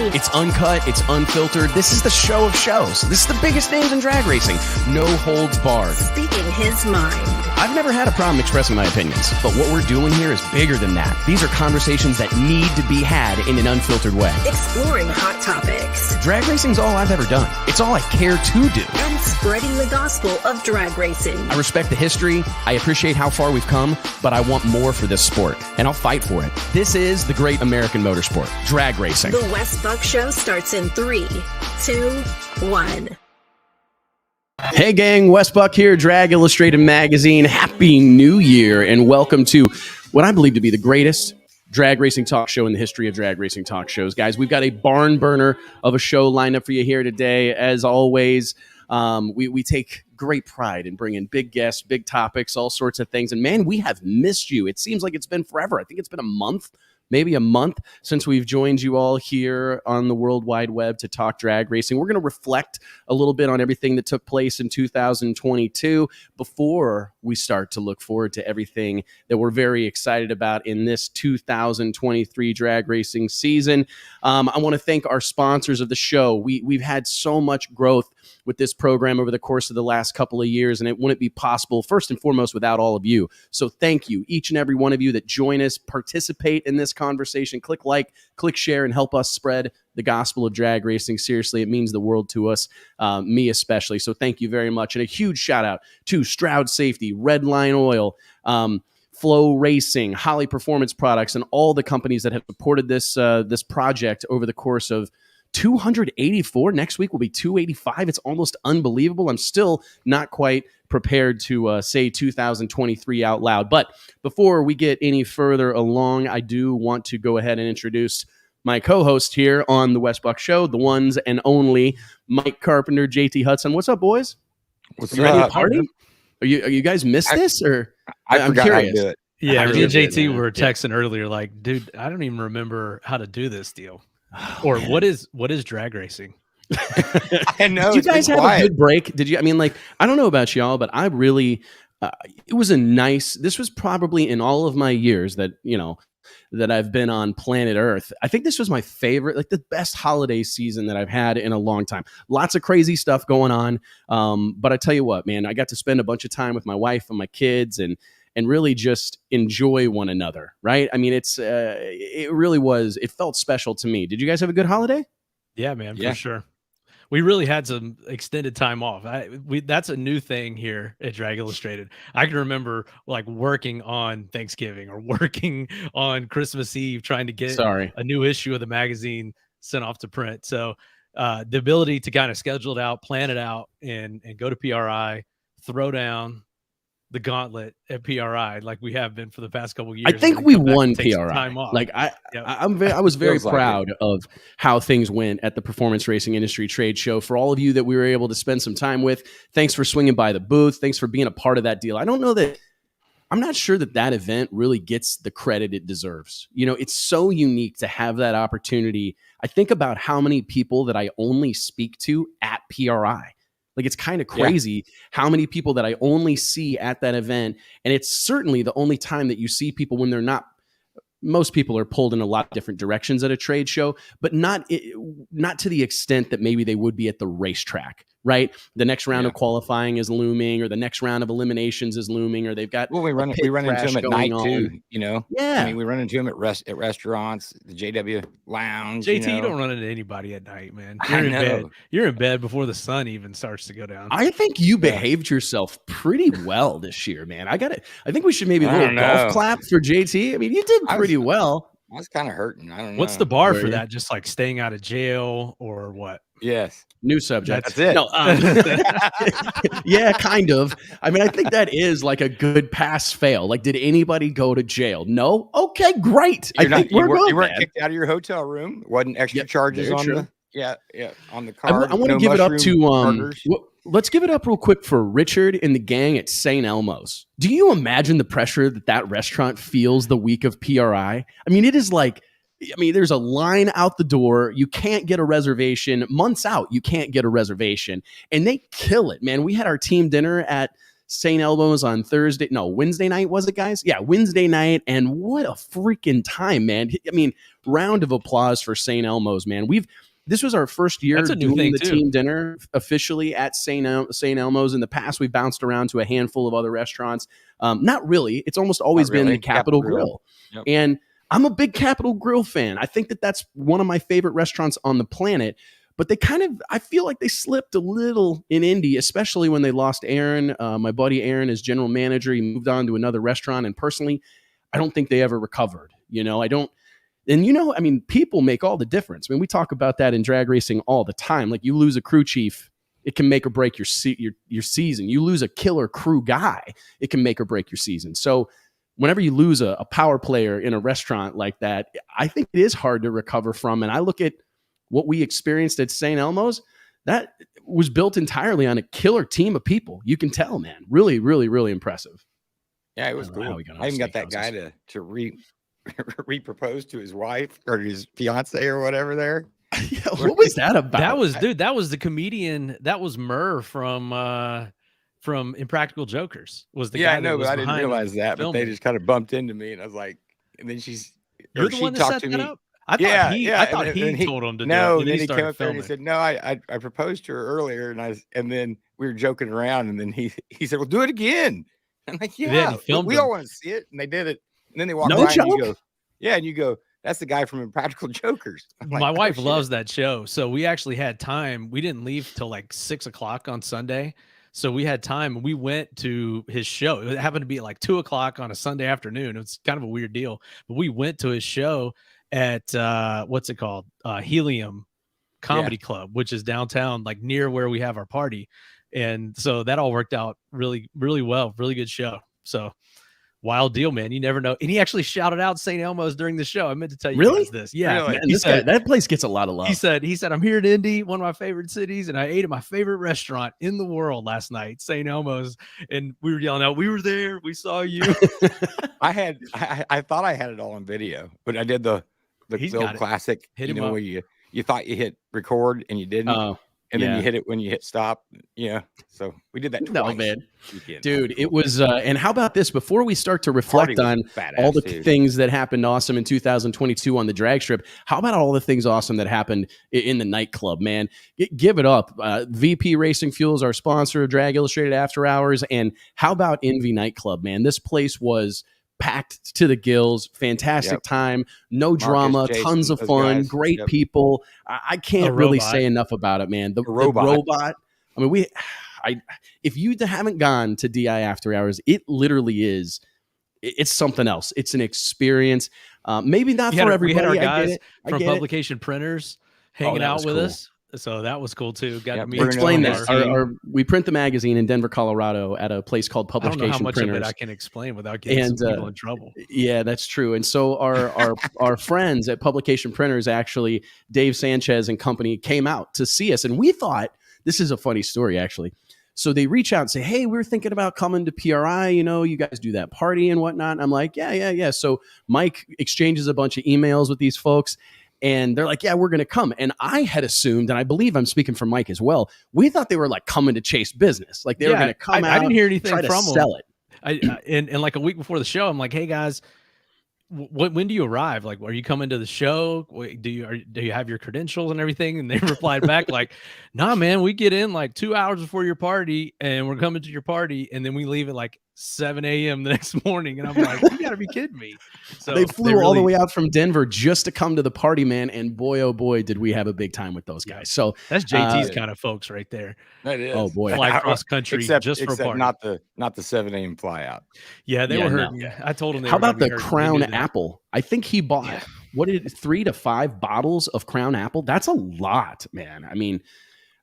It's uncut, it's unfiltered. This is the show of shows. This is the biggest names in drag racing. No holds barred. Speaking his mind. I've never had a problem expressing my opinions, but what we're doing here is bigger than that. These are conversations that need to be had in an unfiltered way. Exploring hot topics. Drag racing's all I've ever done. It's all I care to do. And spreading the gospel of drag racing. I respect the history. I appreciate how far we've come, but I want more for this sport, and I'll fight for it. This is the great American motorsport, drag racing. The Wes Buck Show starts in 3, 2, 1. Hey gang, Wes Buck here, Drag Illustrated Magazine. Happy New Year, and welcome to what I believe to be the greatest drag racing talk show in the history of drag racing talk shows. Guys, we've got a barn burner of a show lined up for you here today. As always, we take great pride in bringing big guests, big topics, all sorts of things. And man, we have missed you. It seems like it's been forever. I think it's been a month, maybe a month since we've joined you all here on the World Wide Web to talk drag racing. We're going to reflect a little bit on everything that took place in 2022 before we start to look forward to everything that we're very excited about in this 2023 drag racing season. I want to thank our sponsors of the show. We've had so much growth with this program over the course of the last couple of years, and it wouldn't be possible, first and foremost, without all of you. So thank you, each and every one of you that join us, participate in this conversation. Click like, click share, and help us spread the gospel of drag racing. Seriously, it means the world to us, me especially. So thank you very much. And a huge shout out to Stroud Safety, Red Line Oil, Flow Racing, Holly Performance Products, and all the companies that have supported this project over the course of 284. Next week will be 285. It's almost unbelievable. I'm still not quite prepared to say 2023 out loud. But before we get any further along, I do want to go ahead and introduce my co-host here on the Wes Buck Show, the ones and only Mike Carpenter, JT Hudson. What's up, boys? What's you ready to up? party? Are you guys missed this, or I'm forgot curious. how to do it. Yeah, I me and really JT did, were texting earlier, like, dude, I don't even remember how to do this deal. Or what is drag racing? I know. Did you guys have a good break? Did you? I mean, like, I don't know about y'all, but I really, it was a nice, this was probably in all of my years that, that I've been on planet Earth. I think this was my favorite, like the best holiday season that I've had in a long time. Lots of crazy stuff going on. But I tell you what, man, I got to spend a bunch of time with my wife and my kids and really just enjoy one another, right? I mean, it really was, it felt special to me. Did you guys have a good holiday? Yeah, man, for sure. We really had some extended time off. That's a new thing here at Drag Illustrated. I can remember like working on Thanksgiving or working on Christmas Eve, trying to get a new issue of the magazine sent off to print. So the ability to kind of schedule it out, plan it out, and go to PRI, throw down the gauntlet at PRI like we have been for the past couple of years. I think we won PRI. Like I was very proud of how things went at the Performance Racing Industry Trade Show. For all of you that we were able to spend some time with, thanks for swinging by the booth. Thanks for being a part of that deal. I'm not sure that event really gets the credit it deserves. It's so unique to have that opportunity. I think about how many people that I only speak to at PRI. Like, it's kind of crazy how many people that I only see at that event. And it's certainly the only time that you see people when they're not. Most people are pulled in a lot of different directions at a trade show, but not to the extent that maybe they would be at the racetrack, right? The next round of qualifying is looming, or the next round of eliminations is looming, or they've got we run into them at night too. Yeah, I mean, we run into them at restaurants, the JW Lounge. JT, you don't run into anybody at night, man. You're in bed. You're in bed before the sun even starts to go down. I think you behaved yourself pretty well this year, man. I think we should maybe do a little golf clap for JT. I mean, you did pretty well. I was kind of hurting. I don't know. What's the bar for that? Just like staying out of jail or what? Yes. New subject. That's it. No, yeah, kind of. I mean, I think that is like a good pass fail. Like, did anybody go to jail? No? Okay, great. You weren't kicked out of your hotel room. Wasn't extra charges on the on the card. I want to give it up to let's give it up real quick for Richard and the gang at St. Elmo's. Do you imagine the pressure that restaurant feels the week of PRI? I mean, it is like, there's a line out the door. You can't get a reservation. Months out, you can't get a reservation. And they kill it, man. We had our team dinner at St. Elmo's on Wednesday night, was it, guys? Yeah, Wednesday night. And what a freaking time, man. I mean, round of applause for St. Elmo's, man. This was our first year doing the team dinner officially at St. Elmo's. In the past, we bounced around to a handful of other restaurants. Not really. It's almost always been the Capitol Grill. Yep. And I'm a big Capitol Grill fan. I think that's one of my favorite restaurants on the planet. But I feel like they slipped a little in Indy, especially when they lost Aaron. My buddy Aaron is general manager. He moved on to another restaurant. And personally, I don't think they ever recovered. And people make all the difference. I mean, we talk about that in drag racing all the time. Like, you lose a crew chief, it can make or break your season. You lose a killer crew guy, it can make or break your season. So whenever you lose a power player in a restaurant like that, I think it is hard to recover from. And I look at what we experienced at St. Elmo's, that was built entirely on a killer team of people. You can tell, man. Really, really, really impressive. Yeah, it was cool. I even got that guy to re-propose to his wife or his fiance or whatever there. Yeah, what was that about? That was the comedian. That was Murr from Impractical Jokers. Was the guy? I know, but I didn't realize that. But they just kind of bumped into me, and I was like, and then you're the one that set that up. I thought he told him to do it. No, then he came up there and he said, "No, I proposed to her earlier," and then we were joking around, and then he said, "Well, do it again." I'm like, "Yeah, we all want to see it," and they did it. And then they walk by and you go, "Yeah," and you go, "That's the guy from Impractical Jokers." Like, my wife loves that show, so we actually had time. We didn't leave till like 6:00 on Sunday, so we had time, and we went to his show. It happened to be at like 2:00 on a Sunday afternoon. It's kind of a weird deal, but we went to his show at what's it called? Helium Comedy Club, which is downtown, like near where we have our party. And so that all worked out really, really well. Really good show. So wild deal, man. You never know. And he actually shouted out St. Elmo's during the show. I meant to tell you guys this. Yeah. Really? Man, that place gets a lot of love. He said, I'm here in Indy, one of my favorite cities, and I ate at my favorite restaurant in the world last night, St. Elmo's. And we were yelling out, "We were there. We saw you." I thought I had it all on video, but I did the old classic, where you thought you hit record and you didn't. And then you hit it when you hit stop. Yeah. So we did that twice. No, man. Dude, it was and how about this? Before we start to reflect on all the things that happened awesome in 2022 on the drag strip, how about all the things awesome that happened in the nightclub, man? Give it up. VP Racing Fuels, our sponsor of Drag Illustrated After Hours. And how about Envy Nightclub, man? This place was packed to the gills, fantastic time, no drama, Jason, tons of fun, great people. I can't really say enough about it, man. The robot. I mean, if you haven't gone to DI After Hours, it literally is. It's something else. It's an experience. Maybe not for everybody. We had our guys from Publication Printers hanging out with us. So that was cool too. Got to meet. Explain that. We print the magazine in Denver, Colorado, at a place called Publication Printers. I don't know how much of it I can explain without getting some people in trouble. Yeah, that's true. And so our friends at Publication Printers, actually, Dave Sanchez and company, came out to see us, and we thought, this is a funny story actually. So they reach out and say, "Hey, we're thinking about coming to PRI. You guys do that party and whatnot." And I'm like, yeah. So Mike exchanges a bunch of emails with these folks. And they're like, "Yeah, we're going to come." And I had assumed, and I believe I'm speaking for Mike as well, we thought they were like coming to chase business. Like they were going to come out. I didn't hear anything from them. Sell it. And like a week before the show, I'm like, "Hey guys, when do you arrive? Like, are you coming to the show? Do you have your credentials and everything?" And they replied back like, "Nah, man, we get in like 2 hours before your party, and we're coming to your party, and then we leave at like 7 a.m. the next morning." And I'm like, "You gotta be kidding me." So they flew all the way out from Denver just to come to the party, man. And boy, oh boy, did we have a big time with those guys. So that's JT's kind of folks right there. That is. Oh boy. Fly cross country except for a party. Not the 7 a.m. fly out. Yeah, they were hurting. No. I told them how about the Crown Apple? I think he bought 3 to 5 bottles of Crown Apple. That's a lot, man. I mean,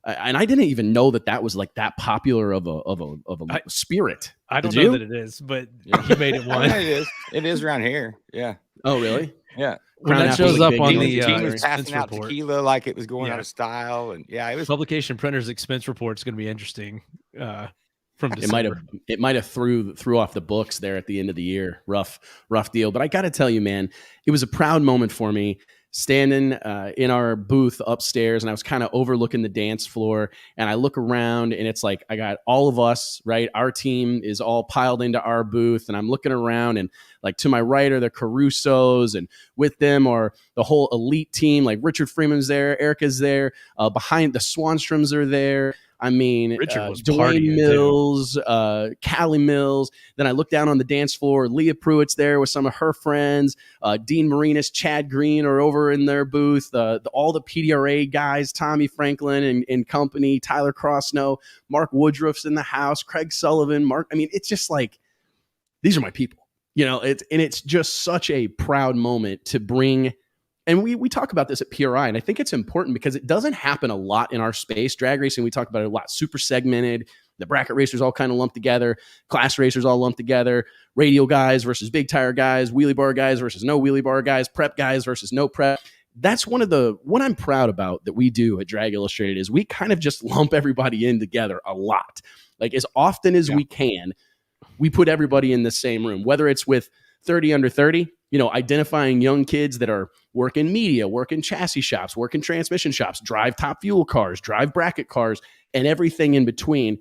and I didn't even know that was like that popular of a spirit. I don't know that it is, but he made it one. It is around here. Yeah. Oh, really? Yeah. When that shows up on the was passing out tequila like it was going out of style, and it was Publication Printers expense report is going to be interesting. From December. It might have threw off the books there at the end of the year. Rough deal. But I got to tell you, man, it was a proud moment for me standing in our booth upstairs, and I was kind of overlooking the dance floor, and I look around, and it's like I got all of us, right? Our team is all piled into our booth, and I'm looking around, and like to my right are the Carusos, and with them are the whole elite team, like Richard Freeman's there, Erica's there, behind the Swanstroms are there. I mean, Richard was Dwayne Mills, Callie Mills. Then I look down on the dance floor. Leah Pruitt's there with some of her friends. Dean Marinas, Chad Green are over in their booth. All the PDRA guys, Tommy Franklin and company, Tyler Crossnow, Mark Woodruff's in the house, Craig Sullivan, Mark. I mean, it's just like, these are my people, you know, it's just such a proud moment to bring. And we talk about this at PRI, and I think it's important because it doesn't happen a lot in our space. Drag racing, we talk about it a lot, super segmented. The bracket racers all kind of lumped together, class racers all lumped together, radial guys versus big tire guys, wheelie bar guys versus no wheelie bar guys, prep guys versus no prep. That's what I'm proud about that we do at Drag Illustrated is we kind of just lump everybody in together a lot. Like as often as we can, we put everybody in the same room, whether it's with 30 under 30, you know, identifying young kids that are working media, working chassis shops, working transmission shops, drive top fuel cars, drive bracket cars, and everything in between.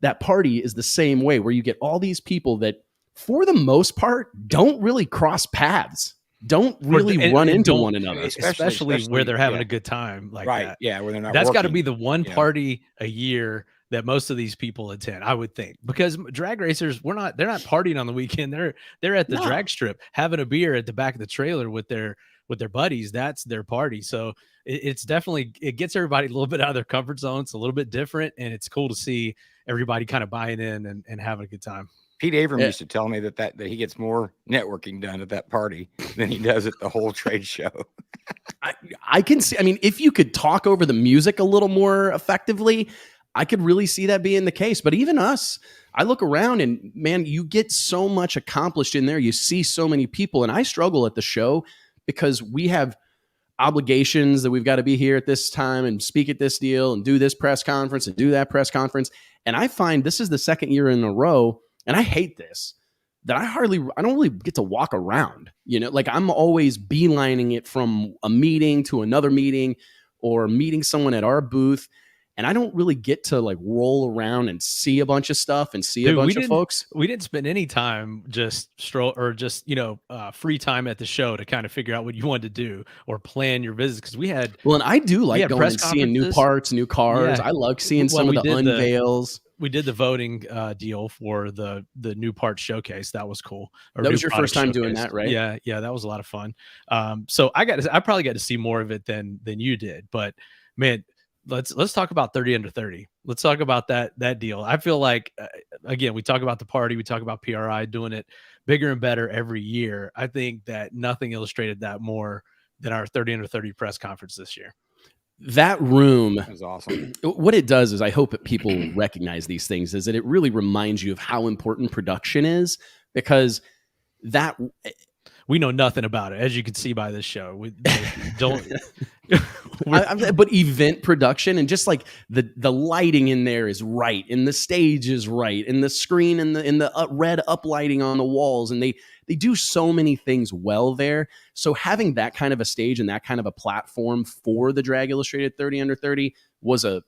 That party is the same way where you get all these people that, for the most part, don't really cross paths, don't really run into one another. Especially where they're having a good time like that. Yeah, where they're not That's got to be the one party a year that most of these people attend, I would think, because drag racers, they're not partying on the weekend. They're at the drag strip having a beer at the back of the trailer with their buddies. That's their party. So it's definitely, it gets everybody a little bit out of their comfort zone. It's a little bit different, and it's cool to see everybody kind of buying in and having a good time. Pete Avram used to tell me that he gets more networking done at that party than he does at the whole trade show. I can see, I mean, if you could talk over the music a little more effectively, I could really see that being the case. But even us, I look around and, man, you get so much accomplished in there. You see so many people. And I struggle at the show because we have obligations that we've got to be here at this time and speak at this deal and do this press conference and do that press conference. And I find this is the second year in a row, and I hate this, that I don't really get to walk around. You know, like I'm always beelining it from a meeting to another meeting or meeting someone at our booth. And I don't really get to like roll around and see a bunch of stuff and see a bunch of folks. We didn't spend any time just free time at the show to kind of figure out what you wanted to do or plan your visits. Cause we had, well, and I do like going and seeing new parts, new cars. Yeah. I love seeing some of the unveils. We did the voting deal for the new part showcase. That was cool. That was your first time doing that, right? Yeah. Yeah. That was a lot of fun. So I probably got to see more of it than you did, but man, let's talk about 30 under 30. Let's talk about that deal. I feel like, again, we talk about the party, we talk about PRI doing it bigger and better every year. I think that nothing illustrated that more than our 30 under 30 press conference this year. That room is awesome. What it does is, I hope that people recognize these things, is that it really reminds you of how important production is, because that we know nothing about it, as you can see by this show. We don't. But event production and just like the lighting in there is right, and the stage is right, and the screen and the red uplighting on the walls, and they do so many things well there. So having that kind of a stage and that kind of a platform for the Drag Illustrated 30 under 30 was a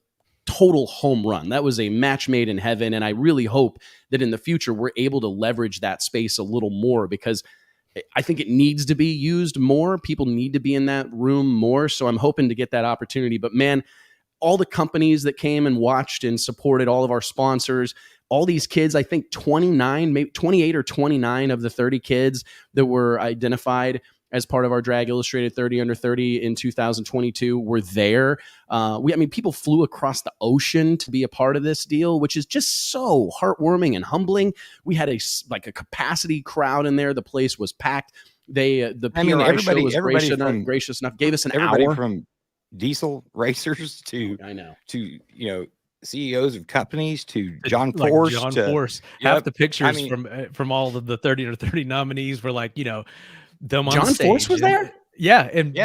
total home run. That was a match made in heaven, and I really hope that in the future we're able to leverage that space a little more, because I think it needs to be used more. People need to be in that room more. So I'm hoping to get that opportunity. But man, all the companies that came and watched and supported, all of our sponsors, all these kids, I think 29, maybe 28 or 29 of the 30 kids that were identified as part of our Drag Illustrated 30 under 30 in 2022 were there. People flew across the ocean to be a part of this deal, which is just so heartwarming and humbling. We had a capacity crowd in there. The place was packed. Everybody was gracious enough, gave us an hour. From diesel racers to CEOs of companies to John Force. Half the pictures from all of the 30 under 30 nominees were them on John stage. Force was there?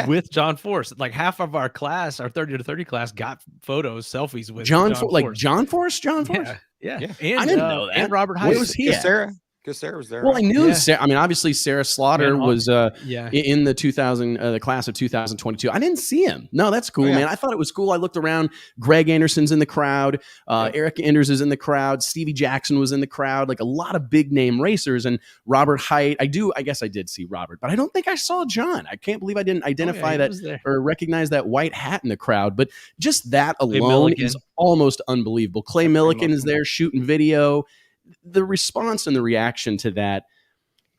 With John Force. Like half of our class, our 30 to 30 class, got selfies with John Force. John Force? Yeah. And, I didn't know that. And Robert Heiss. Where was he at? Sarah? Because Sarah was there. Well, I knew. Yeah. Sarah, I mean, obviously, Sarah Slaughter was yeah. in the the class of 2022. I didn't see him. No, that's cool, man. I thought it was cool. I looked around. Greg Anderson's in the crowd. Eric Enders is in the crowd. Stevie Jackson was in the crowd. Like a lot of big name racers. And Robert Height. I guess I did see Robert, but I don't think I saw John. I can't believe I didn't identify that or recognize that white hat in the crowd. But just that alone is almost unbelievable. Clay Millican is there shooting video. The response and the reaction to that,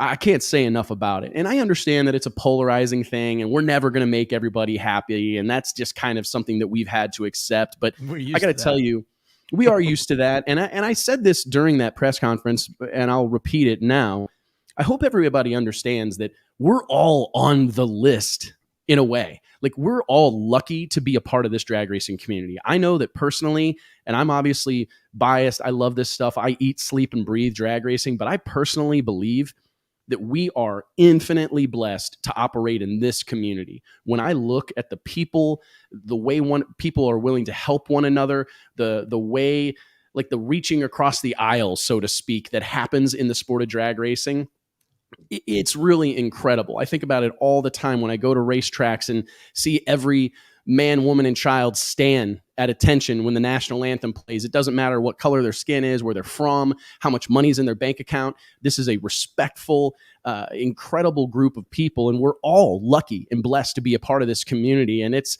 I can't say enough about it. And I understand that it's a polarizing thing and we're never going to make everybody happy. And that's just kind of something that we've had to accept. But I got to tell you, we are used to that. And I said this during that press conference, and I'll repeat it now. I hope everybody understands that we're all on the list in a way. Like, we're all lucky to be a part of this drag racing community. I know that personally, and I'm obviously biased. I love this stuff. I eat, sleep, and breathe drag racing, but I personally believe that we are infinitely blessed to operate in this community. When I look at the people, the way people are willing to help one another, the way, like the reaching across the aisle, so to speak, that happens in the sport of drag racing, it's really incredible. I think about it all the time when I go to racetracks and see every man, woman, and child stand at attention when the national anthem plays. It doesn't matter what color their skin is, where they're from, how much money's in their bank account. This is a respectful, incredible group of people, and we're all lucky and blessed to be a part of this community. And it's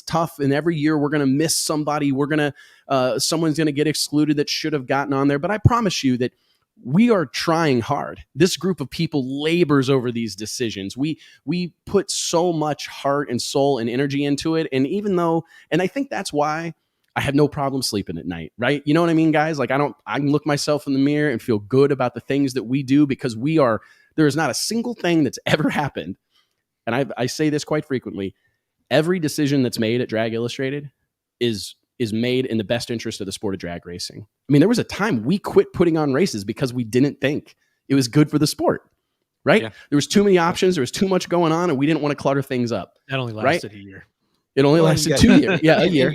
tough, and every year we're going to miss somebody. Someone's going to get excluded that should have gotten on there. But I promise you that we are trying hard. This group of people labors over these decisions. We put so much heart and soul and energy into it. And I think that's why I have no problem sleeping at night, right? You know what I mean, guys? Like, I can look myself in the mirror and feel good about the things that we do, because there is not a single thing that's ever happened. And I say this quite frequently. Every decision that's made at Drag Illustrated is made in the best interest of the sport of drag racing. I mean, there was a time we quit putting on races because we didn't think it was good for the sport, right? Yeah. There was too many options. There was too much going on, and we didn't want to clutter things up. That only lasted a year. It only lasted 2 years. Yeah, a year.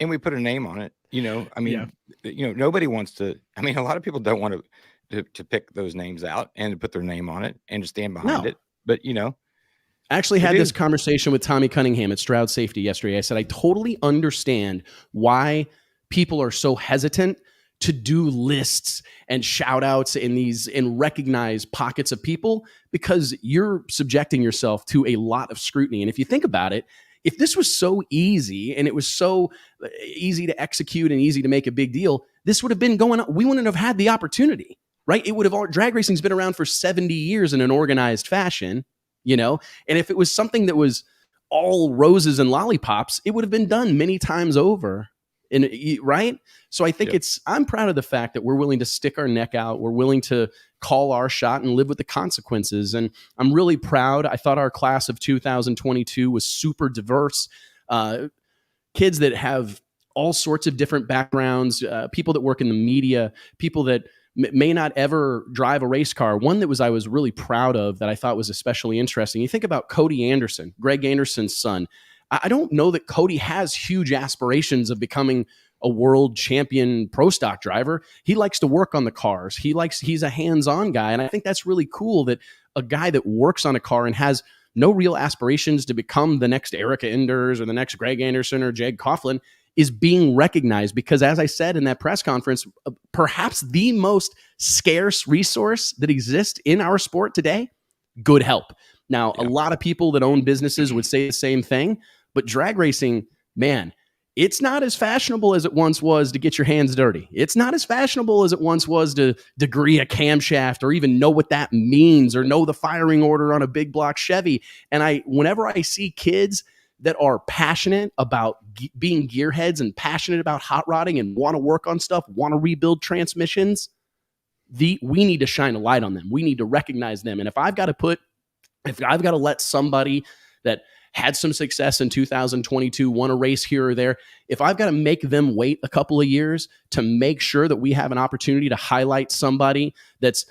And we put a name on it. Nobody wants to. I mean, a lot of people don't want to pick those names out and to put their name on it and to stand behind it. But, I actually had this conversation with Tommy Cunningham at Stroud Safety yesterday. I said, I totally understand why people are so hesitant to do lists and shout outs and recognize pockets of people, because you're subjecting yourself to a lot of scrutiny. And if you think about it, if this was so easy and it was so easy to execute and easy to make a big deal, this would have been going on. We wouldn't have had the opportunity, right? Drag racing's been around for 70 years in an organized fashion. And if it was something that was all roses and lollipops, it would have been done many times over. Right? So I think I'm proud of the fact that we're willing to stick our neck out. We're willing to call our shot and live with the consequences. And I'm really proud. I thought our class of 2022 was super diverse. Kids that have all sorts of different backgrounds, people that work in the media, people that may not ever drive a race car. One that I was really proud of, that I thought was especially interesting. You think about Cody Anderson, Greg Anderson's son. I don't know that Cody has huge aspirations of becoming a world champion pro stock driver. He likes to work on the cars. He's a hands-on guy. And I think that's really cool that a guy that works on a car and has no real aspirations to become the next Erica Enders or the next Greg Anderson or Jeg Coughlin is being recognized, because, as I said in that press conference, perhaps the most scarce resource that exists in our sport today, good help. Now, a lot of people that own businesses would say the same thing, but drag racing, man, it's not as fashionable as it once was to get your hands dirty. It's not as fashionable as it once was to degree a camshaft or even know what that means or know the firing order on a big block Chevy. And whenever I see kids that are passionate about being gearheads and passionate about hot rodding and want to work on stuff, want to rebuild transmissions, we need to shine a light on them. We need to recognize them. And if I've got to let somebody that had some success in 2022, won a race here or there, if I've got to make them wait a couple of years to make sure that we have an opportunity to highlight somebody that's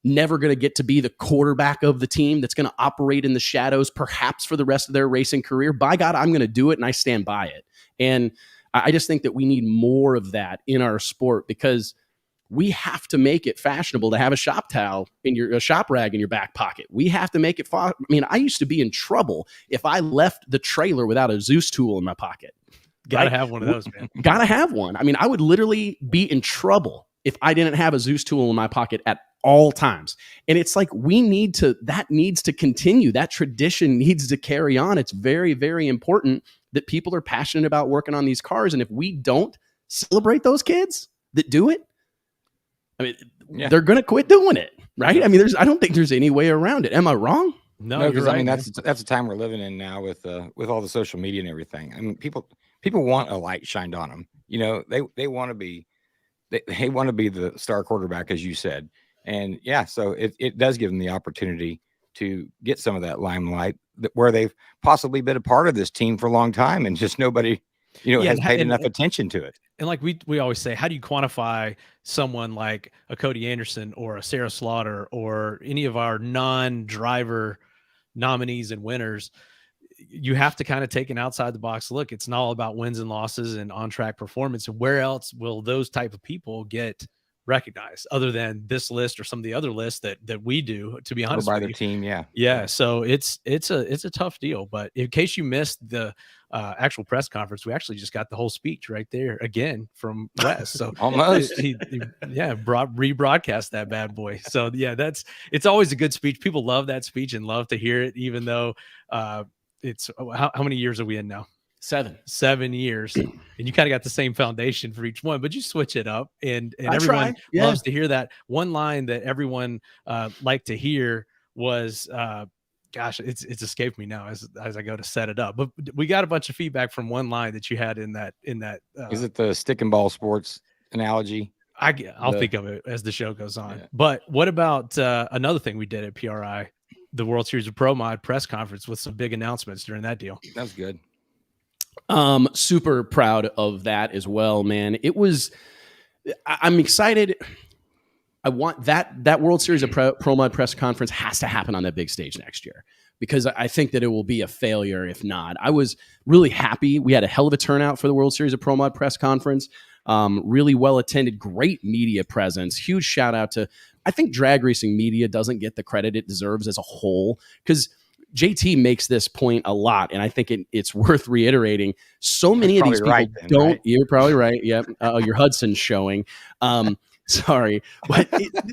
never going to get to be the quarterback of the team, that's going to operate in the shadows perhaps for the rest of their racing career, by God, I'm going to do it, and I stand by it. And I just think that we need more of that in our sport, because we have to make it fashionable to have a shop towel a shop rag in your back pocket. We have to make it. I mean, I used to be in trouble if I left the trailer without a Zeus tool in my pocket. Gotta have one of those, man. Gotta have one. I mean, I would literally be in trouble if I didn't have a Zeus tool in my pocket at all times. And it's like, that needs to continue. That tradition needs to carry on. It's very, very important that people are passionate about working on these cars. And if we don't celebrate those kids that do it, I mean, they're going to quit doing it, right? I mean, I don't think there's any way around it. Am I wrong? No, because right, I mean, that's the time we're living in now with all the social media and everything. I mean, people want a light shined on them. You know, they want to be, they want to be the star quarterback, as you said. And yeah, so it does give them the opportunity to get some of that limelight where they've possibly been a part of this team for a long time and just nobody, has paid enough attention to it. And like we always say, how do you quantify someone like a Cody Anderson or a Sarah Slaughter or any of our non-driver nominees and winners? You have to kind of take an outside the box look. It's not all about wins and losses and on-track performance. And where else will those type of people get recognized other than this list or some of the other lists that we do, to be honest, by the team? Yeah. So it's a tough deal, but in case you missed the actual press conference, we actually just got the whole speech right there again from Wes. So almost he rebroadcast that bad boy. So yeah, it's always a good speech. People love that speech and love to hear it, even though it's how many years are we in now? 7 years, and you kind of got the same foundation for each one, but you switch it up, and everyone loves to hear that. One line that everyone liked to hear was, gosh, it's escaped me now as I go to set it up, but we got a bunch of feedback from one line that you had in that. Is it the stick and ball sports analogy? I'll think of it as the show goes on. Yeah. But what about another thing we did at PRI, the World Series of Pro Mod press conference with some big announcements during that deal? That was good. Super proud of that as well, man. I'm excited. I want that World Series of Pro Mod press conference has to happen on that big stage next year, because I think that it will be a failure if not. I was really happy. We had a hell of a turnout for the World Series of Pro Mod press conference. Really well attended, great media presence. Huge shout out to, I think drag racing media doesn't get the credit it deserves as a whole, because JT makes this point a lot, and I think it's worth reiterating. So many of these people don't. Right? You're probably right. Yep. Your Hudson's showing. Sorry, but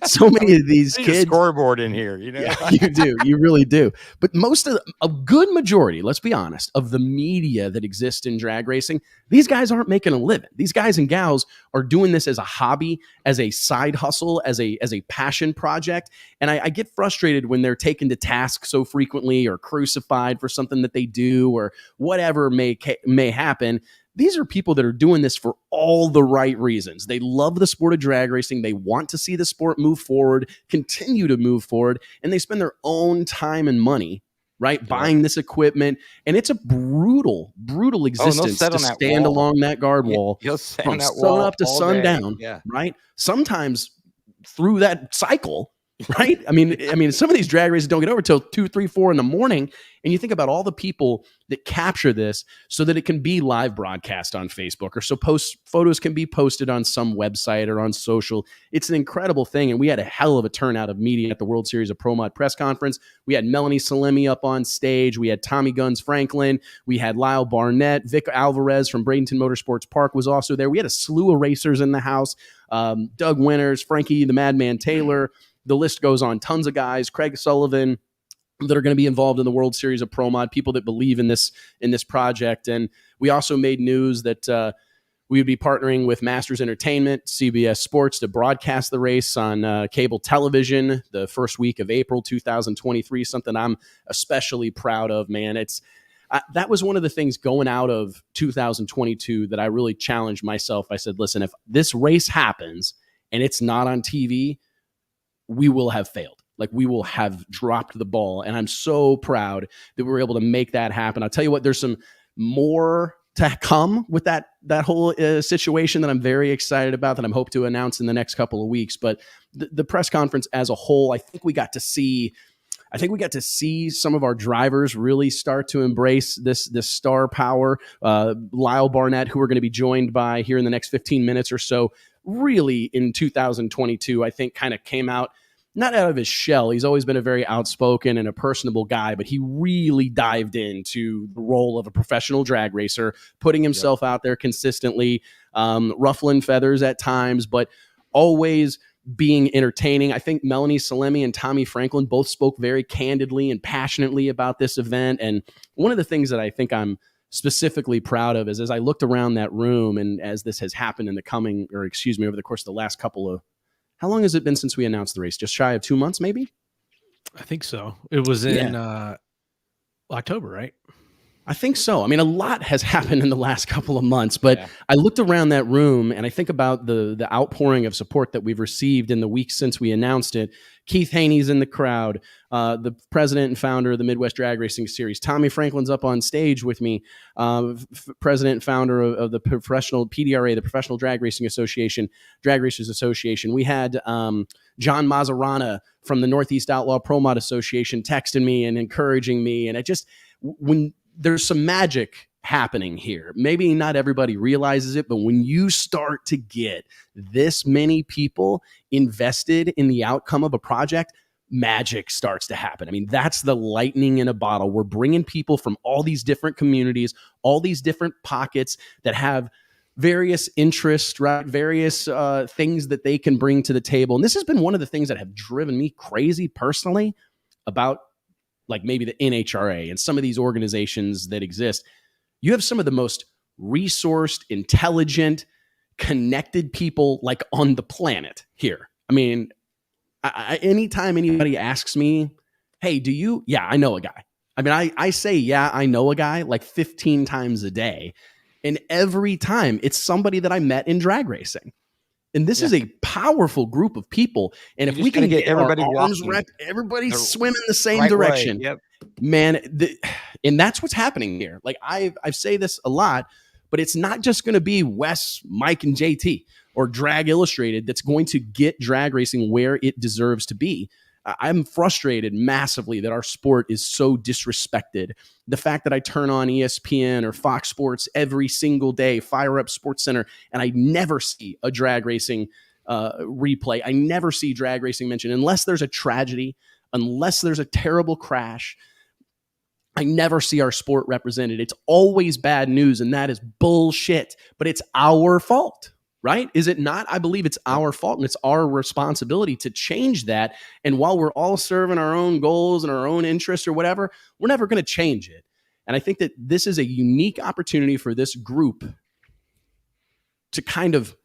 so many of these kids. Scoreboard in here, Yeah, you do. You really do. But most of a good majority, let's be honest, of the media that exists in drag racing, these guys aren't making a living. These guys and gals are doing this as a hobby, as a side hustle, as a passion project. And I get frustrated when they're taken to task so frequently or crucified for something that they do or whatever may happen. These are people that are doing this for all the right reasons. They love the sport of drag racing. They want to see the sport move forward, continue to move forward, and they spend their own time and money, right, buying this equipment. And it's a brutal existence to stand along that guard wall from sun up to sundown, right? Sometimes through that cycle, right? I mean, some of these drag races don't get over till 2, 3, 4 in the morning. And you think about all the people that capture this so that it can be live broadcast on Facebook, or so photos can be posted on some website or on social. It's an incredible thing. And we had a hell of a turnout of media at the World Series of Pro Mod press conference. We had Melanie Salemi up on stage. We had Tommy Guns Franklin. We had Lyle Barnett. Vic Alvarez from Bradenton Motorsports Park was also there. We had a slew of racers in the house. Doug Winters, Frankie the Madman Taylor. The list goes on. Tons of guys. Craig Sullivan, that are going to be involved in the World Series of Pro Mod, people that believe in this project. And we also made news that we would be partnering with Masters Entertainment, CBS Sports, to broadcast the race on cable television the first week of April 2023, something I'm especially proud of, man. That was one of the things going out of 2022 that I really challenged myself. I said, listen, if this race happens and it's not on TV, we will have failed. Like, we will have dropped the ball. And I'm so proud that we were able to make that happen. I'll tell you what, there's some more to come with that whole situation that I'm very excited about, that I'm hoping to announce in the next couple of weeks. But the press conference as a whole, I think we got to see some of our drivers really start to embrace this star power. Lyle Barnett, who we're going to be joined by here in the next 15 minutes or so, really in 2022, I think kind of came out, not out of his shell. He's always been a very outspoken and a personable guy, but he really dived into the role of a professional drag racer, putting himself out there consistently, ruffling feathers at times, but always being entertaining. I think Melanie Salemi and Tommy Franklin both spoke very candidly and passionately about this event. And one of the things that I think I'm specifically proud of is as I looked around that room, and as this has happened over the course of the last couple of, how long has it been since we announced the race? Just shy of 2 months, maybe? I think so. It was in October, right? I think so. I mean, a lot has happened in the last couple of months, but I looked around that room and I think about the outpouring of support that we've received in the weeks since we announced it. Keith Haney's in the crowd, the president and founder of the Midwest Drag Racing Series. Tommy Franklin's up on stage with me, president and founder of the professional PDRA, the Professional Drag Racing Association, Drag Racers Association. We had John Mazzarana from the Northeast Outlaw Pro Mod Association texting me and encouraging me. And when there's some magic happening here. Maybe not everybody realizes it, but when you start to get this many people invested in the outcome of a project, magic starts to happen. I mean, that's the lightning in a bottle. We're bringing people from all these different communities, all these different pockets that have various interests, right? Various things that they can bring to the table. And this has been one of the things that have driven me crazy personally about like maybe the NHRA and some of these organizations that exist. You have some of the most resourced, intelligent, connected people like on the planet here. I mean, anytime anybody asks me, hey, do you? Yeah, I know a guy. I mean, I say, yeah, I know a guy like 15 times a day. And every time it's somebody that I met in drag racing. And this is a powerful group of people. And if we can get everybody arms wrapped, everybody's swimming the same direction, man. And that's what's happening here. Like I say this a lot, but it's not just going to be Wes, Mike, and JT or Drag Illustrated that's going to get drag racing where it deserves to be. I'm frustrated massively that our sport is so disrespected. The fact that I turn on ESPN or Fox Sports every single day, fire up Sports Center, and I never see a drag racing replay. I never see drag racing mentioned unless there's a tragedy, unless there's a terrible crash. I never see our sport represented. It's always bad news, and that is bullshit. But it's our fault. Right? Is it not? I believe it's our fault and it's our responsibility to change that. And while we're all serving our own goals and our own interests or whatever, we're never going to change it. And I think that this is a unique opportunity for this group to kind of,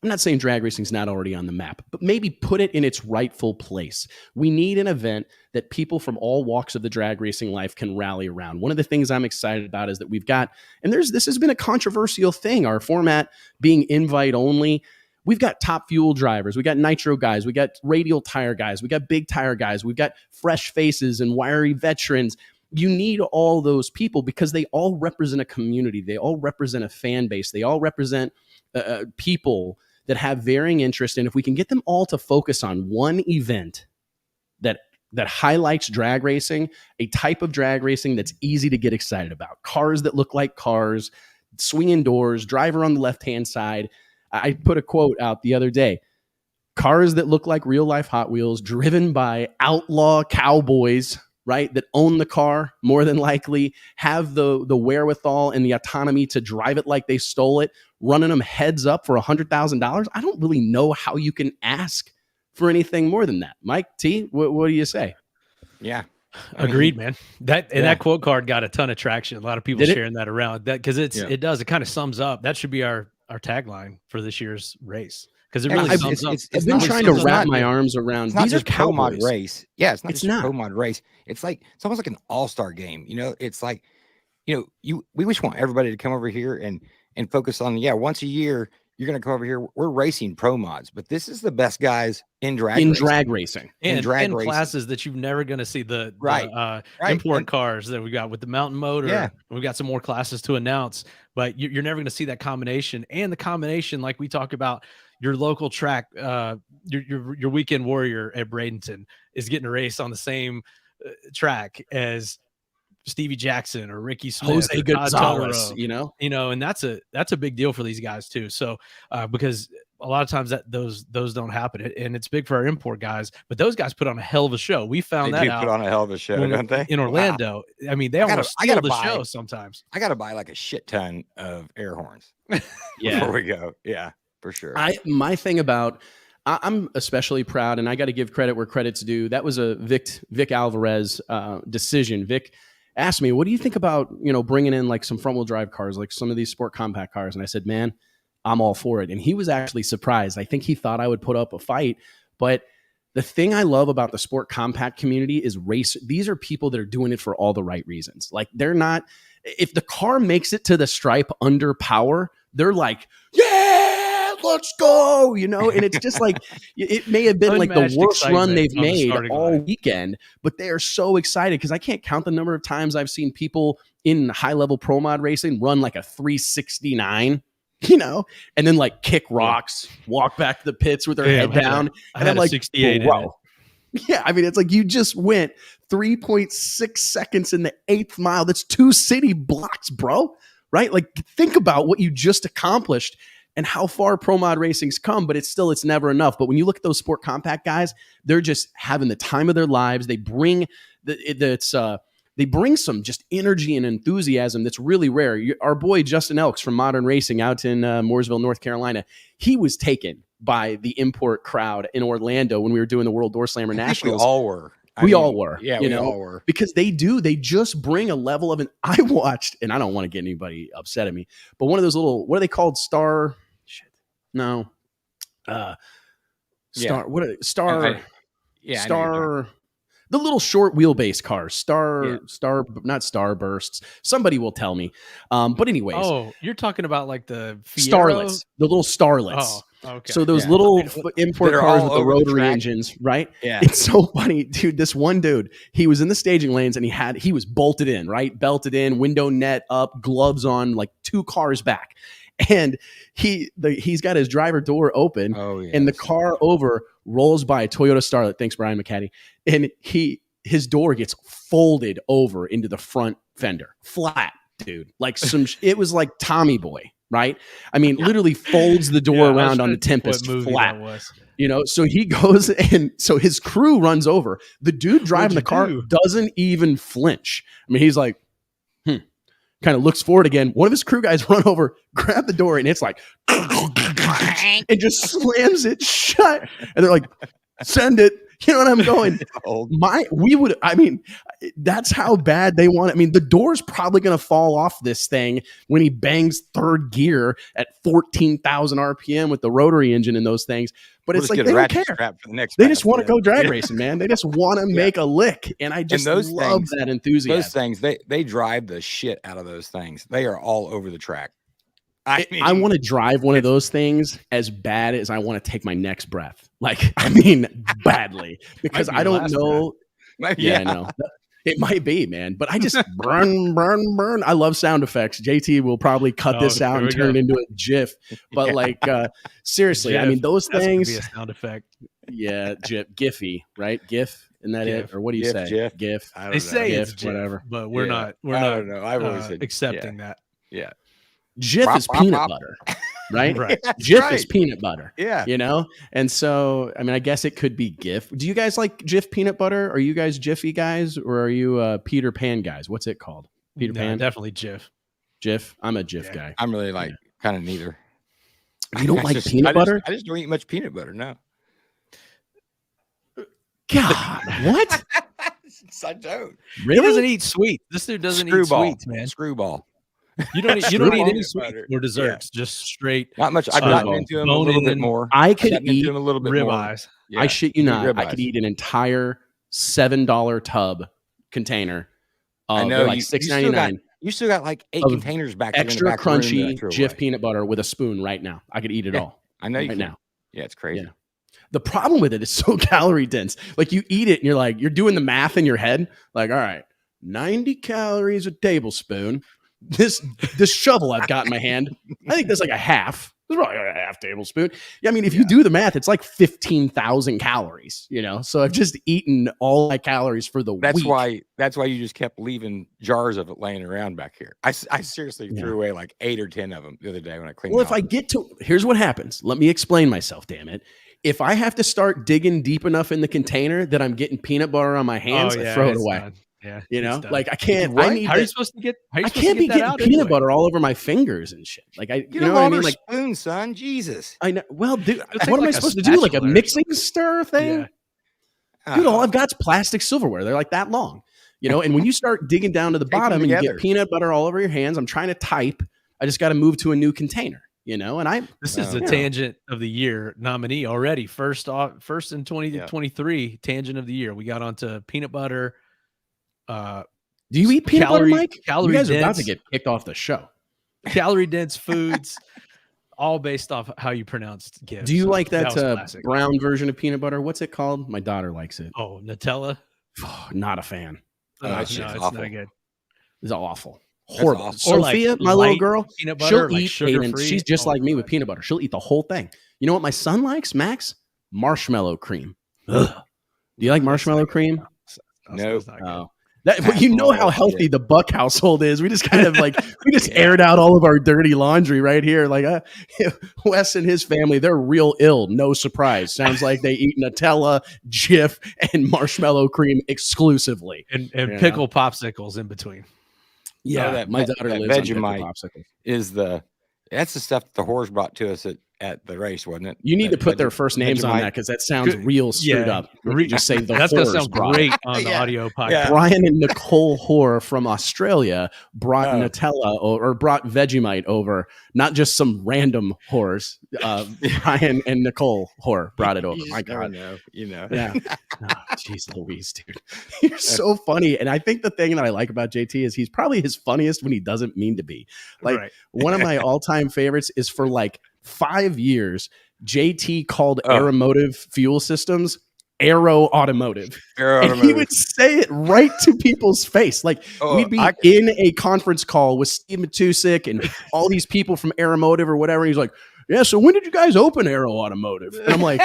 I'm not saying drag racing is not already on the map, but maybe put it in its rightful place. We need an event that people from all walks of the drag racing life can rally around. One of the things I'm excited about is that we've got, and this has been a controversial thing, our format being invite only. We've got top fuel drivers. We got nitro guys. We got radial tire guys. We got big tire guys. We've got fresh faces and wiry veterans. You need all those people because they all represent a community. They all represent a fan base. They all represent people that have varying interests. And if we can get them all to focus on one event that highlights drag racing, a type of drag racing that's easy to get excited about, cars that look like cars, swinging doors, driver on the left-hand side. I put a quote out the other day, cars that look like real life Hot Wheels driven by outlaw cowboys, right? That own the car, more than likely have the wherewithal and the autonomy to drive it like they stole it, running them heads up for $100,000. I don't really know how you can ask for anything more than that. Mike T, what do you say? Yeah. Agreed, man. That quote card got a ton of traction. A lot of people sharing that around that because it kind of sums up. That should be our tagline for this year's race. Because it really sums up. I've been trying to wrap my arms around. These are pro mod race. Yeah, it's not just a pro mod race. It's almost like an all-star game. You know, it's like, we just want everybody to come over here and focus on, once a year, you're going to come over here. We're racing pro mods, but this is the best guys in drag racing. And classes that you're never going to see the import cars that we got with the mountain motor. Yeah. We've got some more classes to announce, but you're never going to see that combination. And the combination, like we talk about, your local track, your weekend warrior at Bradenton is getting a race on the same track as Stevie Jackson or Ricky Smith, Jose Gonzalez, and that's a big deal for these guys too. So because a lot of times that those don't happen, and it's big for our import guys. But those guys put on a hell of a show. We found they that do out. Put on a hell of a show, don't they? In Orlando, wow. I mean, they almost steal the show sometimes. I got to buy like a shit ton of air horns. Yeah, before we go. Yeah, for sure. My thing about I'm especially proud, and I got to give credit where credit's due. That was a Vic Alvarez decision. Vic asked me, "What do you think about bringing in like some front wheel drive cars, like some of these sport compact cars?" And I said, "Man, I'm all for it." And he was actually surprised. I think he thought I would put up a fight. But the thing I love about the sport compact community is these are people that are doing it for all the right reasons. Like they're not, if the car makes it to the stripe under power, they're like, yeah, let's go. And it's just like, it may have been like the worst run they've made all weekend, but they are so excited because I can't count the number of times I've seen people in high level pro mod racing run like a 369. And then like kick rocks, walk back to the pits with their head down. And I'm like, 68 bro. Yeah, I mean, it's like you just went 3.6 seconds in the 8th mile. That's 2 city blocks, bro. Right? Like, think about what you just accomplished and how far pro mod racing's come, but it's never enough. But when you look at those sport compact guys, they're just having the time of their lives. They bring they bring some just energy and enthusiasm that's really rare. Our boy Justin Elks from Modern Racing out in Mooresville, North Carolina, he was taken by the import crowd in Orlando when we were doing the World Door Slammer Nationals. We all were. We all were. Yeah, we all were. Because they just bring a level of I watched, and I don't want to get anybody upset at me, but one of those little, what are they called? Star. The little short wheelbase cars, not Starbursts. Somebody will tell me. But anyways. Oh, you're talking about like the Starlets, the little Starlets. Oh, okay. So those little import cars with the rotary engines, right? Yeah. It's so funny, dude. This one dude, he was in the staging lanes and he was bolted in, right? Belted in, window net up, gloves on, like 2 cars back. And he's got his driver door open, and the car over rolls by a Toyota Starlet. Thanks, Brian McCaddy. And his door gets folded over into the front fender, flat, dude. Like it was like Tommy Boy, right? I mean, literally folds the door around on the Tempest, flat. So he goes, and so his crew runs over. The dude driving the car doesn't even flinch. I mean, he's like, kind of looks forward again. One of his crew guys run over, grab the door, and it's like, and just slams it shut. And they're like, send it. You know what I'm going? That's how bad they want it. I mean, the door's probably going to fall off this thing when he bangs 3rd gear at 14,000 RPM with the rotary engine and those things. But it's like, they don't care. For the they just want to go drag racing, man. They just want to make a lick. And I just love that enthusiasm. Those things, they drive the shit out of those things. They are all over the track. I want to drive one of those things as bad as I want to take my next breath. Like, I mean, badly, because I don't know. I know. It might be, man, but I just burn. I love sound effects. JT will probably cut this out and turn it into a GIF. But seriously, GIF. I mean, those things. Be a sound effect. Yeah, GIF, Giphy, right? GIF, isn't that GIF. It? Or what do you say? GIF. They say GIF, it's GIF, whatever, but we're not. I don't know. I've always said accepting that. Yeah. Jif is peanut butter, right? Right. Jif is peanut butter. Yeah. And so, I mean, I guess it could be GIF. Do you guys like Jif peanut butter? Are you guys Jiffy guys, or are you Peter Pan guys? What's it called? Peter Pan? Definitely Jif. Jif? I'm a Jif guy. I'm really kind of neither. You don't like peanut butter? I just don't eat much peanut butter, no. God, what? I don't. Really? He doesn't eat sweet. This dude doesn't eat sweets, man. Screwball. You don't eat any sweet or desserts, just straight. Not much. I've gotten into him a little bit more. I could eat him a little bit ribeyes. Yeah. I shit you not. I could eat an entire $7 tub container of like $6.99. You still got like 8 containers back there. Extra crunchy Jif peanut butter with a spoon right now. I could eat it all. I know you right can. now. Yeah, it's crazy. Yeah. The problem with it is so calorie dense. Like you eat it and you're doing the math in your head. Like, all right, 90 calories a tablespoon. This shovel I've got in my hand, I think there's like a half. It's probably a half tablespoon. Yeah, I mean, if you do the math, it's like 15,000 calories, So I've just eaten all my calories for the week. That's why you just kept leaving jars of it laying around back here. I seriously threw away like 8 or 10 of them the other day when I cleaned. Well, if I get to, here's what happens. Let me explain myself, damn it. If I have to start digging deep enough in the container that I'm getting peanut butter on my hands, I throw it away. Done. Yeah, like I can't. How are you supposed to get? I can't be getting peanut butter all over my fingers and shit. Like you know what I mean? Like spoon, son. Jesus. I know. Well, dude, what am I supposed to do? Like a mixing stir thing? Yeah. Dude, all I've got is plastic silverware. They're like that long, And when you start digging down to the bottom and you get peanut butter all over your hands, I'm trying to type. I just got to move to a new container. This is the tangent of the year nominee already. First in 2023 tangent of the year. We got onto peanut butter. Do you eat peanut butter, Mike? You guys are about to get kicked off the show. Calorie dense foods, all based off how you pronounced gifts. Do you like that brown version of peanut butter? What's it called? My daughter likes it. Oh, Nutella? Not a fan. It's not good. It's awful. Horrible. Awful. Sophia, my little girl, she'll eat, and she's just like me with peanut butter. She'll eat the whole thing. You know what my son likes, Max? Marshmallow cream. Ugh. Do you like marshmallow cream? No. You know how healthy the Buck household is. We just kind of aired out all of our dirty laundry right here. Like Wes and his family, they're real ill. No surprise. Sounds like they eat Nutella, Jif, and marshmallow cream exclusively, and pickle popsicles in between. Yeah, my daughter lives on pickle popsicles. That's the stuff that the whores brought to us at the race, wasn't it? You need to put their first names on that because that sounds real screwed up. Just say the that's going to sound great on the audio podcast. Yeah. Brian and Nicole Hoare from Australia brought Nutella or brought Vegemite over, not just some random whores. Brian and Nicole Hoare brought it over. My God. Yeah. Jeez Louise, dude. You're so funny. And I think the thing that I like about JT is he's probably his funniest when he doesn't mean to be. One of my all-time favorites is for 5 years, JT called Aeromotive fuel systems Aero Automotive. And he would say it right to people's face. We'd be in a conference call with Steve Matusik and all these people from Aeromotive or whatever. And he's like, yeah, so when did you guys open Aero Automotive? And I'm like,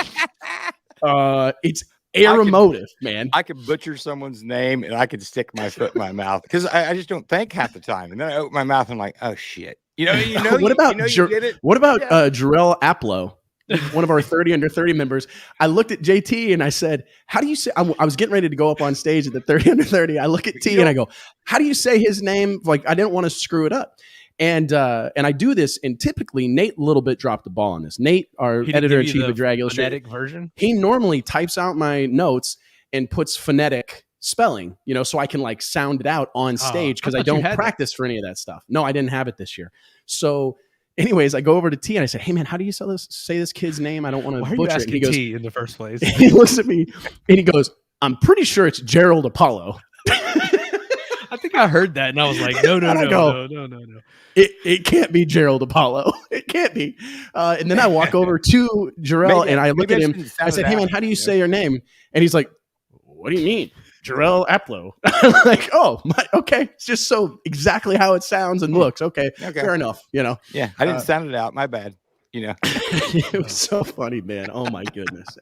it's Aeromotive, man. I could butcher someone's name and I could stick my foot in my mouth because I just don't think half the time. And then I open my mouth and I'm like, oh, shit. What about Jarrell Aplo, one of our 30 under 30 members? I looked at JT and I said, how do you say, I was getting ready to go up on stage at the 30 under 30. I look at T and I go, how do you say his name? I didn't want to screw it up. And I do this, and typically Nate a little bit dropped the ball on this. Nate, our editor-in-chief of Drag Illustrated, version. He normally types out my notes and puts phonetic spelling, so I can sound it out on stage because I don't practice for any of that stuff. No, I didn't have it this year. So anyways, I go over to T and I said, hey man, how do you say this kid's name? I don't want to butcher it. He goes, T in the first place. He looks at me and he goes, I'm pretty sure it's Gerald Apollo. I think I heard that and I was like, no. It can't be Gerald Apollo. It can't be. And then I walk over to Jarrell and I look at him. I said, hey man, how do you say your name? And he's like, what do you mean? Jarrell Aplo. I'm like, okay. It's just so exactly how it sounds and looks. Okay. Fair enough. Yeah. I didn't sound it out. My bad. It was so funny, man. Oh my goodness.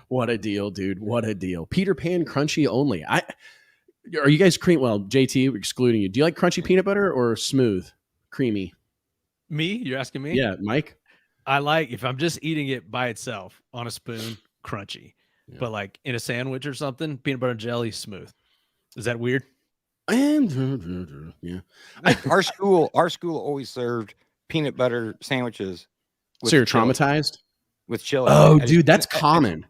What a deal, dude. What a deal. Peter Pan crunchy only. Are you guys cream? Well, JT, we're excluding you. Do you like crunchy peanut butter or smooth, creamy? Me? You're asking me? Yeah. Mike? I like, if I'm just eating it by itself on a spoon, crunchy. Yeah. But in a sandwich or something, peanut butter and jelly, smooth. Is that weird? And yeah, our school always served peanut butter sandwiches. So you're traumatized with chili? Oh, dude, that's common.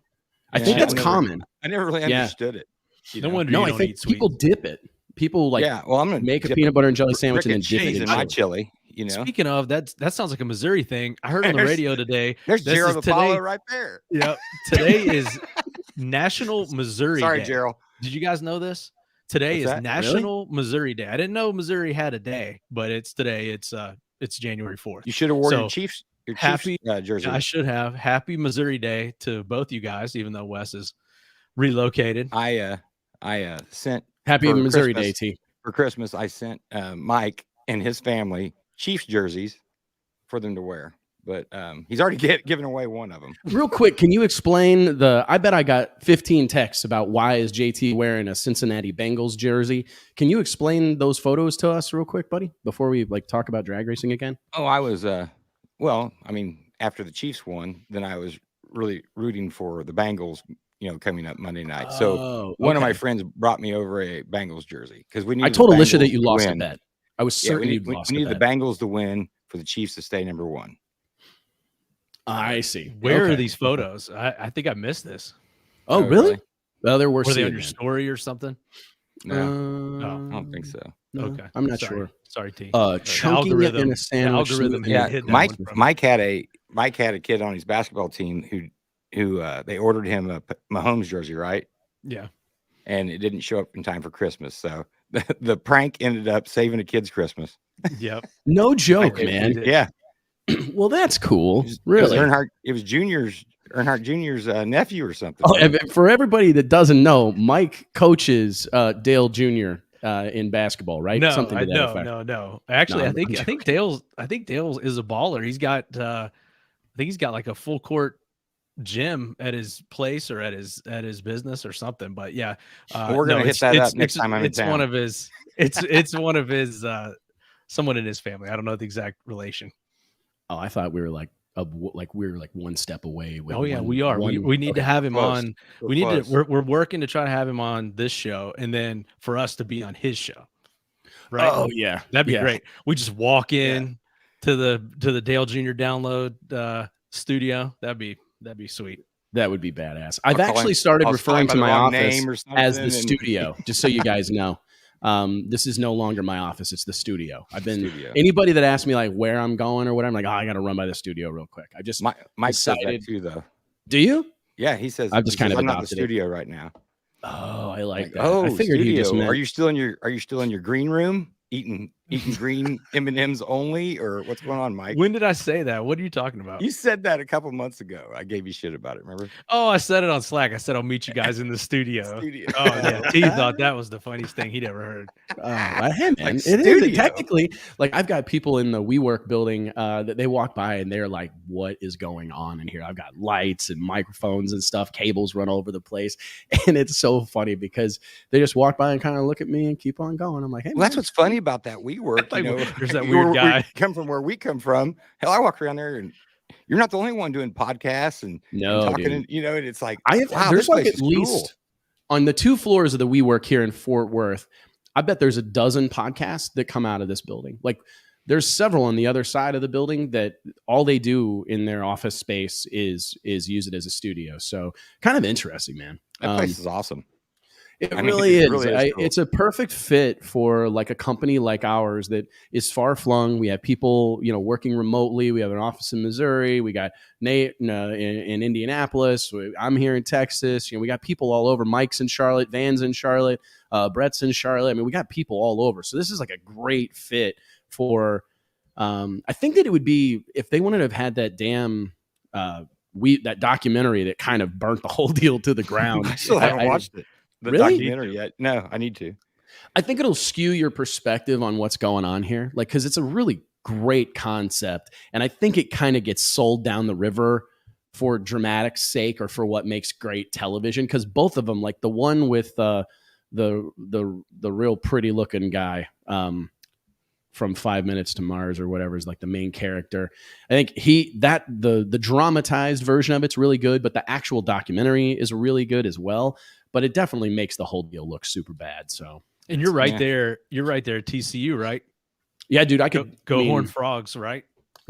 I think that's common. I never really understood it. No wonder you don't eat sweet. People dip it. People I'm gonna make a peanut butter and jelly sandwich and then dip it in my chili. Speaking of that sounds like a Missouri thing. I heard on the radio today. There's Gerald Apollo right there. Yeah, today is National Missouri Day. Sorry, Gerald. Did you guys know this? Today is National Missouri Day. I didn't know Missouri had a day, but it's today. It's January 4th. You should have worn your Chiefs jersey. I should have. Happy Missouri Day to both you guys, even though Wes is relocated. I sent Happy Missouri Day, T. For Christmas, I sent Mike and his family Chiefs jerseys for them to wear but he's already given away one of them. Real quick, can you explain I bet I got 15 texts about why is JT wearing a Cincinnati Bengals jersey. Can you explain those photos to us real quick, buddy, before we talk about drag racing again? Oh, I was well, I mean, after the Chiefs won, then I was really rooting for the Bengals, coming up Monday night. So one of my friends brought me over a Bengals jersey because we need. I told Alicia that you lost a bet. I was certain we need the Bengals to win for the Chiefs to stay number one. I see. Where are these photos? I think I missed this. Oh, really? Well, there were they on your story or something? No, I don't think so. No, okay, I'm not sure. Sorry, T. Chunking it in a sandwich. Yeah, Mike had a kid on his basketball team who they ordered him a Mahomes jersey, right? Yeah, and it didn't show up in time for Christmas, so the prank ended up saving a kid's Christmas. Yep. No joke, man. Yeah. Well, that's cool. Really? It was Earnhardt Jr.'s nephew or something. Oh, for everybody that doesn't know, Mike coaches Dale Jr. In basketball, right? No, Something to that effect. No. Actually, I think Dale is a baller. He's got I think he's got like a full court gym at his place or at his business or something. But yeah, we're gonna hit that up next time I'm in town. It's one of his someone in his family. I don't know the exact relation. Oh, I thought we were like one step away. We are. We need to have him on. We're working to try to have him on this show, and then for us to be on his show. Right? Oh yeah, that'd be great. We just walk in to the Dale Jr. download studio. That'd be sweet. That would be badass. I've actually started referring to my office as the studio, just so you guys know. This is no longer my office. It's the studio. Anybody that asks me like where I'm going or whatever, I'm like, I got to run by the studio real quick. I just Mike said that too, though. Do you? Yeah, he says. I've just kind of I'm not in the studio right now. Oh, I like that. Oh, I figured studio. he just meant... Are you still in your green room eating green M&Ms only, or what's going on, Mike? When did I say that? What are you talking about? You said that a couple months ago. I gave you shit about it. Remember? Oh, I said it on Slack. I said I'll meet you guys in the studio. Oh yeah, T thought that was the funniest thing he'd ever heard. Hey man, it is technically like I've got people in the WeWork building that they walk by and they're like, "What is going on in here?" I've got lights and microphones and stuff, cables run all over the place, and it's so funny because they just walk by and kind of look at me and keep on going. I'm like, "Hey, well, that's what's funny about that WeWork." There's that weird guy. We come from where we come from. Hell, I walk around there and you're not the only one doing podcasts and talking, and it's like there's like at least on the 2 floors of the WeWork here in Fort Worth. I bet there's a dozen podcasts that come out of this building. Like there's several on the other side of the building that all they do in their office space is use it as a studio. So kind of interesting, man. That place is awesome. It really is. Cool. It's a perfect fit for like a company like ours that is far flung. We have people, working remotely. We have an office in Missouri. We got Nate in Indianapolis. I'm here in Texas. We got people all over. Mike's in Charlotte. Van's in Charlotte. Brett's in Charlotte. I mean, we got people all over. So this is like a great fit for. I think that it would be if they wanted to have had that damn that documentary that kind of burnt the whole deal to the ground. I still haven't watched it. Documentary yet? No, I need to. I think it'll skew your perspective on what's going on here, like because it's a really great concept, and I think it kind of gets sold down the river for dramatic sake or for what makes great television. Because both of them, like the one with the real pretty looking guy from 5 Minutes to Mars or whatever is like the main character. I think the dramatized version of it's really good, but the actual documentary is really good as well. But it definitely makes the whole deal look super bad. So, and you're right there. You're right there at TCU, right? Yeah, dude. I could go Horned Frogs, right?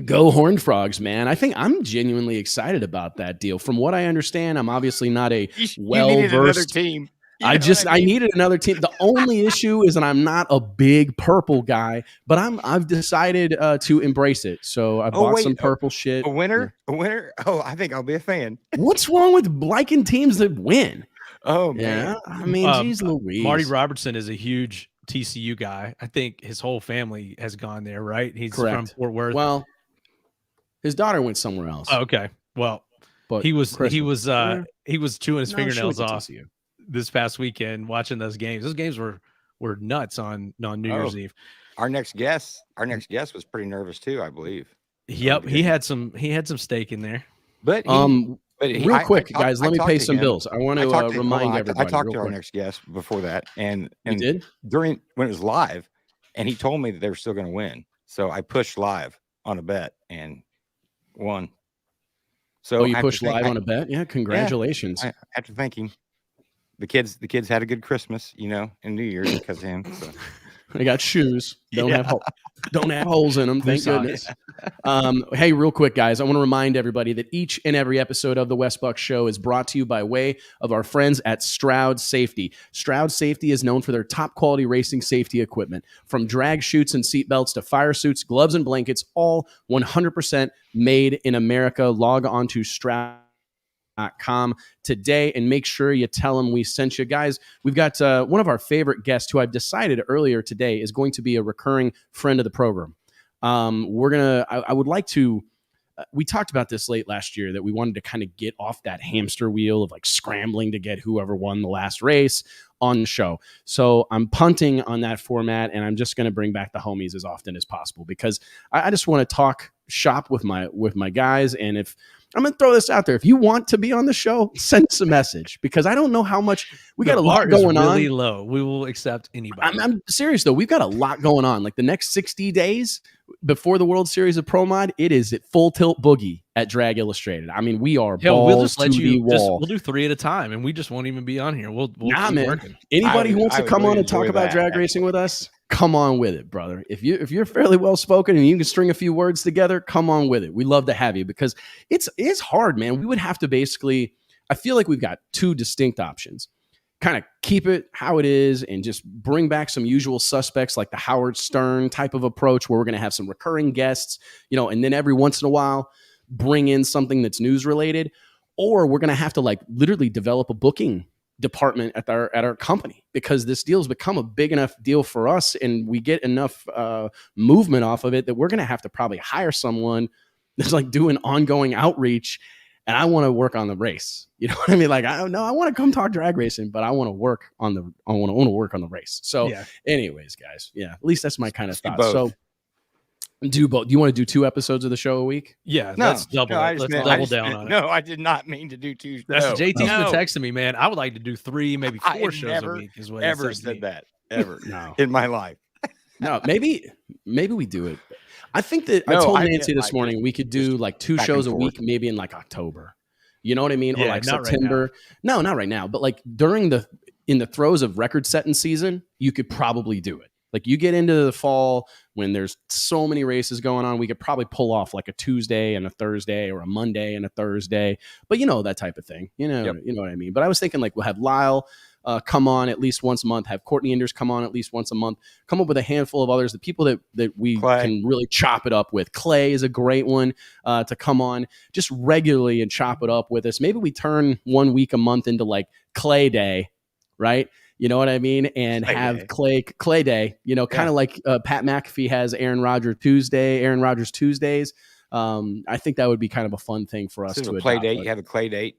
Go Horned Frogs, man. I think I'm genuinely excited about that deal. From what I understand, I'm obviously not a well-versed team. I needed another team. The only issue is that I'm not a big purple guy, but I've decided to embrace it. So I bought some purple shit. A winner. Oh, I think I'll be a fan. What's wrong with liking teams that win? Oh man, yeah. I mean, geez Louise. Marty Robertson is a huge TCU guy. I think his whole family has gone there, right? He's from Fort Worth. Well, his daughter went somewhere else. Oh, okay. Well, but he was chewing his fingernails off this past weekend watching those games. Those games were nuts on New Year's Eve. Our next guest was pretty nervous too, I believe. Yep, he had some stake in there. But real quick, guys, let me pay some bills. I want to remind everybody. I talked to our next guest before that, and did during when it was live, and he told me that they were still going to win. So I pushed live on a bet and won. So you pushed live on a bet? Yeah, congratulations. I have to thank him. The kids had a good Christmas, and New Year's because of him. So. They got shoes. Don't have holes in them. Thank goodness. Hey, real quick, guys, I want to remind everybody that each and every episode of the Wes Buck Show is brought to you by way of our friends at Stroud Safety. Stroud Safety is known for their top quality racing safety equipment, from drag chutes and seatbelts to fire suits, gloves and blankets, all 100% made in America. Log on to Stroud.com today and make sure you tell them we sent you. Guys, we've got one of our favorite guests who I've decided earlier today is going to be a recurring friend of the program. I would like to, we talked about this late last year that we wanted to kind of get off that hamster wheel of like scrambling to get whoever won the last race on the show. So I'm punting on that format, and I'm just going to bring back the homies as often as possible because I just want to talk shop with my guys. And if I'm going to throw this out there, if you want to be on the show, send us a message because I don't know how much we got a lot going on. Really low. We will accept anybody. I'm serious though. We've got a lot going on. Like the next 60 days before the World Series of Pro Mod, it is at full tilt boogie at Drag Illustrated. I mean, we are balls to the wall. We'll do 3 at a time, and we just won't even be on here. We'll keep working. Anybody who wants to come on and talk about drag racing with us, come on with it, brother. If you're fairly well spoken and you can string a few words together, come on with it. We love to have you because it's hard, man. We would have to basically, I feel like we've got 2 distinct options. Kind of keep it how it is and just bring back some usual suspects like the Howard Stern type of approach where we're going to have some recurring guests, and then every once in a while bring in something that's news related, or we're going to have to like literally develop a booking department at our company because this deal's become a big enough deal for us and we get enough movement off of it that we're going to have to probably hire someone that's like doing ongoing outreach. And I want to work on the race. You know what I mean? Like, I want to come talk drag racing, but I want to work on the race. So anyways, guys, at least that's my kind of thought. So do both. Do you want to do 2 episodes of the show a week? Yeah, let's double. Let's double down on it. No, I did not mean to do 2. JT's been texting me, man. I would like to do 3, maybe 4 shows a week. Is what ever said that ever in my life. No, maybe we do it. I think that I told Nancy this morning we could do like 2 shows a week, maybe in like October. You know what I mean? Or like September. Right no, not right now. But like in the throes of record setting season, you could probably do it. Like you get into the fall when there's so many races going on, we could probably pull off like a Tuesday and a Thursday or a Monday and a Thursday. But that type of thing. You know what I mean? But I was thinking like we'll have Lyle come on at least once a month, have Courtney Enders come on at least once a month, come up with a handful of others, the people that we can really chop it up with. Clay is a great one to come on just regularly and chop it up with us. Maybe we turn 1 week a month into like Clay Day, right? You know what I mean? And have Clay Day, kind of like Pat McAfee has Aaron Rodgers Tuesdays. I think that would be kind of a fun thing for us to adopt. Play date. You have a Clay date.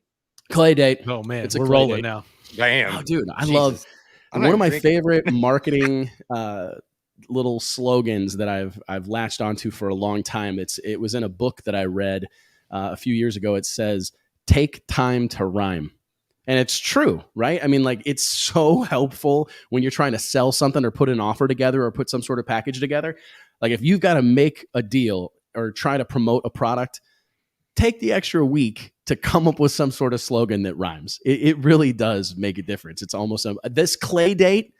Clay date. Oh man, it's we're rolling now. Damn. Oh, dude, I love one of my favorite marketing little slogans that I've latched onto for a long time. It was in a book that I read a few years ago. It says, "Take time to rhyme." And it's true, right? I mean, like it's so helpful when you're trying to sell something or put an offer together or put some sort of package together. Like if you've got to make a deal or try to promote a product, take the extra week to come up with some sort of slogan that rhymes. It really does make a difference. It's almost this Clay date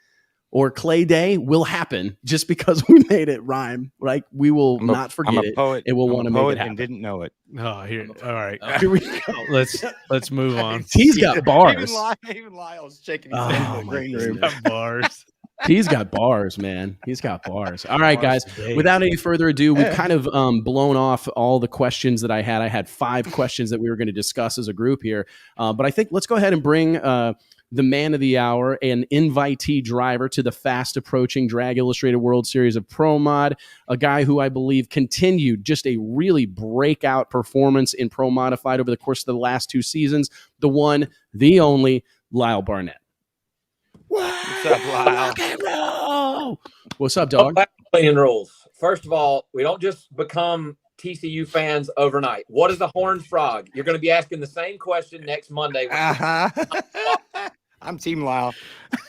or Clay Day will happen just because we made it rhyme. Right? We will not forget it. It will want to make it happen. And didn't know it. Oh, here. All right. Here we go. Let's move on. He's got bars. Even Lyle's shaking his head in the green room. Got bars. He's got bars, man. He's got bars. All right, guys. Without any further ado, we've kind of blown off all the questions that I had. I had 5 questions that we were going to discuss as a group here. But I think let's go ahead and bring the man of the hour, an invitee driver to the fast approaching Drag Illustrated World Series of Pro Mod, a guy who I believe continued just a really breakout performance in Pro Modified over the course of the last 2 seasons. The one, the only, Lyle Barnett. What's up, Lyle? What's up, dog? Playing rules. First of all, we don't just become TCU fans overnight. What is a horned frog? You're going to be asking the same question next Monday. I'm Team Lyle.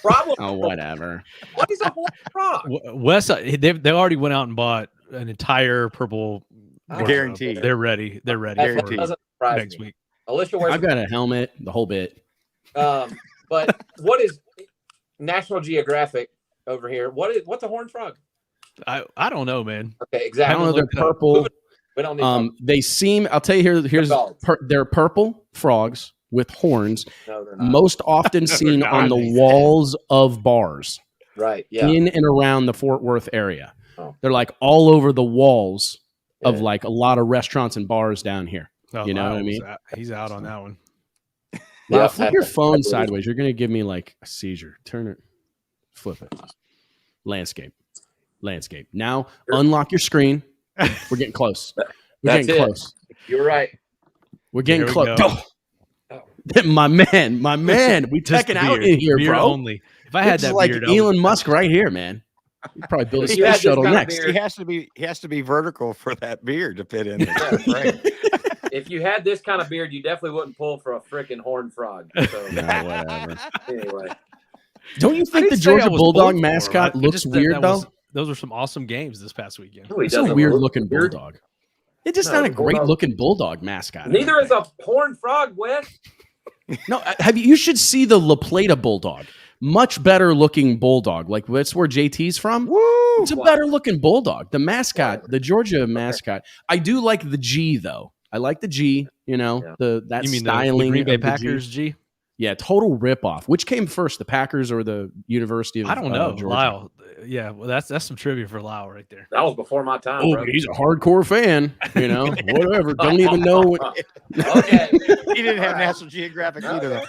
Problem. Oh, whatever. What is a horned frog? Wes, they already went out and bought an entire purple. Guaranteed. They're ready. They're ready That doesn't surprise next me. week. Alicia wears. I've got a helmet, the whole bit. But what is National Geographic over here? What's a horned frog? I don't know, man. Okay, exactly. I don't know. They're purple. We don't need they seem. I'll tell you here's they're purple frogs with horns. No, they're not. Most often seen on the walls of bars. Right. Yeah. In and around the Fort Worth area. Oh. They're like all over the walls of like a lot of restaurants and bars down here. Oh, you know what I mean? He's out on that one. Yeah, flip your phone sideways. You're going to give me like a seizure. Turn it. Flip it. Landscape. Now unlock your screen. We're getting close. We're getting close. You're right. We're getting close. Oh. My man. We checking out in here, beer bro. Only. If I had that like beard, Elon Musk right here, man. You probably build a space shuttle next. He has to be vertical for that beard to fit in there. Right. If you had this kind of beard, you definitely wouldn't pull for a freaking horned frog. So No, whatever. anyway, don't you think the Georgia Bulldog mascot looks weird though? Those were some awesome games this past weekend. It's a weird looking bulldog. It's just not a great looking bulldog mascot. Neither is a horned frog, Wes. No, you should see the La Plata bulldog. Much better looking bulldog. Like that's where JT's from. Woo! It's a better looking bulldog. The mascot, the Georgia mascot. I do like the G though. I like the G. You know, that you mean styling. The Green Bay of the Packers G? Yeah, total ripoff. Which came first, the Packers or the University of? I don't know. Georgia? Lyle. Yeah, well, that's some trivia for Lyle right there. That was before my time. Oh, bro. he's a hardcore fan. You know, whatever. Don't even know. Okay. He didn't have National Geographic either.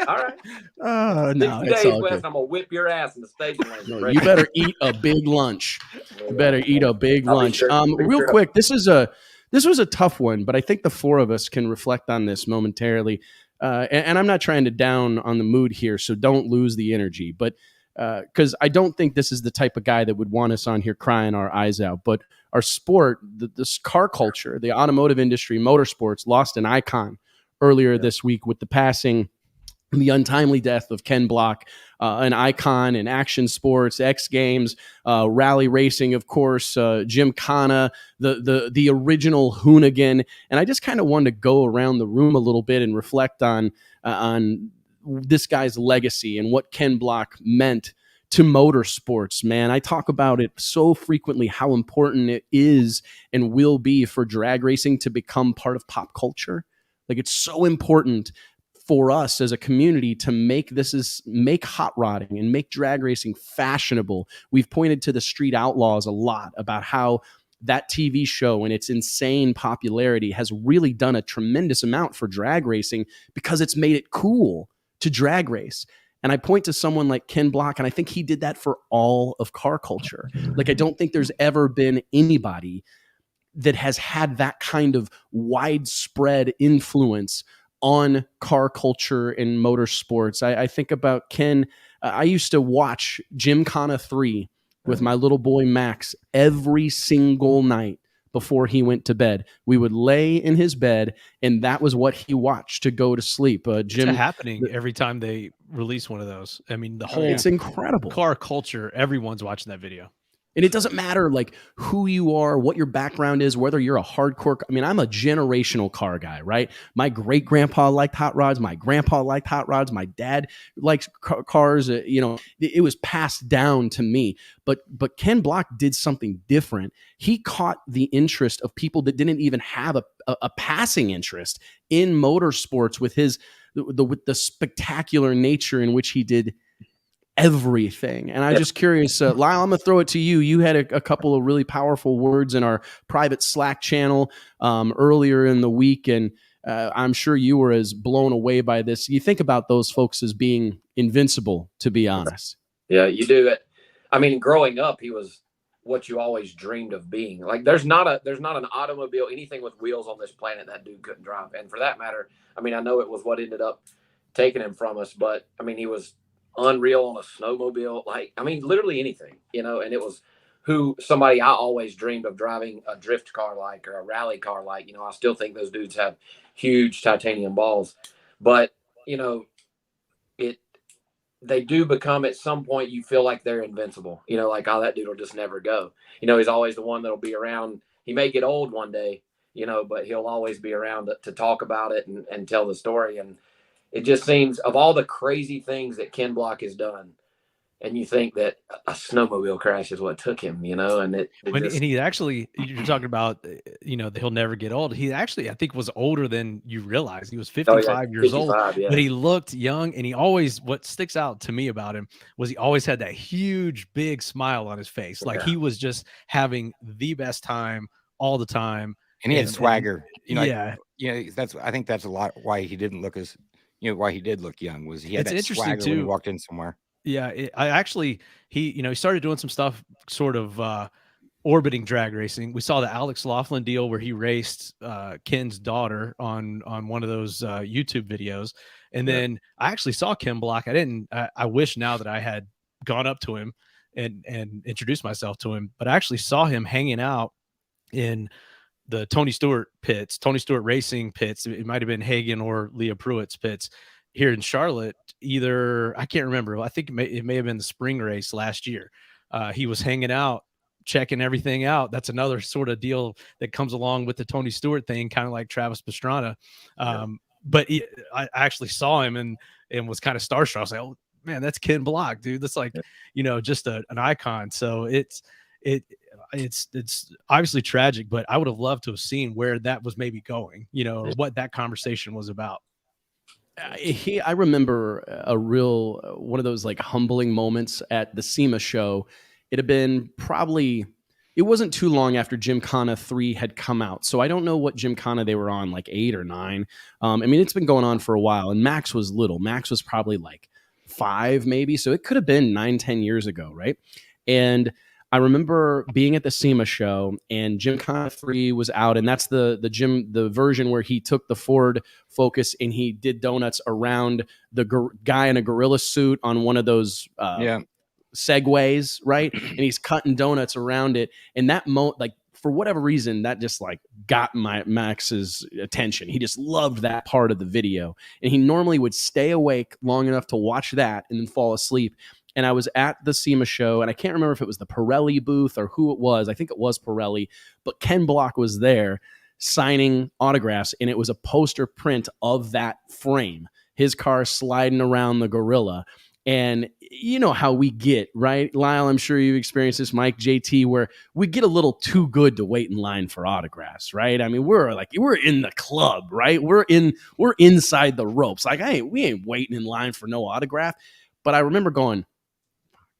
All right. No, 60 it's days, all Wes, good. I'm gonna whip your ass in the stadium. No, you better eat a big lunch. You better eat a big lunch. Real quick, this was a tough one, but I think the four of us can reflect on this momentarily. And I'm not trying to down on the mood here, so don't lose the energy. But because I don't think this is the type of guy that would want us on here crying our eyes out. But our sport, this car culture, the automotive industry, motorsports lost an icon earlier this week with the passing, the untimely death of Ken Block, an icon in action sports, X Games, rally racing, of course, Jim Connor, the original Hoonigan. And I just kind of wanted to go around the room a little bit and reflect on this guy's legacy and what Ken Block meant to motorsports, man. I talk about it so frequently, how important it is and will be for drag racing to become part of pop culture. Like, it's so important for us as a community to make hot rodding and make drag racing fashionable. We've pointed to the Street Outlaws a lot about how that TV show and its insane popularity has really done a tremendous amount for drag racing because it's made it cool to drag race. And I point to someone like Ken Block, and I think he did that for all of car culture. Like, I don't think there's ever been anybody that has had that kind of widespread influence on car culture and motorsports. I think about Ken. I used to watch Gymkhana 3 with my little boy Max every single night before he went to bed. We would lay in his bed, and that was what he watched to go to sleep. It's happening every time they release one of those. I mean, it's incredible. Car culture, everyone's watching that video. And it doesn't matter like who you are, what your background is, whether you're a hardcore. I mean, I'm a generational car guy, right? My great grandpa liked hot rods. My grandpa liked hot rods. My dad likes cars. It was passed down to me. But Ken Block did something different. He caught the interest of people that didn't even have a passing interest in motorsports with with the spectacular nature in which he did everything. And I'm just curious, Lyle, I'm gonna throw it to you. You had a couple of really powerful words in our private Slack channel earlier in the week, and I'm sure you were as blown away by this. You think about those folks as being invincible, to be honest. Yeah, you do it. I mean, growing up, he was what you always dreamed of being. Like, there's not an automobile, anything with wheels on this planet that dude couldn't drive. And for that matter, I mean, I know it was what ended up taking him from us, but I mean, he was unreal on a snowmobile, like, I mean, literally anything, and it was who somebody I always dreamed of driving a drift car like, or a rally car like. You know, I still think those dudes have huge titanium balls, but you know, they do become, at some point you feel like they're invincible. You know, like, oh, that dude will just never go. You know, he's always the one that'll be around. He may get old one day, you know, but he'll always be around to talk about it and tell the story. And it just seems, of all the crazy things that Ken Block has done, and you think that a snowmobile crash is what took him, you know, and and he actually, you're talking about, you know, he'll never get old. He actually, I think, was older than you realize. He was 55 years old, yeah. But he looked young, and he always, what sticks out to me about him was he always had that huge, big smile on his face. Like he was just having the best time all the time. And he had swagger, you know. Yeah. I think that's a lot why he didn't look as, you know, why he did look young, was he had that swagger when he walked in somewhere. Yeah, he started doing some stuff sort of orbiting drag racing. We saw the Alex Laughlin deal where he raced Ken's daughter on one of those YouTube videos. And then I actually saw Ken Block. I wish now that I had gone up to him and introduced myself to him, but I actually saw him hanging out in the Tony Stewart Racing pits. It might have been Hagen or Leah Pruitt's pits here in Charlotte. Either, I can't remember. I think it may have been the spring race last year. He was hanging out, checking everything out. That's another sort of deal that comes along with the Tony Stewart thing, kind of like Travis Pastrana. But I actually saw him and was kind of starstruck. I was like, oh man, that's Ken Block, dude. That's like, you know, just an icon. So it's obviously tragic, but I would have loved to have seen where that was maybe going, you know, or what that conversation was about. I remember a real one of those like humbling moments at the SEMA show. It had been it wasn't too long after Gymkhana 3 had come out. So I don't know what Gymkhana they were on, like 8 or 9. I mean, it's been going on for a while, and Max was little. Max was probably like 5 maybe. So it could have been 9-10 years ago, right? And I remember being at the SEMA show, and Gymkhana 3 was out, and that's the version where he took the Ford Focus and he did donuts around the guy in a gorilla suit on one of those segways, right? And he's cutting donuts around it, and that like for whatever reason that just like got Max's attention. He just loved that part of the video, and he normally would stay awake long enough to watch that and then fall asleep. And I was at the SEMA show, and I can't remember if it was the Pirelli booth or who it was. I think it was Pirelli, but Ken Block was there signing autographs, and it was a poster print of that frame, his car sliding around the gorilla. And you know how we get, right? Lyle, I'm sure you experienced this, Mike, JT, where we get a little too good to wait in line for autographs, right? I mean, we're in the club, right? We're inside the ropes. Like, we ain't waiting in line for no autograph. But I remember going,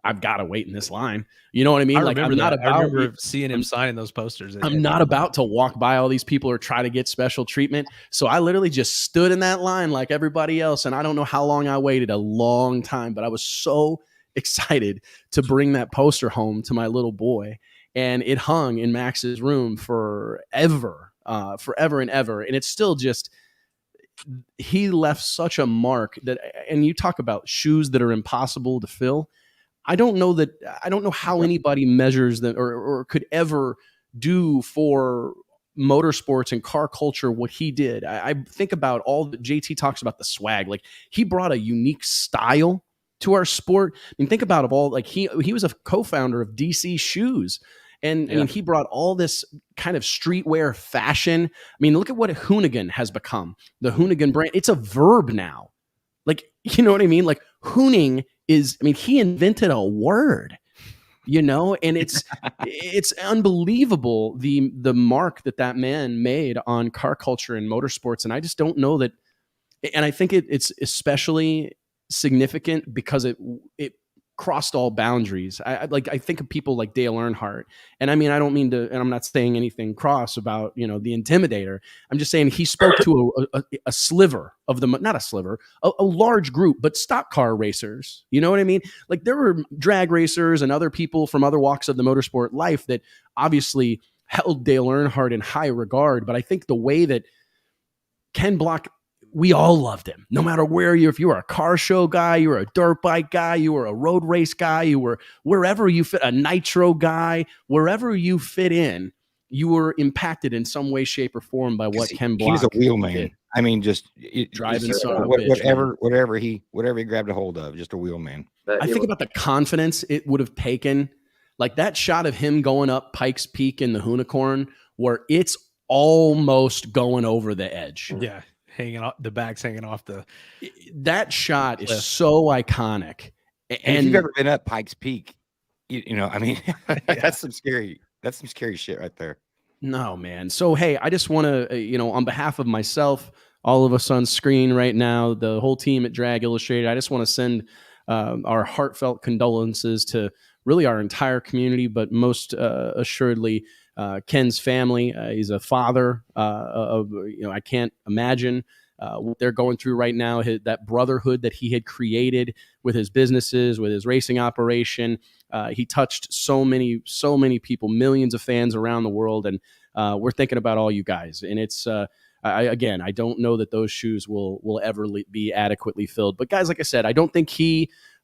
I've got to wait in this line. You know what I mean? I remember seeing him signing those posters. I'm not about to walk by all these people or try to get special treatment. So I literally just stood in that line like everybody else. And I don't know how long I waited, a long time, but I was so excited to bring that poster home to my little boy. And it hung in Max's room forever and ever. And it's still just, he left such a mark that, and you talk about shoes that are impossible to fill. I don't know how anybody measures that or could ever do for motorsports and car culture what he did. I think about all that JT talks about, the swag. Like, he brought a unique style to our sport. I mean, think about he was a co-founder of DC Shoes. And I mean, he brought all this kind of streetwear fashion. I mean, look at what Hoonigan has become. The Hoonigan brand, it's a verb now. Like, you know what I mean? Like, hooning is, I mean, he invented a word, you know, and it's unbelievable the mark that man made on car culture and motorsports. And I just don't know that. And I think it's especially significant because it crossed all boundaries. I think of people like Dale Earnhardt, and I mean, I don't mean to, and I'm not saying anything cross about, you know, the Intimidator. I'm just saying he spoke to a sliver of them, not a sliver, a large group, but stock car racers. You know what I mean? Like, there were drag racers and other people from other walks of the motorsport life that obviously held Dale Earnhardt in high regard. But I think the way that Ken Block we all loved him. No matter where if you were a car show guy, you were a dirt bike guy, you were a road race guy, you were wherever you fit, a nitro guy, wherever you fit in, you were impacted in some way, shape, or form by what Ken Block. He was a wheel man. Did. I mean, just driving whatever he grabbed a hold of, just a wheel man. I think about the confidence it would have taken, like that shot of him going up Pikes Peak in the Hoonicorn, where it's almost going over the edge. Yeah. Hanging off, the back's hanging off that shot is so iconic. And if you've ever been up Pikes Peak, you know, I mean, that's some scary shit right there. No, man. So, hey, I just want to, on behalf of myself, all of us on screen right now, the whole team at Drag Illustrated, I just want to send our heartfelt condolences to really our entire community, but most assuredly Ken's family. He's a father I can't imagine what they're going through right now. That brotherhood that he had created with his businesses, with his racing operation. He touched so many people, millions of fans around the world. And we're thinking about all you guys. And it's, I don't know that those shoes will ever be adequately filled. But guys, like I said, I don't think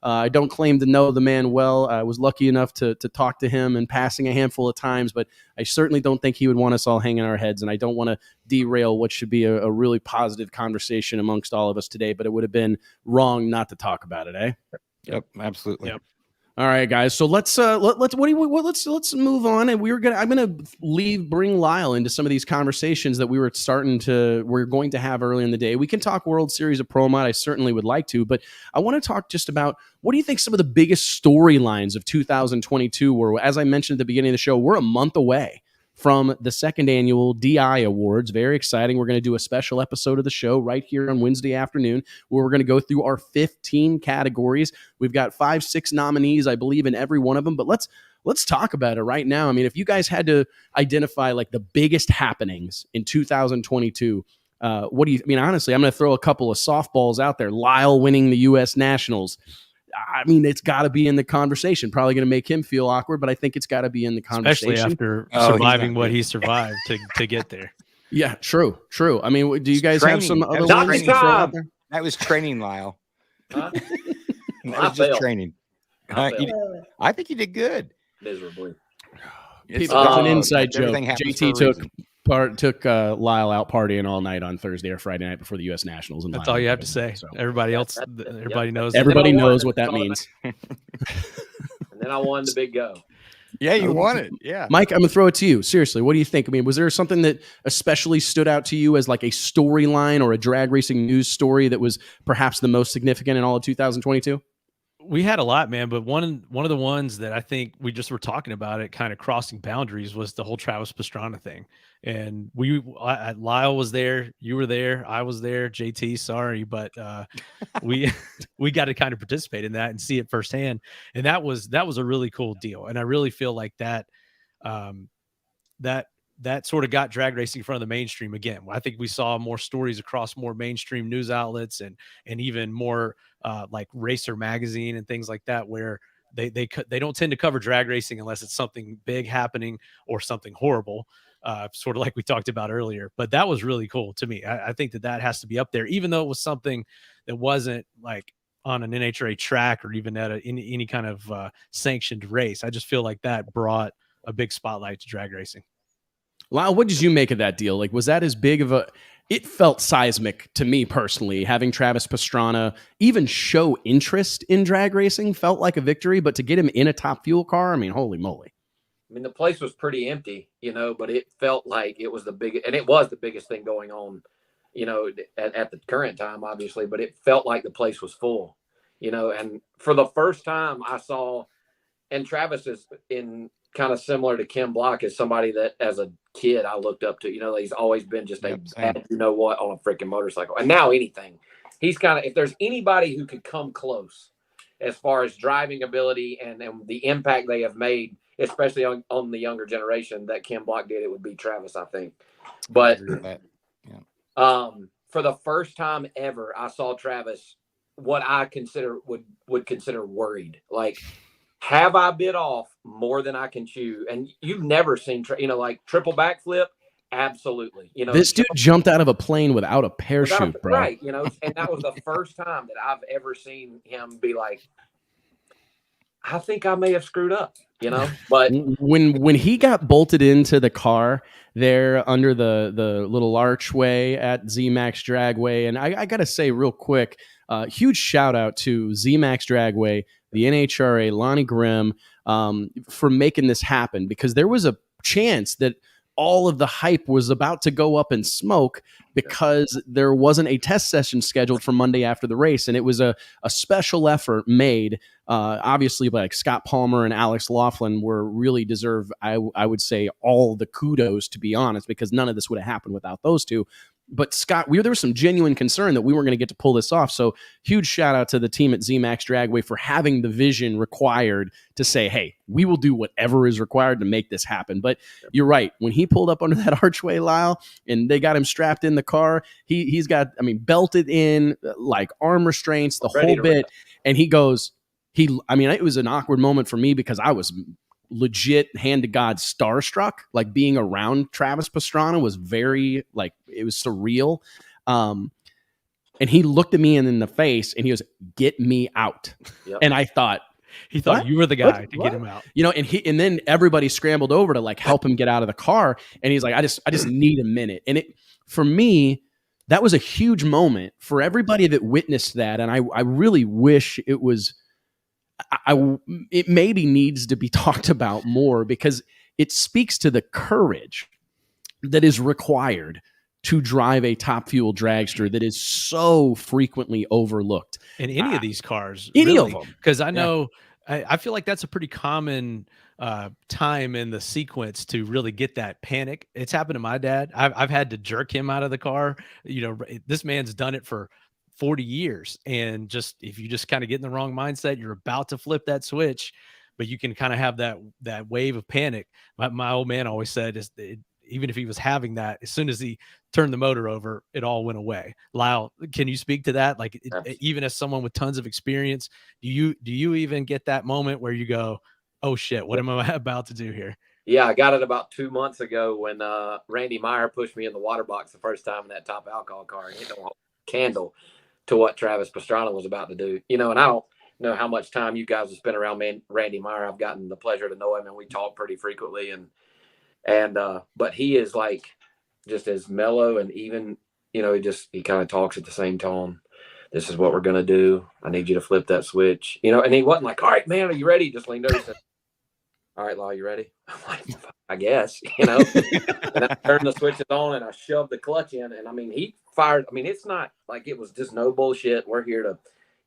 I don't claim to know the man well. I was lucky enough to talk to him in passing a handful of times, but I certainly don't think he would want us all hanging our heads, and I don't want to derail what should be a really positive conversation amongst all of us today, but it would have been wrong not to talk about it, eh? Yep, absolutely. Yep. All right, guys. So let's move on, and I'm gonna bring Lyle into some of these conversations that we're going to have early in the day. We can talk World Series of Pro Mod. I certainly would like to, but I want to talk just about what do you think some of the biggest storylines of 2022 were. As I mentioned at the beginning of the show, we're a month away from the second annual DI Awards. Very exciting. We're going to do a special episode of the show right here on Wednesday afternoon where we're going to go through our 15 categories. We've got 5-6 nominees, I believe, in every one of them. But let's talk about it right now. I mean, if you guys had to identify like the biggest happenings in 2022, what do you, I mean, honestly, I'm going to throw a couple of softballs out there. Lyle winning the U.S. Nationals. I mean, it's got to be in the conversation. Probably going to make him feel awkward, but I think it's got to be in the conversation. Especially after surviving what he survived to get there. Yeah, true. I mean, do you guys have some other ones? That was training, Lyle. That was just training. I think you did good. Miserably. It's an inside joke. JT took Lyle out partying all night on Thursday or Friday night before the U.S. Nationals. And that's all you have to say. So. Everybody else, everybody knows. Everybody knows what that means. And then I won the big go. Yeah, you won it. Yeah. Mike, I'm going to throw it to you. Seriously, what do you think? I mean, was there something that especially stood out to you as like a storyline or a drag racing news story that was perhaps the most significant in all of 2022? We had a lot, man, but one of the ones that I think we just were talking about it kind of crossing boundaries was the whole Travis Pastrana thing. And Lyle was there, you were there, I was there, JT, sorry, but we got to kind of participate in that and see it firsthand. And that was a really cool deal. And I really feel like that sort of got drag racing in front of the mainstream again. I think we saw more stories across more mainstream news outlets and even more like Racer Magazine and things like that, where they don't tend to cover drag racing unless it's something big happening or something horrible, sort of like we talked about earlier. But that was really cool to me. I think that has to be up there, even though it was something that wasn't like on an NHRA track or even at any kind of sanctioned race. I just feel like that brought a big spotlight to drag racing. Lyle, what did you make of that deal? Like, was that as big of it felt seismic to me personally, having Travis Pastrana even show interest in drag racing felt like a victory, but to get him in a Top Fuel car, I mean, holy moly. I mean, the place was pretty empty, but it felt like it was the biggest thing going on, at the current time, obviously, but it felt like the place was full, and for the first time I saw, and Travis is in kind of similar to Ken Block as somebody that as a kid I looked up to, he's always been just a bad, on a freaking motorcycle. And now anything, he's kind of, if there's anybody who could come close as far as driving ability and the impact they have made, especially on the younger generation that Ken Block did, it would be Travis, I think. But for the first time ever, I saw Travis, what I would consider worried. Like, have I bit off more than I can chew? And you've never seen, like triple backflip. Absolutely. This dude jumped out of a plane without a parachute, bro. Right. And that was the first time that I've ever seen him be like, I think I may have screwed up, but when he got bolted into the car there under the little archway at ZMAX Dragway, and I got to say real quick, huge shout out to ZMAX Dragway, the NHRA, Lonnie Grimm, for making this happen, because there was a chance that all of the hype was about to go up in smoke because there wasn't a test session scheduled for Monday after the race. And it was a special effort made, obviously, by like Scott Palmer and Alex Laughlin really deserve, I would say, all the kudos, to be honest, because none of this would have happened without those two. But Scott, there was some genuine concern that we weren't going to get to pull this off. So huge shout out to the team at ZMAX Dragway for having the vision required to say, hey, we will do whatever is required to make this happen. But you're right. When he pulled up under that archway, Lyle, and they got him strapped in the car, he's got, belted in, like arm restraints, the whole bit. And he goes, it was an awkward moment for me because I was legit hand to God starstruck. Like being around Travis Pastrana was very, like, it was surreal. And he looked at me in the face and he goes, "Get me out." Yep. And I thought he thought you were the guy to get him out. And then everybody scrambled over to like help him get out of the car. And he's like, I just need a minute. And for me, that was a huge moment for everybody that witnessed that. And I really wish it was, it maybe needs to be talked about more, because it speaks to the courage that is required to drive a top fuel dragster that is so frequently overlooked in any of these cars. Of them. Because I know, I feel like that's a pretty common time in the sequence to really get that panic. It's happened to my dad. I've had to jerk him out of the car. This man's done it for 40 years. And if you just kind of get in the wrong mindset, you're about to flip that switch, but you can kind of have that wave of panic. My old man always said even if he was having that, as soon as he turned the motor over, it all went away. Lyle, can you speak to that? Like, even as someone with tons of experience, do you even get that moment where you go, oh shit, what am I about to do here? Yeah, I got it about 2 months ago when Randy Meyer pushed me in the water box the first time in that top alcohol car, and hit a candle to what Travis Pastrana was about to do. And I don't know how much time you guys have spent around Randy Meyer. I've gotten the pleasure to know him, and we talk pretty frequently. But he is like just as mellow and even, he kind of talks at the same tone. This is what we're going to do. I need you to flip that switch, and he wasn't like, all right, man, are you ready? He just leaned over and said, all right, Lyle, you ready? I'm like, I guess, And I turned the switches on and I shoved the clutch in, and he fired. It's not like it was just no bullshit. We're here to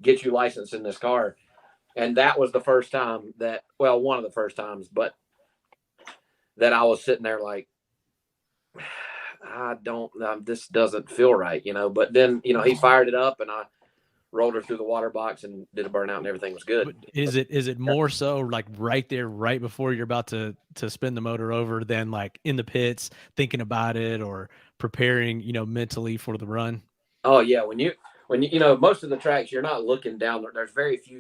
get you licensed in this car. And that was the first time one of the first times, but that I was sitting there like, this doesn't feel right, but then, he fired it up and I rolled her through the water box and did a burnout and everything was good. But is it more so like right there, right before you're about to spin the motor over than like in the pits thinking about it or preparing, mentally for the run? Oh yeah. When you most of the tracks, you're not looking down. There's very few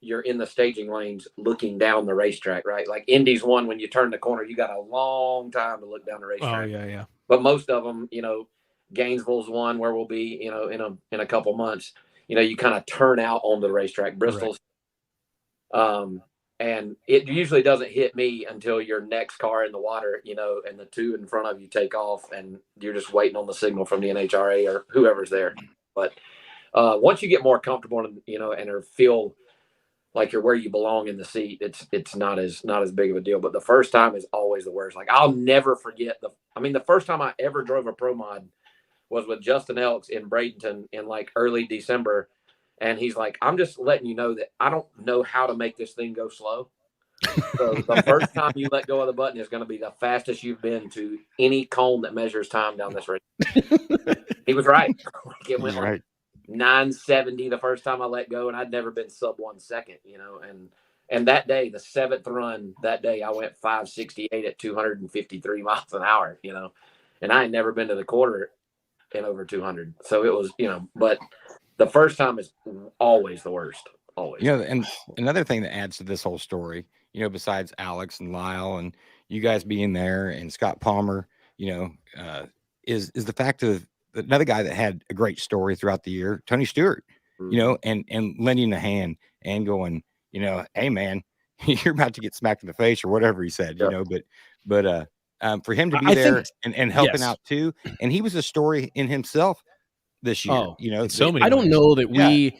you're in the staging lanes looking down the racetrack, right? Like Indy's one, when you turn the corner, you got a long time to look down the racetrack. Oh yeah. But most of them, Gainesville's one where we'll be, in a couple months. You kind of turn out onto the racetrack. Bristol's, and it usually doesn't hit me until your next car in the water, and the two in front of you take off, and you're just waiting on the signal from the NHRA or whoever's there. But once you get more comfortable, and or feel like you're where you belong in the seat, it's not as big of a deal. But the first time is always the worst. Like I'll never forget the first time I ever drove a pro mod was with Justin Elks in Bradenton in like early December. And he's like, I'm just letting you know that I don't know how to make this thing go slow. So the first time you let go of the button is going to be the fastest you've been to any cone that measures time down this race. He was right. It went like 970 the first time I let go, and I'd never been sub 1 second, and that day, the seventh run that day, I went 568 at 253 miles an hour, and I had never been to the quarter in over 200. So it was, but the first time is always the worst. Always. And another thing that adds to this whole story, besides Alex and Lyle and you guys being there and Scott Palmer, is the fact of another guy that had a great story throughout the year, Tony Stewart, and lending a hand and going, hey man, you're about to get smacked in the face or whatever he said, but for him to be there and helping out too. And he was a story in himself this year, so many. I don't know that we,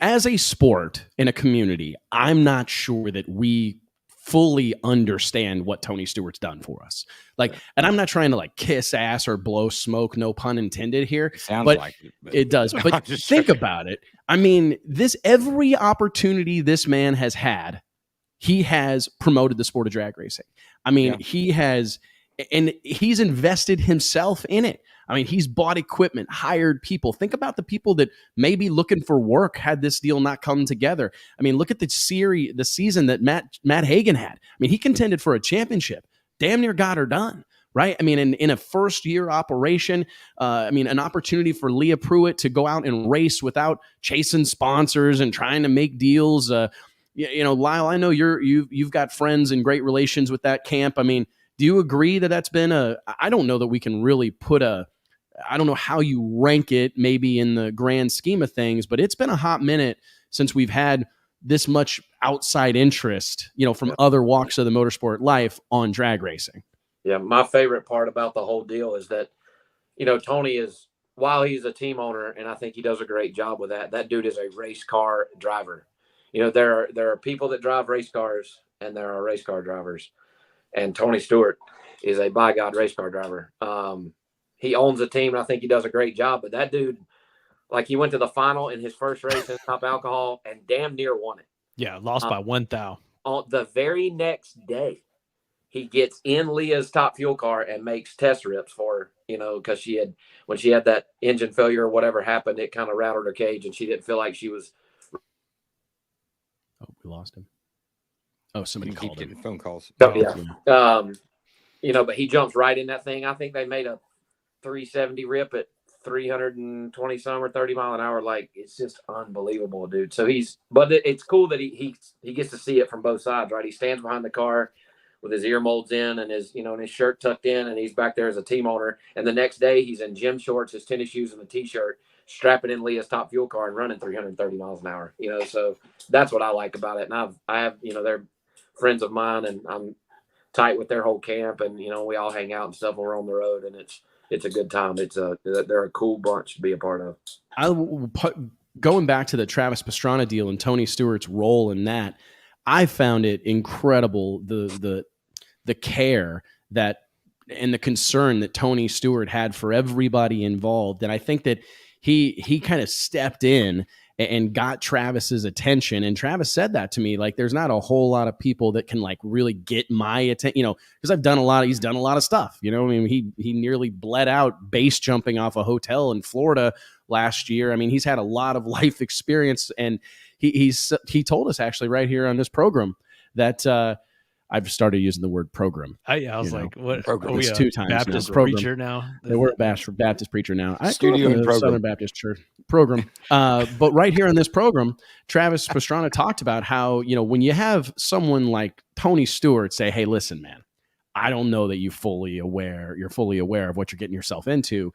as a sport in a community, I'm not sure that we fully understand what Tony Stewart's done for us. And I'm not trying to kiss ass or blow smoke, no pun intended here. Sounds like it, it does. But think about it. I mean, every opportunity this man has had, he has promoted the sport of drag racing. I mean, he has, and he's invested himself in it. I mean, he's bought equipment, hired people. Think about the people that may be looking for work had this deal not come together. I mean, look at the season that Matt Hagan had. I mean, he contended for a championship, damn near got her done, right? I mean, in a first-year operation, an opportunity for Leah Pruitt to go out and race without chasing sponsors and trying to make deals. Lyle, I know you've got friends and great relations with that camp. I mean, do you agree that that's been I don't know that we can really I don't know how you rank it maybe in the grand scheme of things, but it's been a hot minute since we've had this much outside interest, from other walks of the motorsport life on drag racing. Yeah. My favorite part about the whole deal is that, Tony is, while he's a team owner, and I think he does a great job with that dude is a race car driver. There are people that drive race cars and there are race car drivers. And Tony Stewart is a by God race car driver. He owns a team, and I think he does a great job. But that dude, he went to the final in his first race in Top Alcohol and damn near won it. Yeah, lost by 1 thou. On the very next day, he gets in Leah's top fuel car and makes test rips for her, because when she had that engine failure or whatever happened, it kind of rattled her cage, and she didn't feel like she was. Oh, we lost him. Oh, somebody called him. Phone calls. So, yeah. But he jumps right in that thing. I think they made a 370 rip at 320 some or 30 mile an hour. It's just unbelievable, dude. So but it's cool that he gets to see it from both sides, right? He stands behind the car with his ear molds in and his shirt tucked in, and he's back there as a team owner. And the next day he's in gym shorts, his tennis shoes, and a t-shirt, strapping in Leah's top fuel car and running 330 miles an hour. So that's what I like about it. And I have, they're friends of mine, and I'm tight with their whole camp, and we all hang out and stuff when we're on the road, and it's a good time. They're a cool bunch to be a part of. Going back to the Travis Pastrana deal and Tony Stewart's role in that, I found it incredible the care that and the concern that Tony Stewart had for everybody involved, and I think that he kind of stepped in and got Travis's attention. And Travis said that to me, there's not a whole lot of people that can really get my attention, because he's done a lot of stuff, I mean, he nearly bled out base jumping off a hotel in Florida last year. I mean, he's had a lot of life experience, and he told us actually right here on this program that, I've started using the word program. I was like, what? Program. It's 2 times Baptist now. preacher now? We're a Baptist preacher now. I Studio grew up in and a program. Southern Baptist church program. But right here in this program, Travis Pastrana talked about how, when you have someone like Tony Stewart say, hey, listen, man, I don't know that you're fully aware of what you're getting yourself into.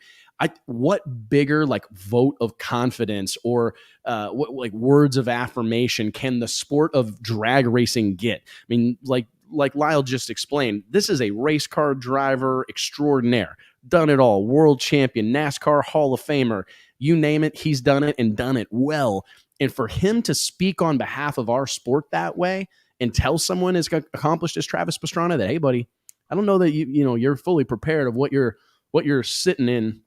What bigger vote of confidence or what words of affirmation can the sport of drag racing get? I mean, like Lyle just explained, this is a race car driver extraordinaire. Done it all. World champion, NASCAR Hall of Famer. You name it, he's done it and done it well. And for him to speak on behalf of our sport that way and tell someone as accomplished as Travis Pastrana that, hey, buddy, I don't know that you're fully prepared of what you're sitting in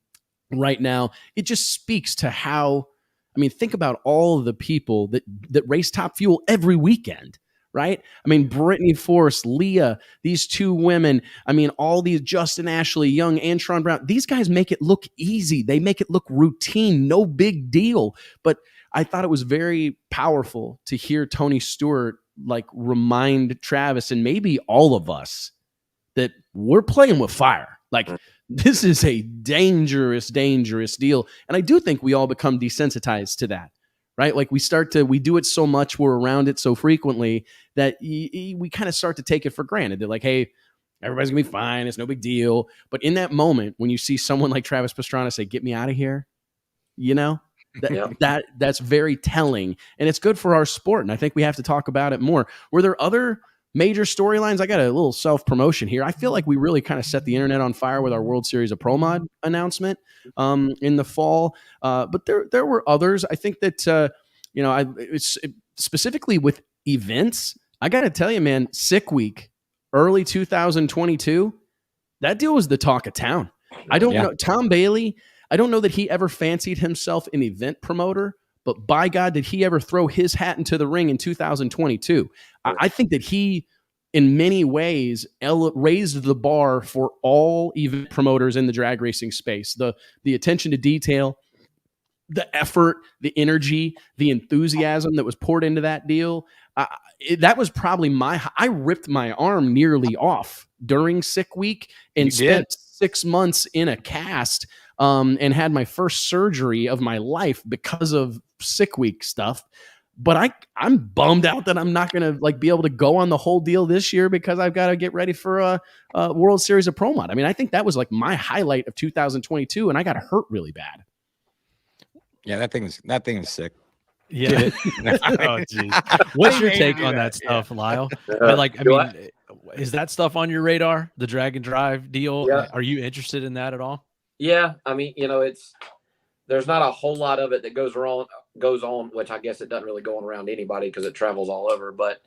right now. It just speaks to how, I mean, think about all of the people that race Top Fuel every weekend. Right? I mean, Brittany Force, Leah, these 2 women, I mean, all these Justin Ashley, Young, Antron Brown, these guys make it look easy. They make it look routine, no big deal. But I thought it was very powerful to hear Tony Stewart remind Travis and maybe all of us that we're playing with fire. This is a dangerous, dangerous deal. And I do think we all become desensitized to that. Right? We do it so much, we're around it so frequently that we kind of start to take it for granted. They're like, hey, Everybody's gonna be fine. It's no big deal. But in that moment, when you see someone like Travis Pastrana say, "Get me out of here," that's very telling, and it's good for our sport. And I think we have to talk about it more. Were there other major storylines? I got a little self-promotion here. I feel like we really kind of set the internet on fire with our World Series of Pro Mod announcement in the fall. But there were others. I think that specifically with events, I got to tell you, man, Sick Week, early 2022, that deal was the talk of town. I don't know. Tom Bailey, I don't know that he ever fancied himself an event promoter, but by God, did he ever throw his hat into the ring in 2022? I think that he, in many ways, raised the bar for all event promoters in the drag racing space. The attention to detail, the effort, the energy, the enthusiasm that was poured into that deal. That was probably I ripped my arm nearly off during Sick Week and spent 6 months in a cast and had my first surgery of my life because of Sick Week stuff. But I'm bummed out that I'm not going to be able to go on the whole deal this year because I've got to get ready for a World Series of Pro Mod. I mean, I think that was my highlight of 2022, and I got hurt really bad. Yeah, that thing is sick. Yeah. Oh, geez. What's your take on that stuff, Lyle? Is that stuff on your radar? The drag and drive deal? Yeah. Are you interested in that at all? Yeah. I mean, there's not a whole lot of it that goes on, which I guess it doesn't really go on around anybody because it travels all over. But,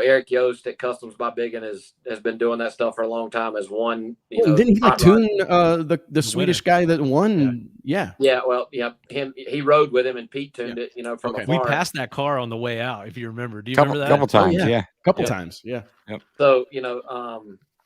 Eric Yost at Customs by Biggin has been doing that stuff for a long time as one. Didn't he tune the Swedish guy that won? Yeah. Yeah. Well, yeah. He rode with him and Pete tuned it, from afar. We passed that car on the way out, if you remember. Do you remember that? Couple times. Couple times. Yeah. Yep. So,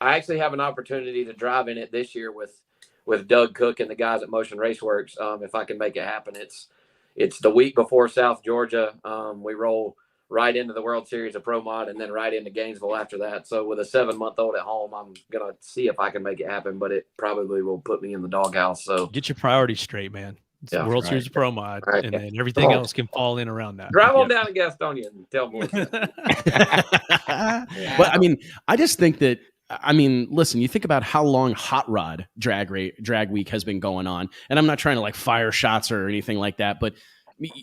I actually have an opportunity to drive in it this year with Doug Cook and the guys at Motion Raceworks. If I can make it happen, it's the week before South Georgia. We roll right into the World Series of Pro Mod and then right into Gainesville after that. So with a 7-month-old at home, I'm going to see if I can make it happen, but it probably will put me in the doghouse. So get your priorities straight, man. It's the World Series of Pro Mod, and then everything else can fall in around that. Drive on down to Gastonia and tell more. But I mean, I just think that, listen, you think about how long Hot Rod drag week has been going on, and I'm not trying to fire shots or anything like that, but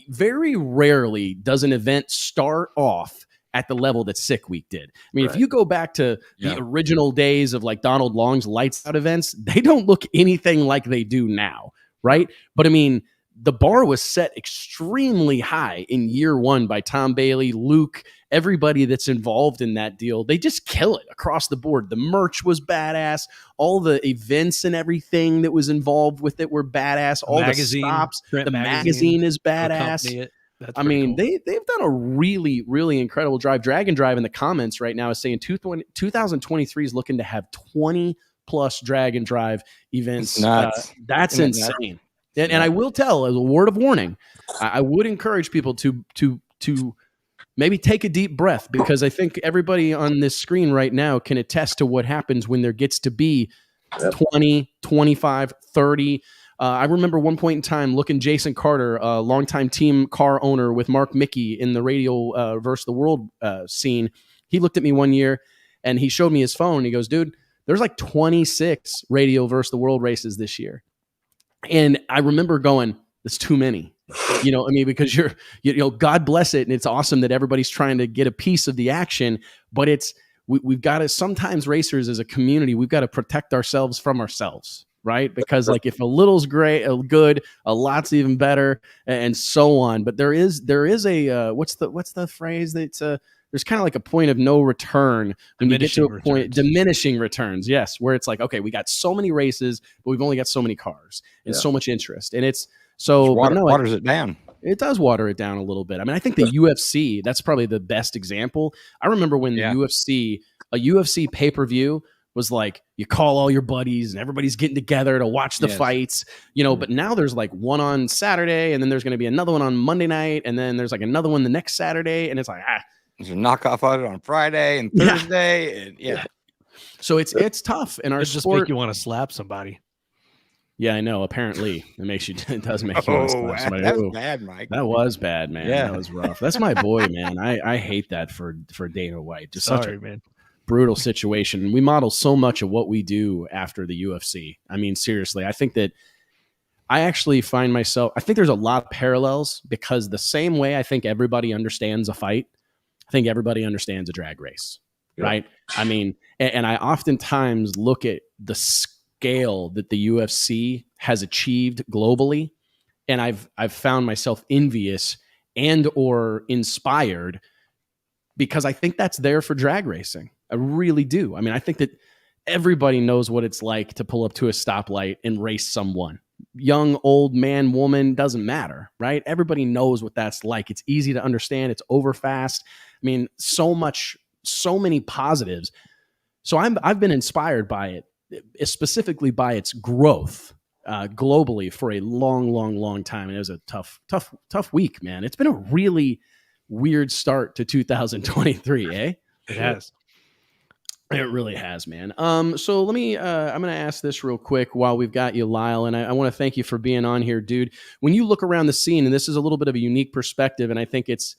very rarely does an event start off at the level that Sick Week did. I mean, if you go back to the original days of Donald Long's Lights Out events, they don't look anything like they do now, right? But I mean, the bar was set extremely high in year one by Tom Bailey, Luke, everybody that's involved in that deal. They just kill it across the board. The merch was badass. All the events and everything that was involved with it were badass. All the stops. The magazine is badass. I mean, they've done a really, really incredible drive. Drag and Drive in the comments right now is saying 2023 is looking to have 20 plus drag and drive events. That's insane. And I will tell, as a word of warning, I would encourage people to maybe take a deep breath, because I think everybody on this screen right now can attest to what happens when there gets to be 20, 25, 30. I remember one point in time looking Jason Carter, a longtime team car owner with Mark Mickey in the Radial versus the World scene. He looked at me one year and he showed me his phone. He goes, dude, there's 26 Radial versus the World races this year. And I remember going, that's too many, because God bless it. And it's awesome that everybody's trying to get a piece of the action, but we've got to, sometimes racers as a community, we've got to protect ourselves from ourselves, right? Because if a little's good, a lot's even better, and so on. But there is a, what's the phrase that's there's kind of a point of no return when you get to a point, diminishing returns. Yes. Where it's okay, we got so many races, but we've only got so many cars and so much interest. And it's so waters it down. It does water it down a little bit. I mean, I think the UFC, that's probably the best example. I remember when a UFC pay-per-view was you call all your buddies and everybody's getting together to watch the fights, but now there's one on Saturday, and then there's going to be another one on Monday night. And then there's another one the next Saturday. And it's there's a knockoff of it on Friday and Thursday. And so it's tough. And our sport just make you want to slap somebody. Yeah, I know. Apparently it does make you want to slap somebody. That was bad, Mike. That was bad, man. Yeah. That was rough. That's my boy, man. I hate that for Dana White. Sorry, man. brutal situation. We model so much of what we do after the UFC. I mean, seriously, I think that I actually find myself, I think there's a lot of parallels, because the same way I think everybody understands a fight, I think everybody understands a drag race, right? I mean, and I oftentimes look at the scale that the UFC has achieved globally, and I've found myself envious and or inspired, because I think that's there for drag racing. I really do. I mean, I think that everybody knows what it's like to pull up to a stoplight and race someone. Young, old, man, woman, doesn't matter, right? Everybody knows what that's like. It's easy to understand. It's over fast. I mean, so many positives. So I've been inspired by it, specifically by its growth globally for a long time. And it was a tough week, man. It's been a really weird start to 2023, eh? It has. It really has, man. So let me, I'm going to ask this real quick while we've got you, Lyle, and I want to thank you for being on here, dude. When you look around the scene, and this is a little bit of a unique perspective, and I think it's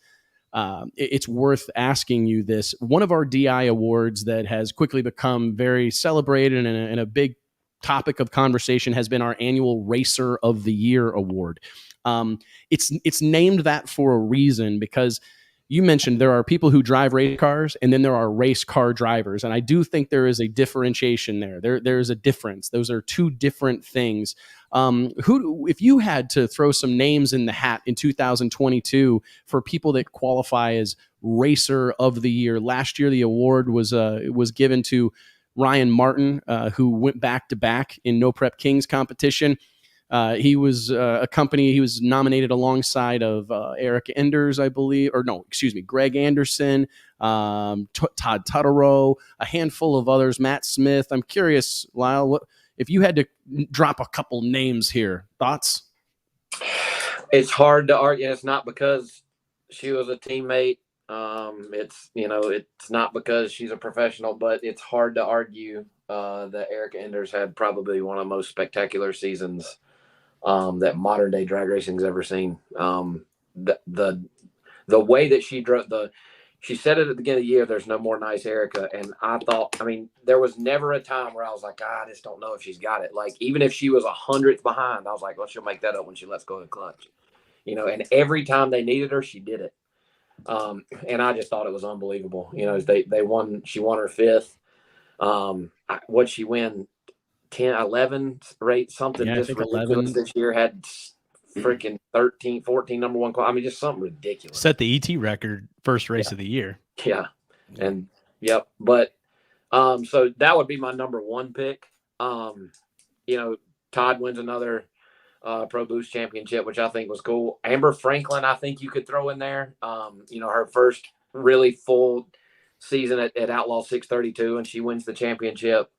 worth asking you this. One of our DI awards that has quickly become very celebrated and a big topic of conversation has been our annual Racer of the Year award. It's named that for a reason, because you mentioned there are people who drive race cars, and then there are race car drivers. And I do think there is a differentiation there. There's a difference. Those are two different things. If you had to throw some names in the hat in 2022 for people that qualify as Racer of the Year, last year the award was given to Ryan Martin, who went back to back in No Prep Kings competition. He was he was nominated alongside of Eric Enders, I believe, Greg Anderson, Todd Tutterow, a handful of others, Matt Smith. I'm curious, Lyle, if you had to drop a couple names here, thoughts? It's hard to argue. It's not because she was a teammate. It's not because she's a professional, but it's hard to argue that Eric Enders had probably one of the most spectacular seasons that modern day drag racing's ever seen. The way that she drove she said it at the beginning of the year, there's no more nice Erica. And I thought, there was never a time where I was like, I just don't know if she's got it. Like, even if she was 100th behind, I was like, well, she'll make that up when she lets go of the clutch, and every time they needed her, she did it. And I just thought it was unbelievable. She won her fifth. What'd she win? 10, 11 rate, something just ridiculous 11. This year, had freaking 13, 14 number one. Just something ridiculous. Set the ET record first race of the year. Yeah. And yep. But so that would be my number one pick. Todd wins another Pro Boost championship, which I think was cool. Amber Franklin, I think you could throw in there. Her first really full season at Outlaw 632, and she wins the championship.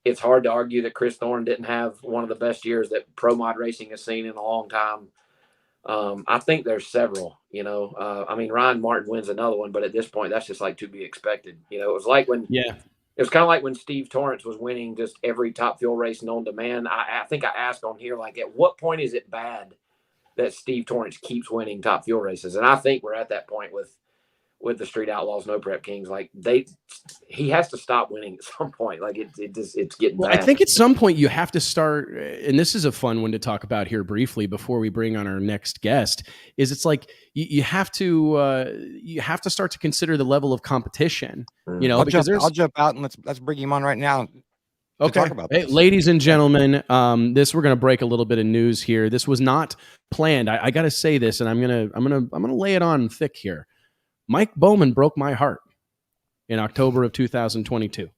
It's hard to argue that Chris Thorne didn't have one of the best years that Pro Mod Racing has seen in a long time. I think there's several, Ryan Martin wins another one, but at this point, that's just like to be expected. It was like when, it was kind of like when Steve Torrance was winning just every Top Fuel race known to man. I think I asked on here, like, at what point is it bad that Steve Torrance keeps winning Top Fuel races? And I think we're at that point with the Street Outlaws, No Prep Kings. Like, he has to stop winning at some point. Like, it's getting bad. I think at some point you have to start, and this is a fun one to talk about here briefly before we bring on our next guest, is it's like you have to start to consider the level of competition. I'll jump out and let's bring him on right now. Okay. Talk about this. Ladies and gentlemen, we're going to break a little bit of news here. This was not planned. I got to say this, and I'm gonna lay it on thick here. Mike Bowman broke my heart in October of 2022. It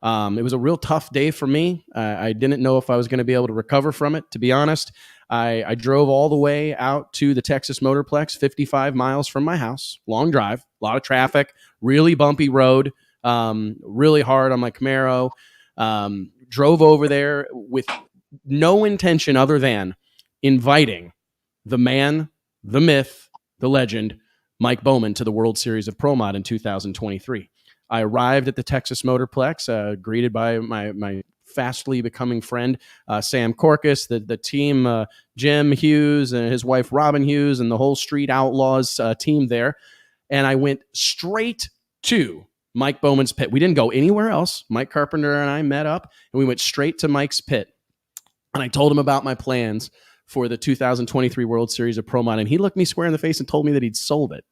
was a real tough day for me. I didn't know if I was going to be able to recover from it, to be honest. I drove all the way out to the Texas Motorplex, 55 miles from my house. Long drive, a lot of traffic, really bumpy road, really hard on my Camaro. Drove over there with no intention other than inviting the man, the myth, the legend, Mike Bowman, to the World Series of Pro Mod in 2023. I arrived at the Texas Motorplex, greeted by my fastly becoming friend, Sam Corcus, the team, Jim Hughes and his wife, Robin Hughes, and the whole Street Outlaws team there. And I went straight to Mike Bowman's pit. We didn't go anywhere else. Mike Carpenter and I met up, and we went straight to Mike's pit. And I told him about my plans for the 2023 World Series of Pro Mod, and he looked me square in the face and told me that he'd sold it.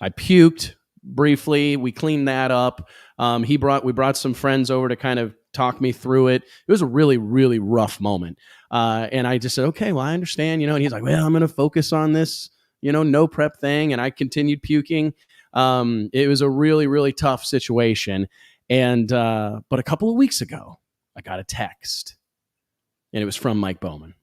I puked briefly. We cleaned that up. We brought some friends over to kind of talk me through it. It was a really, really rough moment. And I just said, okay, well, I understand, and he's like, well, I'm going to focus on this, no prep thing. And I continued puking. It was a really, really tough situation. And, but a couple of weeks ago, I got a text, and it was from Mike Bowman,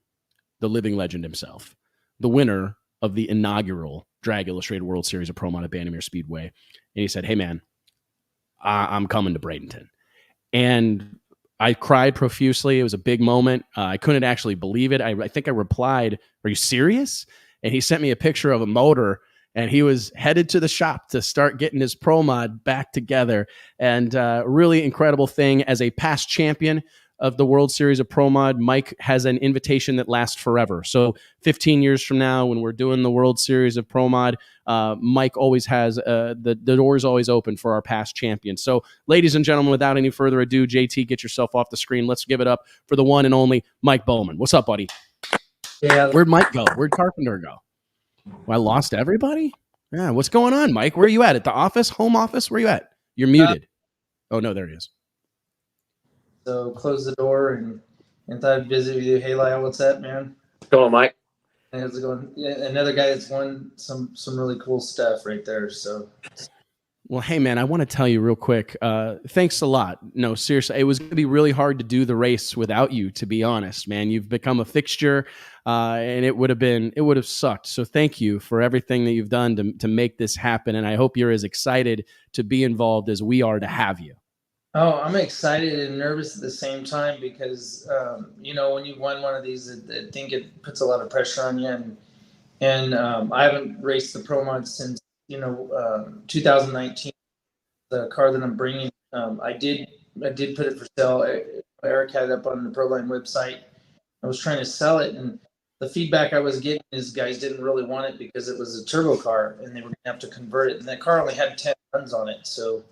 the living legend himself, the winner of the inaugural Drag Illustrated World Series of Pro Mod at Bandimere Speedway. And he said, hey man, I'm coming to Bradenton. And I cried profusely. It was a big moment. I couldn't actually believe it. I think I replied, are you serious? And he sent me a picture of a motor, and he was headed to the shop to start getting his Pro Mod back together. And really incredible thing. As a past champion of the World Series of Pro Mod, Mike has an invitation that lasts forever. So 15 years from now, when we're doing the World Series of Pro Mod, Mike always has the door is always open for our past champions. So ladies and gentlemen, without any further ado, JT, get yourself off the screen. Let's give it up for the one and only Mike Bowman. What's up, buddy? Yeah. Where'd Mike go? Where'd Carpenter go? Well, I lost everybody? Yeah, what's going on, Mike? Where are you at the office? Home office? Where are you at? You're muted. Oh, no, there he is. So close the door and thought I'd visit with you. Hey, Lyle, what's up, man? What's going on, Mike? How's it going? Yeah, another guy that's won some really cool stuff right there. So, well, hey, man, I want to tell you real quick. Thanks a lot. No, seriously, it was going to be really hard to do the race without you, to be honest, man. You've become a fixture, and it would have sucked. So thank you for everything that you've done to make this happen. And I hope you're as excited to be involved as we are to have you. Oh, I'm excited and nervous at the same time because, when you won one of these, I think it puts a lot of pressure on you. And I haven't raced the Pro Mod since, 2019. The car that I'm bringing, I did put it for sale. Eric had it up on the Proline website. I was trying to sell it, and the feedback I was getting is guys didn't really want it because it was a turbo car, and they were going to have to convert it. And that car only had 10 tons on it, so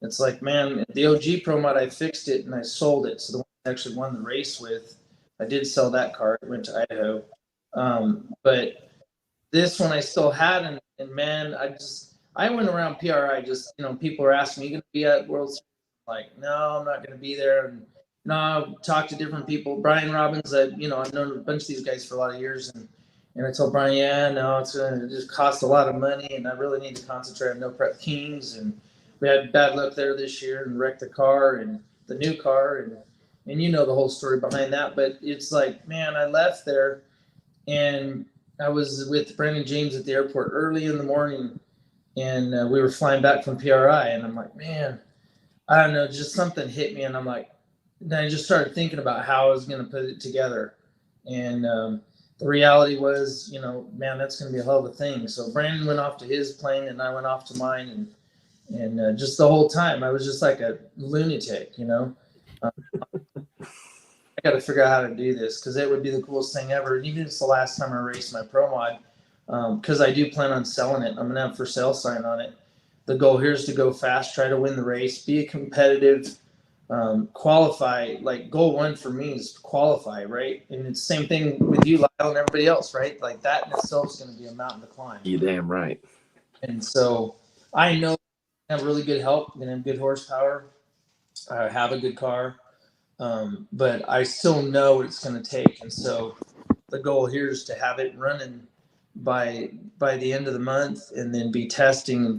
it's like, man, the OG Pro Mod, I fixed it and I sold it. So the one I actually won the race with, I did sell that car. It went to Idaho. But this one I still had. And man, I went around PRI people are asking me, you going to be at World Series? I'm like, no, I'm not going to be there. And I've talked to different people. Brian Robbins, I've known a bunch of these guys for a lot of years. And I told Brian, yeah, no, it's going to just cost a lot of money. And I really need to concentrate on No Prep Kings. And we had bad luck there this year and wrecked the car and the new car. And the whole story behind that. But it's like, man, I left there and I was with Brandon James at the airport early in the morning. And we were flying back from PRI. And I'm like, man, I don't know, just something hit me. And I'm like, then I just started thinking about how I was going to put it together. And the reality was, man, that's going to be a hell of a thing. So Brandon went off to his plane and I went off to mine. And just the whole time, I was just like a lunatic, I got to figure out how to do this because it would be the coolest thing ever. And even if it's the last time I raced my Pro Mod, because I do plan on selling it. I'm going to have a for sale sign on it. The goal here is to go fast, try to win the race, be a competitive, qualify. Like goal one for me is qualify, right? And it's the same thing with you, Lyle, and everybody else, right? Like that in itself is going to be a mountain to climb. You damn right. And so I know I have really good help. I'm going to have good horsepower. I have a good car. But I still know what it's going to take. And so the goal here is to have it running by the end of the month and then be testing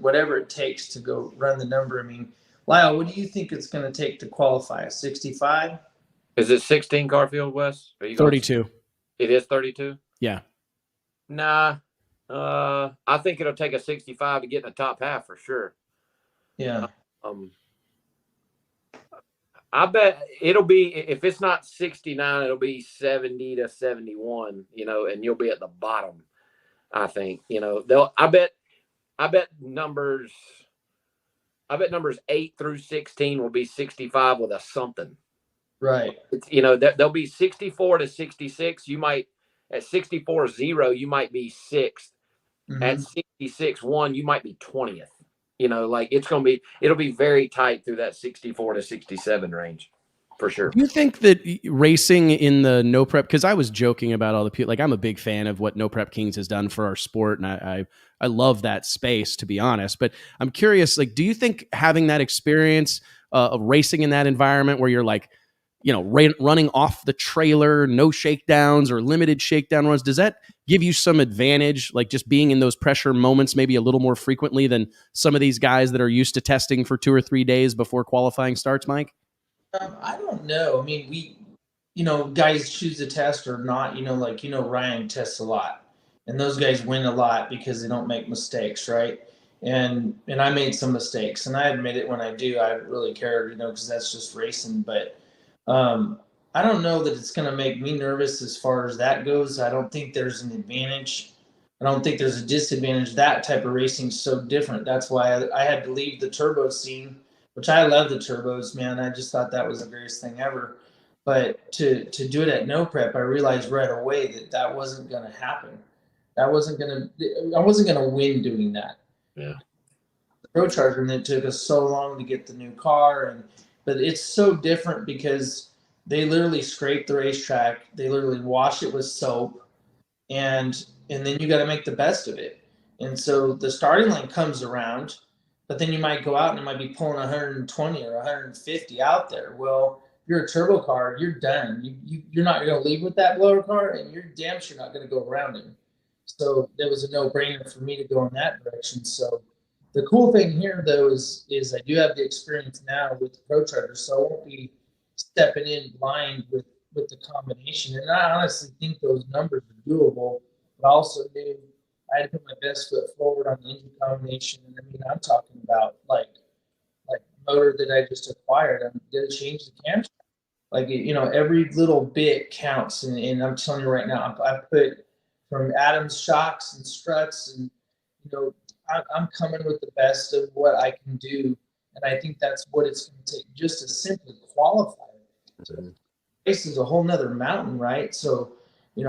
whatever it takes to go run the number. I mean, Lyle, what do you think it's going to take to qualify? A 65? Is it 16 car field, Wes? 32. It is 32? Yeah. Nah. I think it'll take a 65 to get in the top half for sure. Yeah. I bet it'll be, if it's not 69, it'll be 70 to 71, and you'll be at the bottom. I think, I bet numbers 8 through 16 will be 65 with a something. Right. There'll be 64 to 66. You might at 64-0, you might be 6th. Mm-hmm. At 66-1, you might be 20th. You know, like it'll be very tight through that 64 to 67 range. For sure. Do you think that racing in the no prep, because I was joking about all the people, like I'm a big fan of what No Prep Kings has done for our sport, and I love that space, to be honest. But I'm curious, like, do you think having that experience of racing in that environment where you're like, you know, running off the trailer, no shakedowns or limited shakedown runs, does that give you some advantage, like just being in those pressure moments maybe a little more frequently than some of these guys that are used to testing for 2 or 3 days before qualifying starts, Mike? I don't know. I mean, guys choose to test or not. Ryan tests a lot, and those guys win a lot because they don't make mistakes, right? And I made some mistakes, and I admit it when I do. I really care, because that's just racing. But I don't know that it's going to make me nervous as far as that goes. I don't think there's an advantage. I don't think there's a disadvantage. That type of racing is so different. That's why I had to leave the turbo scene, which I love the turbos, man. I just thought that was the greatest thing ever. But to do it at no prep, I realized right away that wasn't going to happen. I wasn't going to win doing that. Yeah. The Pro Charger, and it took us so long to get the new car, but it's so different because they literally scrape the racetrack. They literally wash it with soap, and then you got to make the best of it. And so the starting line comes around, but then you might go out and it might be pulling 120 or 150 out there. Well, you're a turbo car, you're done. You're not going to leave with that blower car, and you're damn sure not going to go around him. So it was a no-brainer for me to go in that direction. So the cool thing here, though, is I do have the experience now with the Pro Charger, so I won't be stepping in blind with the combination. And I honestly think those numbers are doable, but also knew I had to put my best foot forward on the engine combination. And I mean, I'm talking about like motor that I just acquired. I'm going to change the camshaft. Like, every little bit counts. And I'm telling you right now, I put from Adams shocks and struts, and, I'm coming with the best of what I can do. And I think that's what it's going to take just to simply qualify. So race is a whole nother mountain, right? So,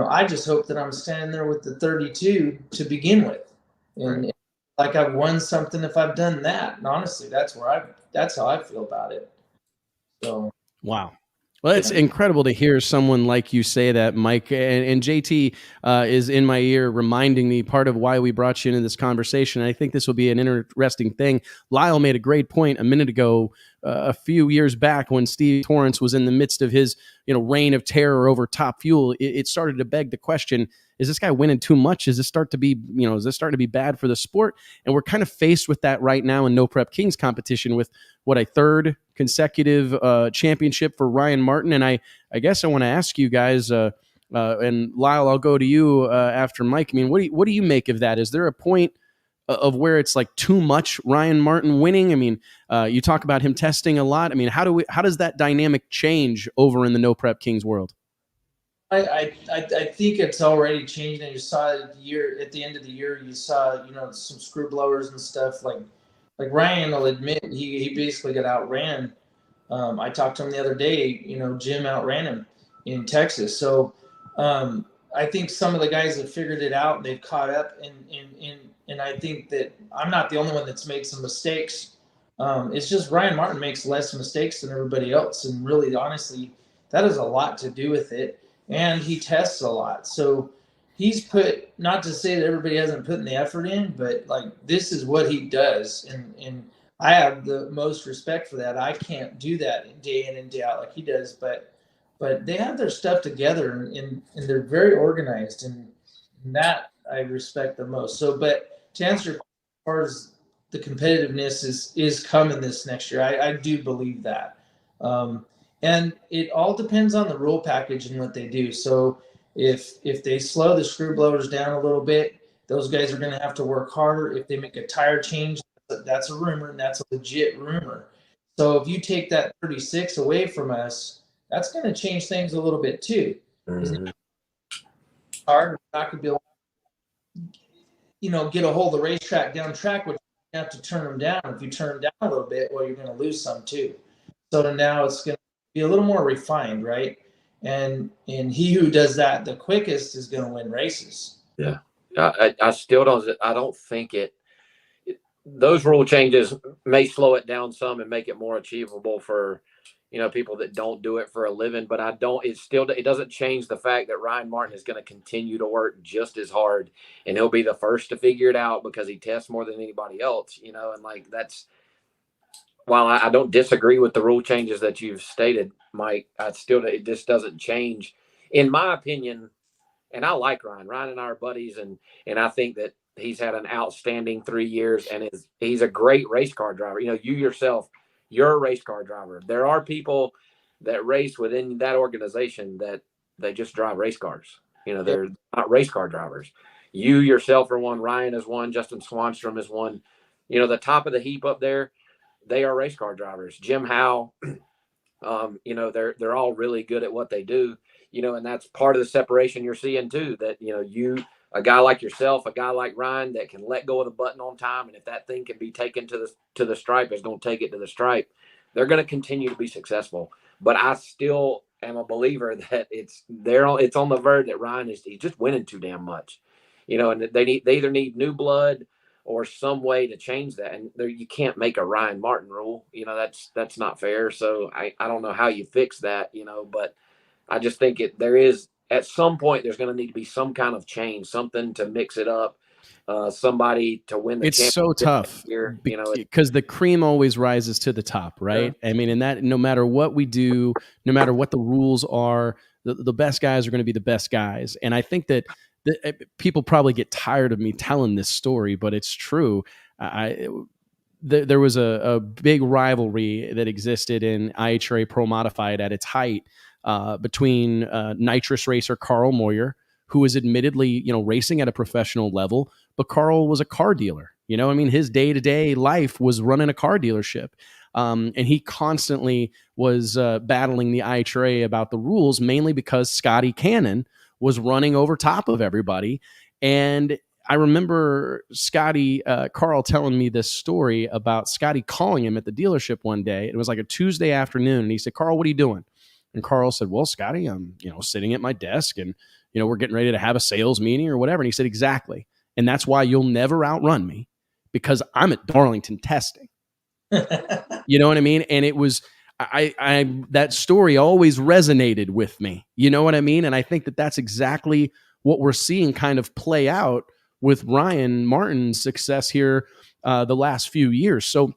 I just hope that I'm standing there with the 32 to begin with. And like I've won something if I've done that. And honestly, that's how I feel about it. So wow. Well, it's incredible to hear someone like you say that, Mike. And JT is in my ear reminding me part of why we brought you into this conversation. I think this will be an interesting thing. Lyle made a great point a minute ago, a few years back when Steve Torrance was in the midst of his reign of terror over Top Fuel. It started to beg the question, is this guy winning too much? Is this starting to be bad for the sport? And we're kind of faced with that right now in No Prep Kings competition with a third consecutive championship for Ryan Martin. And I guess I want to ask you guys, and Lyle, I'll go to you after Mike. I mean, what do you make of that? Is there a point of where it's like too much Ryan Martin winning? I mean, you talk about him testing a lot. I mean, how does that dynamic change over in the No Prep Kings world? I think it's already changed, and you saw it at the end of the year. You saw some screw blowers and stuff like Ryan will admit he basically got outran. I talked to him the other day. Jim outran him in Texas. So I think some of the guys have figured it out. They've caught up, and I think that I'm not the only one that's made some mistakes. It's just Ryan Martin makes less mistakes than everybody else, and really, honestly, that has a lot to do with it. And he tests a lot. So he's put, not to say that everybody hasn't put the effort in, but like this is what he does. And I have the most respect for that. I can't do that day in and day out like he does, but they have their stuff together and they're very organized, and that I respect the most. So, but to answer your question, as far as the competitiveness is coming this next year, I do believe that. And it all depends on the rule package and what they do. So if they slow the screw blowers down a little bit, those guys are going to have to work harder. If they make a tire change, that's a rumor, and that's a legit rumor. So if you take that 36 away from us, that's going to change things a little bit too. Mm-hmm. Hard, not going to be able to, get a hold of the racetrack down track, which you have to turn them down. If you turn them down a little bit, well, you're going to lose some too. So now it's going to be a little more refined, right? And he who does that the quickest is going to win races. Yeah. I still don't think those rule changes may slow it down some and make it more achievable for, people that don't do it for a living, but it doesn't change the fact that Ryan Martin is going to continue to work just as hard, and he'll be the first to figure it out because he tests more than anybody else, and like while I don't disagree with the rule changes that you've stated, Mike, it just doesn't change, in my opinion. And I like Ryan. Ryan and I are buddies, and I think that he's had an outstanding 3 years, and he's a great race car driver. You yourself, you're a race car driver. There are people that race within that organization that they just drive race cars. They're not race car drivers. You yourself are one. Ryan is one. Justin Swanstrom is one. The top of the heap up there, they are race car drivers. Jim Howe, they're all really good at what they do. And that's part of the separation you're seeing too, that, a guy like yourself, a guy like Ryan that can let go of the button on time. And if that thing can be taken to the stripe, it's going to take it to the stripe. They're going to continue to be successful. But I still am a believer that it's on the verge that Ryan he's just winning too damn much, and they either need new blood or some way to change that. And you can't make a Ryan Martin rule, that's not fair. So I don't know how you fix that, but I just think there is, at some point, there's going to need to be some kind of change, something to mix it up, somebody to win the championship. It's so tough because the cream always rises to the top, right? Yeah. I mean, and that no matter what we do, no matter what the rules are, the best guys are going to be the best guys. And I think that people probably get tired of me telling this story, but it's true. There was a big rivalry that existed in IHRA Pro Modified at its height, between nitrous racer Carl Moyer, who was admittedly, racing at a professional level, but Carl was a car dealer. His day-to-day life was running a car dealership. And he constantly was battling the IHRA about the rules, mainly because Scotty Cannon was running over top of everybody. And I remember Carl telling me this story about Scotty calling him at the dealership one day. It was like a Tuesday afternoon. And he said, "Carl, what are you doing?" And Carl said, "Well, Scotty, I'm, sitting at my desk and, we're getting ready to have a sales meeting or whatever." And he said, "Exactly. And that's why you'll never outrun me, because I'm at Darlington testing." You know what I mean? And it was, that story always resonated with me. You know what I mean? And I think that that's exactly what we're seeing kind of play out with Ryan Martin's success here the last few years. So,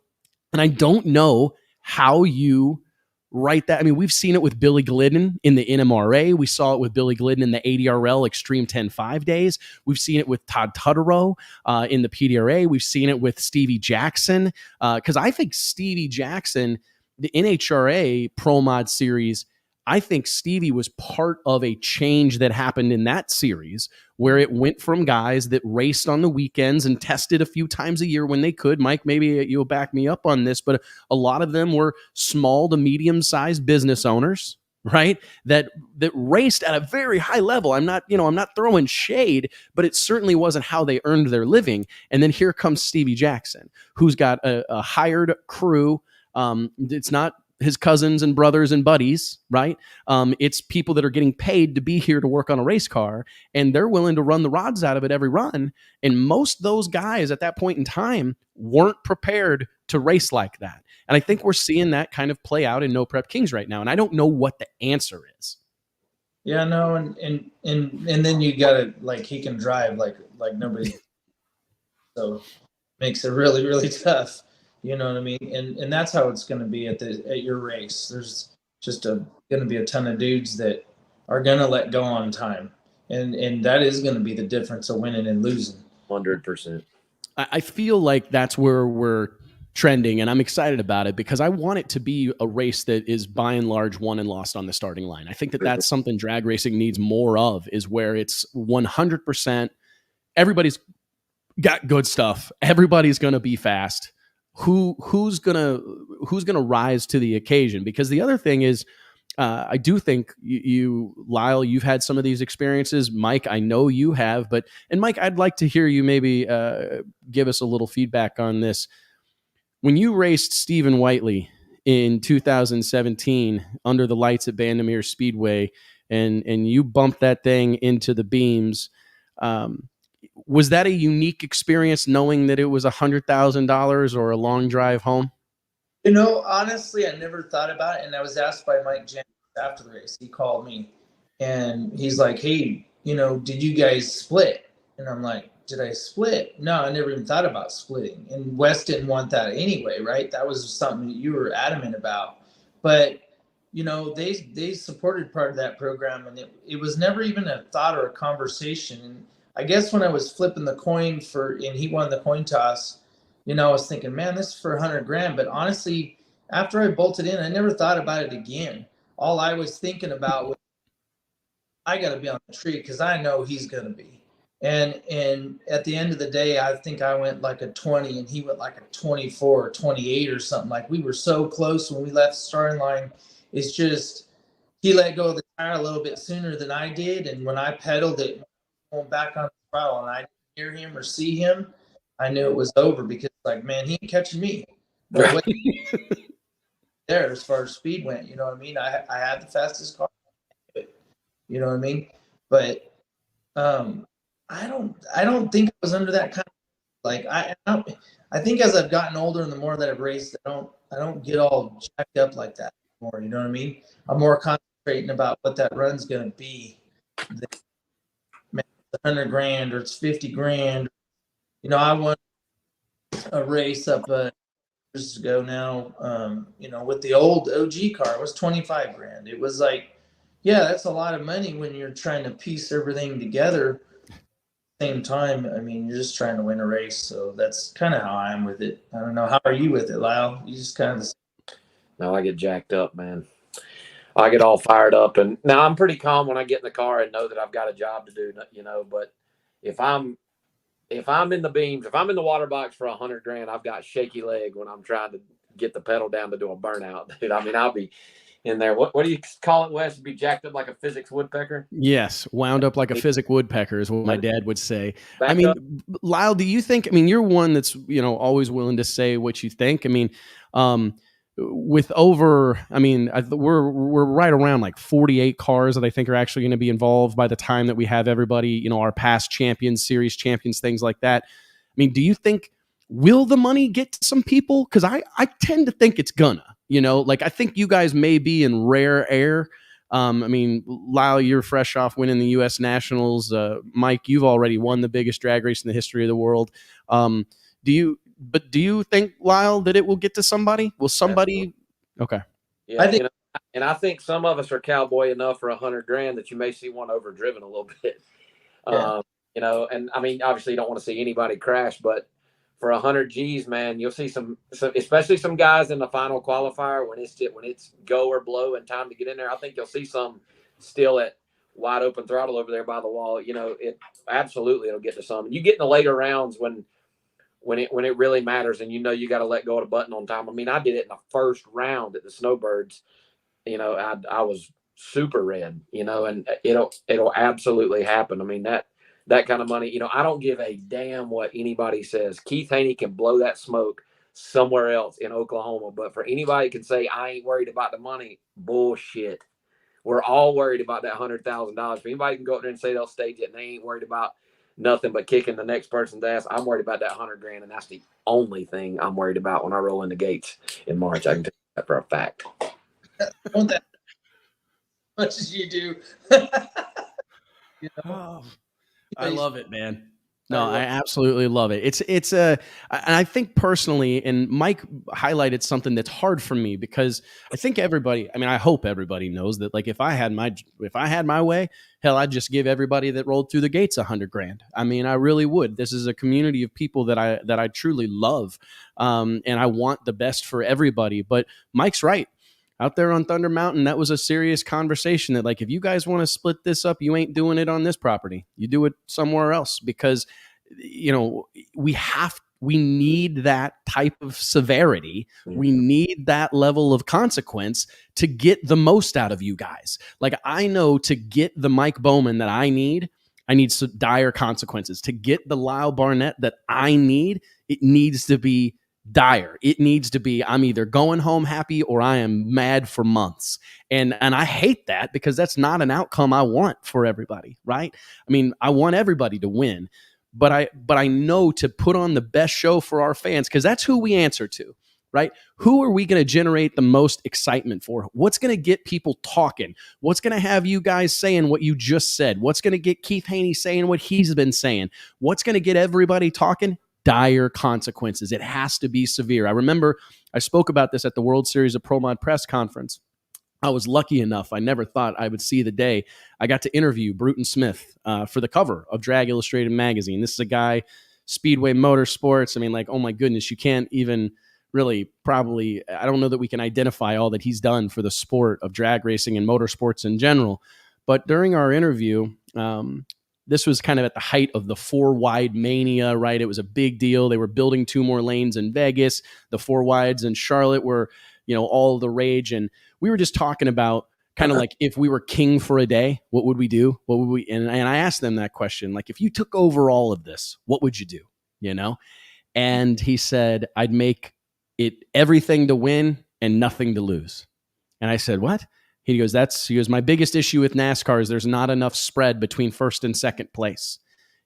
and I don't know how you write that. I mean, we've seen it with Billy Glidden in the NMRA. We saw it with Billy Glidden in the ADRL Extreme 10-5 days. We've seen it with Todd Tutterow in the PDRA. We've seen it with Stevie Jackson. Because I think Stevie Jackson, the NHRA Pro Mod Series, I think Stevie was part of a change that happened in that series where it went from guys that raced on the weekends and tested a few times a year when they could. Mike, maybe you'll back me up on this, but a lot of them were small to medium-sized business owners, right? That raced at a very high level. I'm not throwing shade, but it certainly wasn't how they earned their living. And then here comes Stevie Jackson, who's got a hired crew. It's not his cousins and brothers and buddies, right? It's people that are getting paid to be here to work on a race car, and they're willing to run the rods out of it every run. And most of those guys at that point in time weren't prepared to race like that. And I think we're seeing that kind of play out in No Prep Kings right now. And I don't know what the answer is. Yeah, no, and then you gotta, like, he can drive like nobody, so makes it really, really tough. You know what I mean? And that's how it's going to be at your race. There's just going to be a ton of dudes that are going to let go on time. And that is going to be the difference of winning and losing. 100%. I feel like that's where we're trending, and I'm excited about it because I want it to be a race that is by and large won and lost on the starting line. I think that that's something drag racing needs more of, is where it's 100%. Everybody's got good stuff. Everybody's going to be fast. Who's gonna rise to the occasion? Because the other thing is, I do think you, Lyle, you've had some of these experiences. Mike, I know you have, and Mike, I'd like to hear you maybe give us a little feedback on this. When you raced Stephen Whiteley in 2017 under the lights at Bandamere Speedway, and you bumped that thing into the beams, was that a unique experience knowing that it was $100,000 or a long drive home? Honestly, I never thought about it. And I was asked by Mike James after the race. He called me and he's like, hey, did you guys split? And I'm like, did I split? No, I never even thought about splitting. And Wes didn't want that anyway, right? That was something that you were adamant about. But, they supported part of that program, and it was never even a thought or a conversation. And I guess when I was flipping the coin and he won the coin toss, I was thinking, man, this is for $100,000. But honestly, after I bolted in, I never thought about it again. All I was thinking about was, I got to be on the tree because I know he's going to be. And at the end of the day, I think I went like a 20 and he went like a 24 or 28 or something. Like, we were so close when we left the starting line. It's just, he let go of the tire a little bit sooner than I did. And when I pedaled it, going back on the throttle, and I didn't hear him or see him, I knew it was over because, like, man, he ain't catching me. Right. There, as far as speed went, you know what I mean? I had the fastest car. You know what I mean? But I don't think I was under that kind of, like, I think as I've gotten older and the more that I've raced, I don't get all jacked up like that anymore. You know what I mean? I'm more concentrating about what that run's gonna be. Man, it's $100,000 or it's $50,000. I won a race up years ago now. With the old OG car, it was $25,000. It was like, yeah, that's a lot of money when you're trying to piece everything together. Same time, I mean, you're just trying to win a race. So that's kind of how I am with it. I don't know. How are you with it, Lyle? You just kind of. No, I get jacked up, man. I get all fired up. And now I'm pretty calm when I get in the car and know that I've got a job to do, but if I'm in the beams, if I'm in the water box for $100,000, I've got shaky leg when I'm trying to get the pedal down to do a burnout, dude. I mean, I'll be in there. What do you call it, Wes? Be jacked up like a physics woodpecker? Yes, wound up like a physics woodpecker is what my dad would say. Back I mean, up. Lyle, do you think? I mean, you're one that's always willing to say what you think. I mean, with over, I mean, we're right around like 48 cars that I think are actually going to be involved by the time that we have everybody, our past champions, series champions, things like that. I mean, do you think, will the money get to some people? Because I tend to think it's gonna. Like, I think you guys may be in rare air. I mean, Lyle, you're fresh off winning the U.S. Nationals. Mike, you've already won the biggest drag race in the history of the world. Do you think, Lyle, that it will get to somebody? Will somebody? Okay. Yeah, I think, and I think some of us are cowboy enough for $100,000 that you may see one overdriven a little bit. Yeah. And I mean, obviously, you don't want to see anybody crash, but for 100 G's, man, you'll see some, especially some guys in the final qualifier when it's go or blow and time to get in there. I think you'll see some still at wide open throttle over there by the wall. It'll get to some. And you get in the later rounds when it really matters, and you got to let go of the button on time. I mean, I did it in the first round at the Snowbirds. I was super red. And it'll absolutely happen. I mean, that kind of money, I don't give a damn what anybody says. Keith Haney can blow that smoke somewhere else in Oklahoma. But for anybody can say, I ain't worried about the money, bullshit. We're all worried about that $100,000. If anybody can go up there and say they'll stage it and they ain't worried about nothing but kicking the next person's ass, I'm worried about that $100,000. And that's the only thing I'm worried about when I roll in the gates in March. I can tell you that for a fact. I want that as much as you do. I love it, man. No, I absolutely love it. It's and I think personally, and Mike highlighted something that's hard for me because I think everybody, I mean, I hope everybody knows that, like, if I had my way, hell, I'd just give everybody that rolled through the gates $100,000. I mean, I really would. This is a community of people that I truly love, and I want the best for everybody. But Mike's right. Out there on Thunder Mountain, that was a serious conversation that, like, if you guys want to split this up, you ain't doing it on this property. You do it somewhere else because, we need that type of severity. We need that level of consequence to get the most out of you guys. Like, I know to get the Mike Bowman that I need some dire consequences. To get the Lyle Barnett that I need, it needs to be dire. It needs to be, I'm either going home happy or I am mad for months. And I hate that because that's not an outcome I want for everybody, right? I mean, I want everybody to win. but I know to put on the best show for our fans, because that's who we answer to, right? Who are we going to generate the most excitement for? What's going to get people talking? What's going to have you guys saying what you just said? What's going to get Keith Haney saying what he's been saying? What's going to get everybody talking? Dire consequences. It has to be severe. I remember I spoke about this at the World Series of Pro Mod press conference. I was lucky enough. I never thought I would see the day. I got to interview Bruton Smith for the cover of Drag Illustrated magazine. This is a guy, Speedway Motorsports. I mean, like, oh my goodness, you can't even really probably, I don't know that we can identify all that he's done for the sport of drag racing and motorsports in general. But during our interview, this was kind of at the height of the 4-wide mania, right? It was a big deal. They were building 2 more lanes in Vegas. The 4-wides in Charlotte were, all the rage. And we were just talking about kind of like, if we were king for a day, what would we do? What would we? And I asked them that question, like, if you took over all of this, what would you do? And he said, I'd make it everything to win and nothing to lose. And I said, what? He goes, my biggest issue with NASCAR is there's not enough spread between first and second place.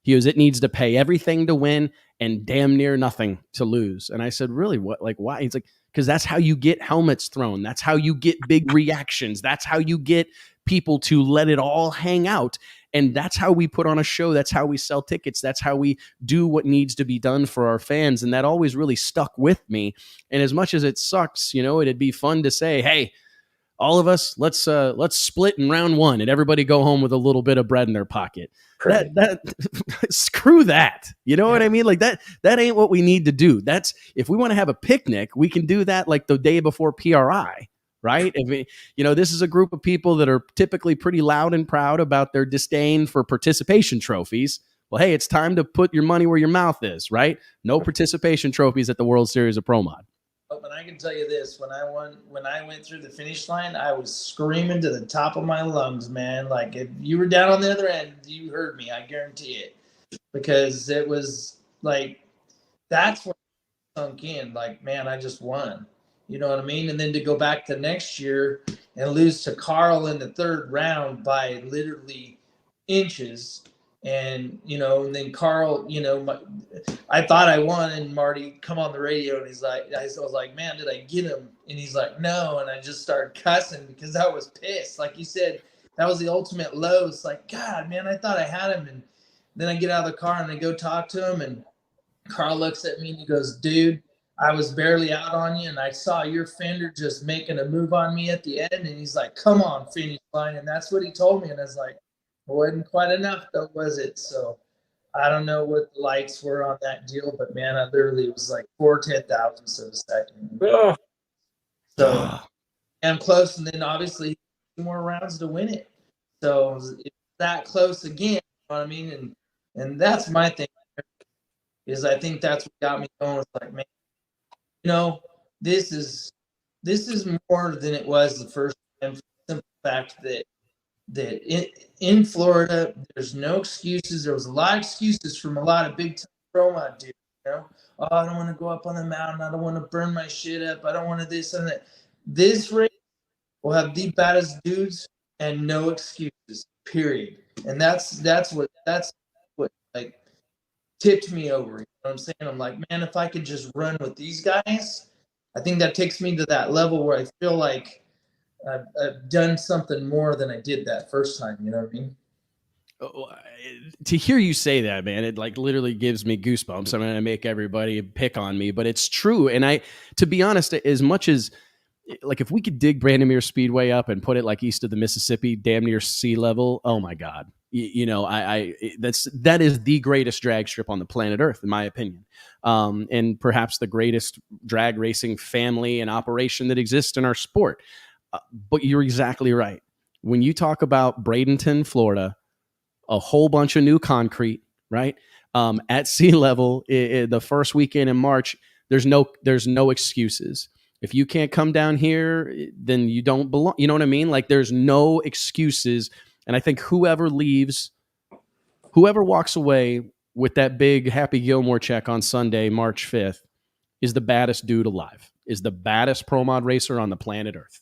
He goes, it needs to pay everything to win and damn near nothing to lose. And I said, really? What? Like, why? He's like, because that's how you get helmets thrown. That's how you get big reactions. That's how you get people to let it all hang out. And that's how we put on a show. That's how we sell tickets. That's how we do what needs to be done for our fans. And that always really stuck with me. And as much as it sucks, it'd be fun to say, hey, all of us, let's split in round 1 and everybody go home with a little bit of bread in their pocket. That screw that. You know what I mean? Like that ain't what we need to do. That's, if we want to have a picnic, we can do that like the day before PRI, right? If we, this is a group of people that are typically pretty loud and proud about their disdain for participation trophies. Well, hey, it's time to put your money where your mouth is, right? No participation trophies at the World Series of Pro Mod. But I can tell you this, when I went through the finish line, I was screaming to the top of my lungs, man. Like, if you were down on the other end, you heard me, I guarantee it. Because it was like, that's what sunk in. Like, man, I just won. You know what I mean? And then to go back to next year and lose to Carl in the 3rd round by literally inches. And, and then Carl, I thought I won, and Marty come on the radio and he's like, I was like, man, did I get him? And he's like, no. And I just started cussing because I was pissed. Like you said, that was the ultimate low. It's like, God, man, I thought I had him. And then I get out of the car and I go talk to him, and Carl looks at me and he goes, dude, I was barely out on you, and I saw your fender just making a move on me at the end. And he's like, come on, finish line. And that's what he told me. And I was like, it wasn't quite enough, though, was it? So I don't know what the lights were on that deal, but man, I literally was like 4/10,000ths of a second. So I'm close, and then obviously 2 more rounds to win it. So it's that close again. You know what I mean? And that's my thing, is I think that's what got me going. It's like, man, this is more than it was the first time, for the simple fact that in Florida, there's no excuses. There was a lot of excuses from a lot of big time pro mod dudes. Oh, I don't want to go up on the mountain. I don't want to burn my shit up. I don't want to this and that. This race will have the baddest dudes and no excuses. Period. And that's what like tipped me over. You know what I'm saying? I'm like, man, if I could just run with these guys, I think that takes me to that level where I feel like I've done something more than I did that first time. You know what I mean? To hear you say that, man, it like literally gives me goosebumps. I'm going to make everybody pick on me, but it's true. And to be honest, as much as like, if we could dig Brandomere Speedway up and put it like east of the Mississippi, damn near sea level. Oh my God. That is the greatest drag strip on the planet Earth, in my opinion. And perhaps the greatest drag racing family and operation that exists in our sport. But you're exactly right. When you talk about Bradenton, Florida, a whole bunch of new concrete, right? At sea level, the first weekend in March, there's no excuses. If you can't come down here, then you don't belong. You know what I mean? Like, there's no excuses. And I think whoever walks away with that big Happy Gilmore check on Sunday, March 5th, is the baddest dude alive, is the baddest pro mod racer on the planet Earth.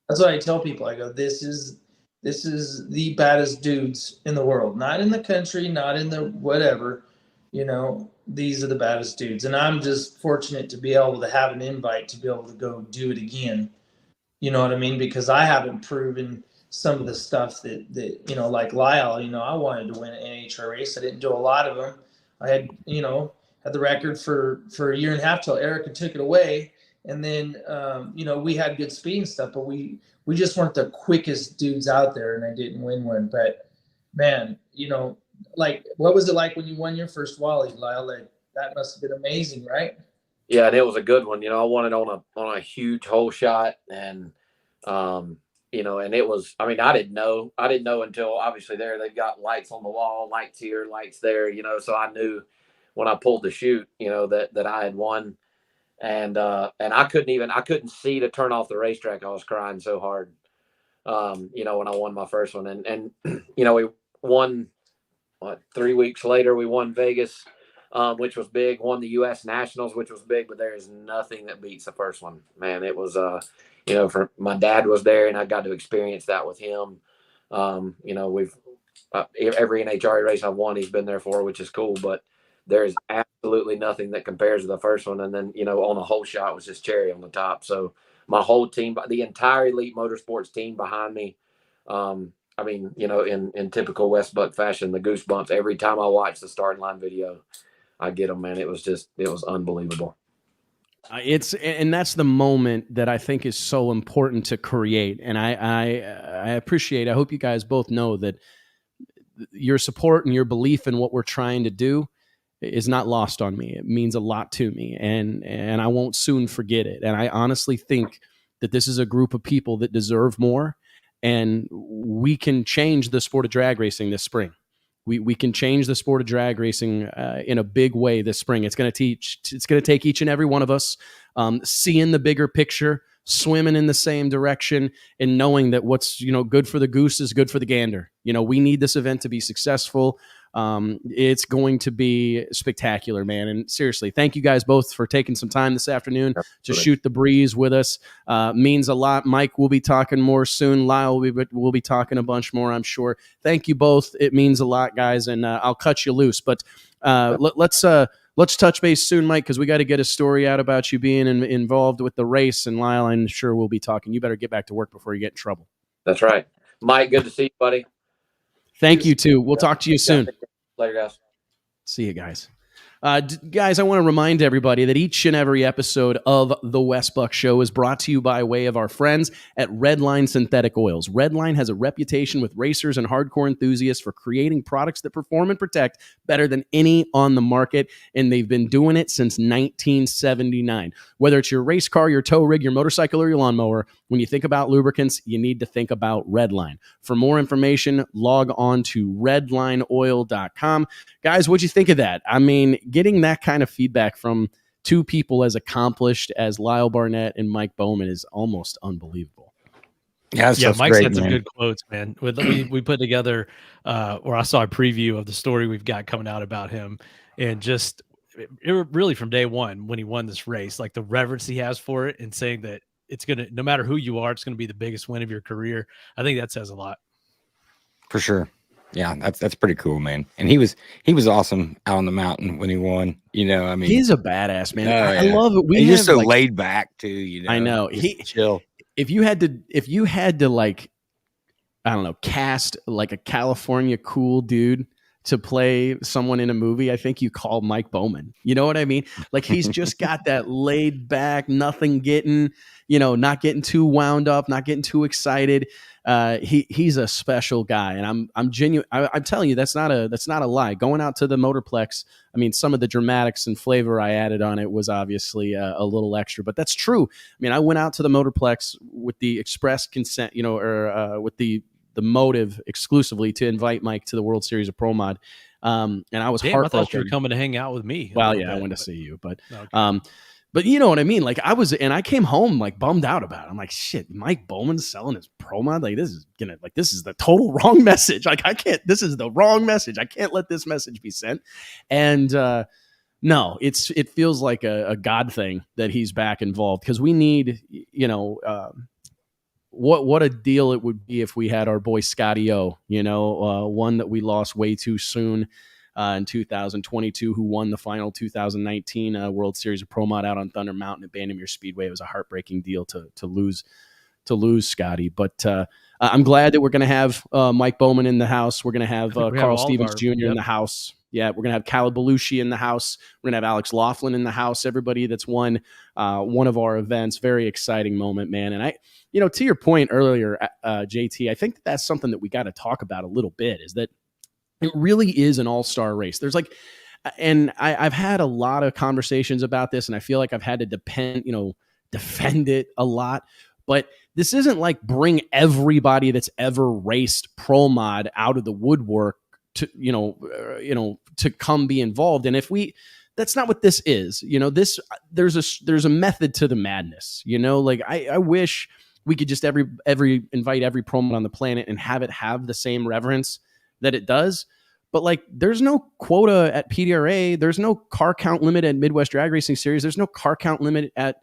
That's what I tell people. I go, this is the baddest dudes in the world, not in the country, not in the whatever. these are the baddest dudes. And I'm just fortunate to be able to have an invite to be able to go do it again. You know what I mean? Because I haven't proven some of the stuff that like Lyle, I wanted to win an NHR race. I didn't do a lot of them. I had, had the record for a year and a half till Erica took it away. And then, we had good speed and stuff, but we just weren't the quickest dudes out there, and I didn't win one. But man, like, what was it like when you won your first Wally, Lyle? Like, that must have been amazing, right? Yeah, and it was a good one. I won it on a huge hole shot, and and it was. I mean, I didn't know until obviously they've got lights on the wall, lights here, lights there. So I knew when I pulled the chute, that I had won, and I couldn't see to turn off the racetrack. I was crying so hard, when I won my first one, and we won. 3 weeks later, we won Vegas, which was big. Won the U.S. Nationals, which was big. But there is nothing that beats the first one, man. It was, for my dad was there, and I got to experience that with him. We've every NHRA race I've won, he's been there for, which is cool. But there's absolutely nothing that compares to the first one. And then on a hole shot was just cherry on the top. So my whole team, the entire Elite Motorsports team behind me. I mean, in typical West Buck fashion, the goosebumps every time I watch the starting line video, I get them, man. It was unbelievable. And that's the moment that I think is so important to create. And I appreciate, I hope you guys both know that your support and your belief in what we're trying to do is not lost on me. It means a lot to me, and I won't soon forget it. And I honestly think that this is a group of people that deserve more. And we can change the sport of drag racing this spring. We can change the sport of drag racing in a big way this spring. It's going to take each and every one of us seeing the bigger picture, swimming in the same direction, and knowing that what's good for the goose is good for the gander. We need this event to be successful. It's going to be spectacular, man. And seriously, thank you guys both for taking some time this afternoon to shoot the breeze with us. Means a lot. Mike, we'll be talking more soon. Lyle, we'll be talking a bunch more, I'm sure. Thank you both. It means a lot, guys. And I'll cut you loose. But let's touch base soon, Mike, because we got to get a story out about you being involved with the race. And Lyle, I'm sure we'll be talking. You better get back to work before you get in trouble. That's right. Mike, good to see you, buddy. Thank you, too. We'll talk to you soon. Later, guys. See you guys. Guys, I want to remind everybody that each and every episode of the West Buck Show is brought to you by way of our friends at Redline Synthetic Oils. Redline has a reputation with racers and hardcore enthusiasts for creating products that perform and protect better than any on the market, and they've been doing it since 1979. Whether it's your race car, your tow rig, your motorcycle, or your lawnmower, when you think about lubricants, you need to think about Redline. For more information, log on to redlineoil.com. Guys, what'd you think of that? I mean, getting that kind of feedback from two people as accomplished as Lyle Barnett and Mike Bowman is almost unbelievable. Yeah, Mike's got some good quotes, man. We put together, or I saw a preview of the story we've got coming out about him, and just it really from day one when he won this race, like the reverence he has for it, and saying that it's gonna, no matter who you are, it's gonna be the biggest win of your career. I think that says a lot. For sure. Yeah, that's pretty cool, man. And he was awesome out on the mountain when he won. I mean, he's a badass, man. I love it. He's just so laid back too. I know he chill. If you had to like, I don't know, cast like a California cool dude to play someone in a movie, I think you call Mike Bowman. You know what I mean? Like, he's just got that laid back, nothing getting, not getting too wound up, not getting too excited. He's a special guy, and I'm genuine. I'm telling you, that's not a lie. Going out to the Motorplex, I mean, some of the dramatics and flavor I added on it was obviously a little extra, but that's true. I mean, I went out to the Motorplex with the express consent, or with the motive exclusively to invite Mike to the World Series of Pro Mod. And I was heartbroken. I thought you were coming to hang out with me. Well, yeah, I went to see you, but okay. But you know what I mean? Like, I came home like bummed out about it. I'm like, shit, Mike Bowman's selling his Pro Mod. Like, this is the total wrong message. Like, this is the wrong message. I can't let this message be sent. And, no, it feels like a God thing that he's back involved, because we need, what a deal it would be if we had our boy Scotty O, one that we lost way too soon. in 2022, who won the final 2019 World Series of Pro Mod out on Thunder Mountain at Bandimere Speedway. It was a heartbreaking deal to lose Scotty, but I'm glad that we're going to have Mike Bowman in the house. We're going to have Carl Stevens Jr. in the house. Yeah, we're going to have Caleb Belushi in the house. We're going to have Alex Laughlin in the house. Everybody that's won one of our events. Very exciting moment, man. And to your point earlier, JT, I think that's something that we got to talk about a little bit, is that it really is an all-star race. There's and I've had a lot of conversations about this, and I feel like I've had to defend it a lot. But this isn't like bring everybody that's ever raced Pro Mod out of the woodwork to to come be involved. And that's not what this is. There's a method to the madness. I wish we could just invite every Pro Mod on the planet and have it have the same reverence that it does. But there's no quota at PDRA. There's no car count limit at Midwest Drag Racing Series. There's no car count limit at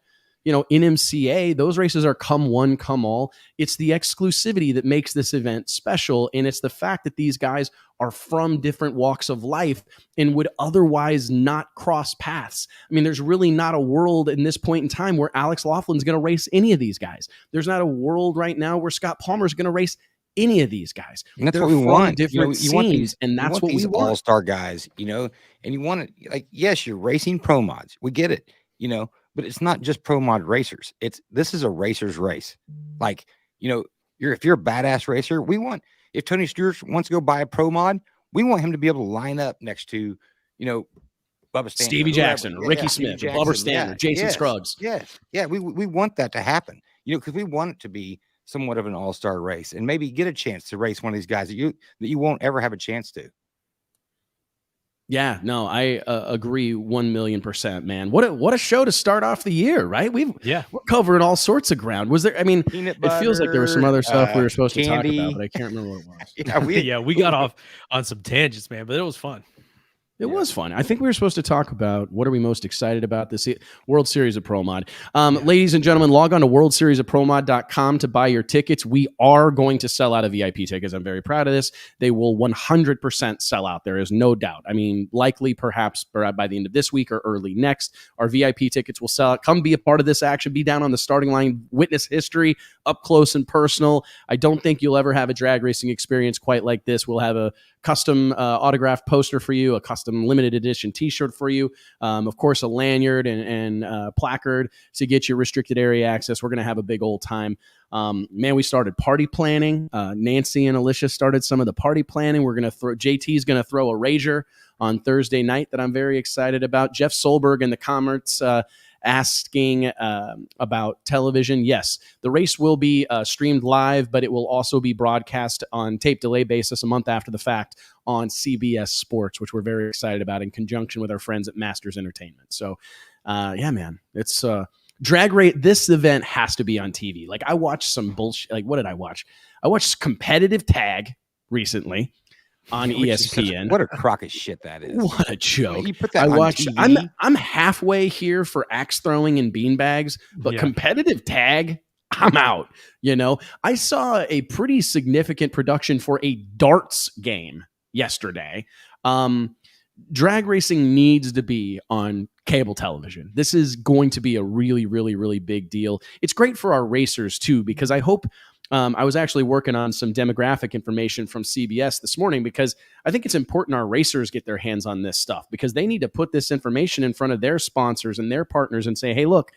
NMCA. Those races are come one, come all. It's the exclusivity that makes this event special. And it's the fact that these guys are from different walks of life and would otherwise not cross paths. I mean, there's really not a world in this point in time where Alex Laughlin's going to race any of these guys. There's not a world right now where Scott Palmer's going to race any of these guys. And that's what we want. Different scenes, and that's what we want. All-star guys, and you want it, yes, you're racing Pro Mods. We get it, but it's not just Pro Mod racers. This is a racer's race. If you're a badass racer, if Tony Stewart wants to go buy a Pro Mod, we want him to be able to line up next to, Bubba Stanton, Stevie Jackson, Ricky Smith, Bubba Stanton, Jason Scruggs. Yes. Yeah. We want that to happen, because we want it to be somewhat of an all-star race, and maybe get a chance to race one of these guys that you won't ever have a chance to. Yeah, no, I agree 1,000,000%, man. What a show to start off the year, right? We're covering all sorts of ground. Was there? I mean, peanut butter, it feels like there was some other stuff we were supposed candy. to talk about, but I can't remember what it was. We got off on some tangents, man, but it was fun. It was fun. I think we were supposed to talk about what are we most excited about this World Series of Pro Mod. Ladies and gentlemen, log on to worldseriesofpromod.com to buy your tickets. We are going to sell out of VIP tickets. I'm very proud of this. They will 100% sell out. There is no doubt. I mean, likely perhaps by the end of this week or early next, our VIP tickets will sell out. Come be a part of this action. Be down on the starting line. Witness history up close and personal. I don't think you'll ever have a drag racing experience quite like this. We'll have a custom autographed poster for you, a custom limited edition t-shirt for you, of course a lanyard and placard to get you restricted area access. We're going to have a big old time. Man, we started party planning. Nancy and Alicia started some of the party planning. We're going to JT's going to throw a rager on Thursday night that I'm very excited about. Jeff Solberg in the comments asking about television. Yes, the race will be streamed live, but it will also be broadcast on tape delay basis a month after the fact on CBS Sports, which we're very excited about in conjunction with our friends at Masters Entertainment. So, yeah, man, it's drag race. This event has to be on TV. I watched some bullshit. What did I watch? I watched competitive tag recently on ESPN. What a crock of shit that is. What a joke. You put that on TV? I'm halfway here for axe throwing and beanbags, but competitive tag, I'm out. I saw a pretty significant production for a darts game yesterday. Drag racing needs to be on cable television. This is going to be a really, really, really big deal. It's great for our racers too, because I hope I was actually working on some demographic information from CBS this morning, because I think it's important our racers get their hands on this stuff, because they need to put this information in front of their sponsors and their partners and say, hey, look,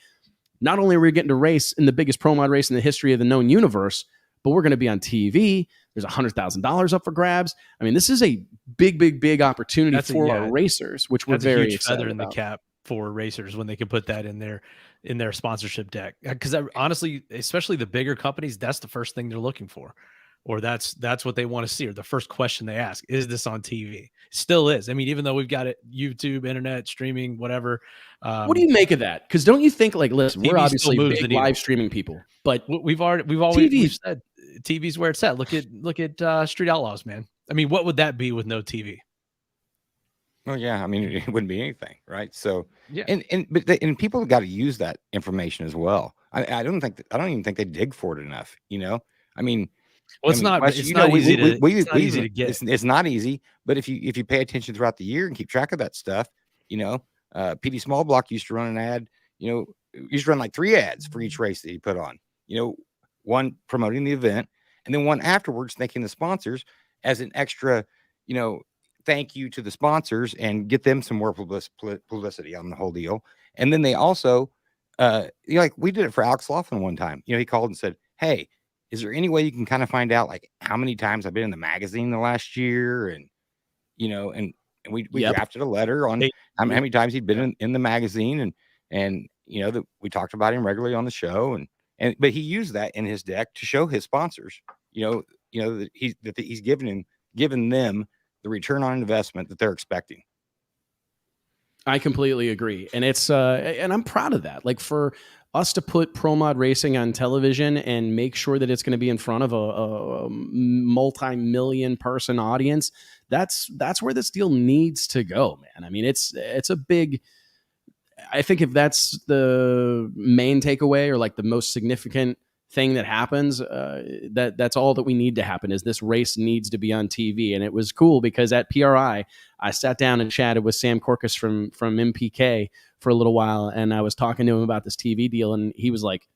not only are we getting to race in the biggest Pro Mod race in the history of the known universe, but we're going to be on TV. There's $100,000 up for grabs. I mean, this is a big, big, big opportunity for our racers, which we're very excited feather in about. The cap for racers when they can put that in their sponsorship deck. Because honestly, especially the bigger companies, that's the first thing they're looking for, or that's what they want to see, or the first question they ask: is this on TV? Still is. I mean, even though we've got it, YouTube, internet, streaming, whatever. What do you make of that? Because don't you think, listen, we're obviously big live streaming people, but we've said TV's where it's at. Look at Street Outlaws, man. I mean, what would that be with no TV? Well, yeah, I mean, it wouldn't be anything, right? So, yeah, and people got to use that information as well. I don't even think they dig for it enough. I mean, Well, it's not easy to get. It's not easy, but if you pay attention throughout the year and keep track of that stuff, PD Small Block used to run an ad. Used to run like 3 ads for each race that he put on. One promoting the event, and then one afterwards thanking the sponsors as an extra, thank you to the sponsors and get them some more publicity on the whole deal. And then they also, like we did it for Alex Laughlin one time. He called and said, "Hey, is there any way you can kind of find out like how many times I've been in the magazine the last year?" And we drafted a letter on how many times he'd been in the magazine, and that we talked about him regularly on the show, but he used that in his deck to show his sponsors, that he's given them the return on investment that they're expecting. I completely agree. And it's, and I'm proud of that. Like for us to put Pro Mod Racing on television and make sure that it's going to be in front of a multi-million person audience, that's where this deal needs to go, man. I mean, it's a big, I think if that's the main takeaway or like the most significant thing that happens, that's all that we need to happen is this race needs to be on TV. And it was cool because at PRI, I sat down and chatted with Sam Corcus from MPK for a little while. And I was talking to him about this TV deal. And he was like,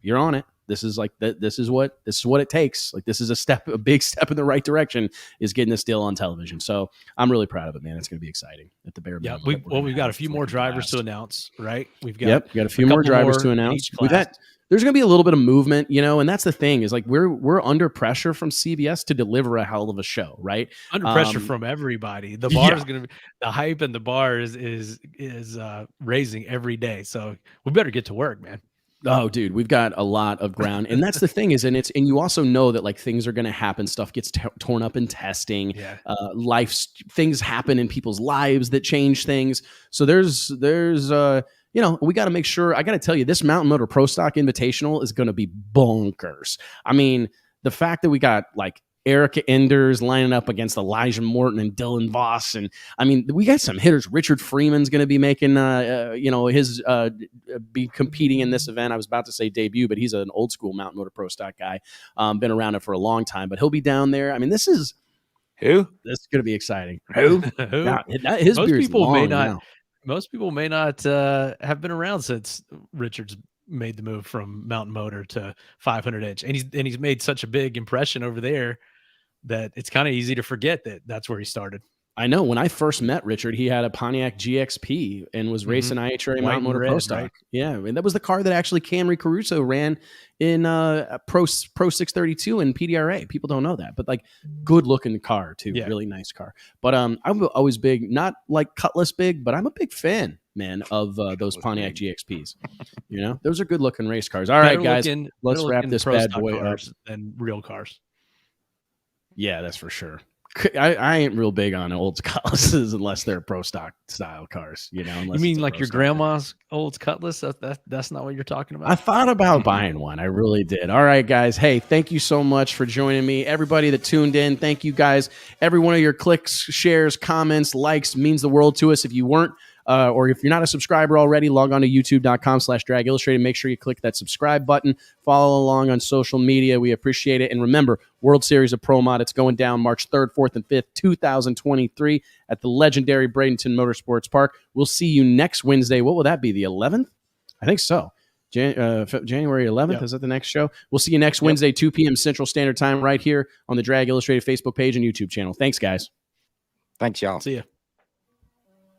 "You're on it. This is like, this is what it takes. Like, this is a big step in the right direction is getting this deal on television." So I'm really proud of it, man. It's going to be exciting at the bare minimum. Yeah. We've got a few more drivers to announce, right? We've got a few more drivers to announce. There's going to be a little bit of movement, and that's the thing is like we're under pressure from CBS to deliver a hell of a show, right? Under pressure from everybody. The bar is going to be the hype, and the bar is raising every day. So we better get to work, man. Oh, dude, we've got a lot of ground, and that's the thing is, and you also know that like things are going to happen. Stuff gets torn up in testing. Things happen in people's lives that change things. So there's we got to make sure. I got to tell you, this Mountain Motor Pro Stock Invitational is going to be bonkers. I mean, the fact that we got like Erica Enders lining up against Elijah Morton and Dylan Voss, and I mean, we got some hitters. Richard Freeman's going to be making, his be competing in this event. I was about to say debut, but he's an old school Mountain Motor Pro Stock guy. Been around it for a long time, but he'll be down there. I mean, this is going to be exciting. Who? His beard's long now. Most people may not have been around since Richard's made the move from Mountain Motor to 500 inch, and he's made such a big impression over there that it's kind of easy to forget that that's where he started. I know when I first met Richard, he had a Pontiac GXP and was racing IHRA Mountain Motor Pro Stock. Right? Yeah, and that was the car that actually Camry Caruso ran in Pro 632 in PDRA. People don't know that, but like good looking car too, really nice car. But I'm always big, not like Cutlass big, but I'm a big fan, man, of those Pontiac GXPs. Those are good looking race cars. All right, guys, let's wrap this bad boy up. And real cars. Yeah, that's for sure. I ain't real big on old Cutlasses unless they're pro stock style cars, You mean like your grandma's old Cutlass? That's not what you're talking about? I thought about buying one. I really did. All right, guys. Hey, thank you so much for joining me. Everybody that tuned in, thank you guys. Every one of your clicks, shares, comments, likes means the world to us. If you weren't, or if you're not a subscriber already, log on to youtube.com/Drag Illustrated. Make sure you click that subscribe button. Follow along on social media. We appreciate it. And remember, World Series of Pro Mod, it's going down March 3rd, 4th, and 5th, 2023 at the legendary Bradenton Motorsports Park. We'll see you next Wednesday. What will that be, the 11th? I think so. January 11th. Yep. Is that the next show? We'll see you next Wednesday, 2 p.m. Central Standard Time right here on the Drag Illustrated Facebook page and YouTube channel. Thanks, guys. Thanks, y'all. See ya.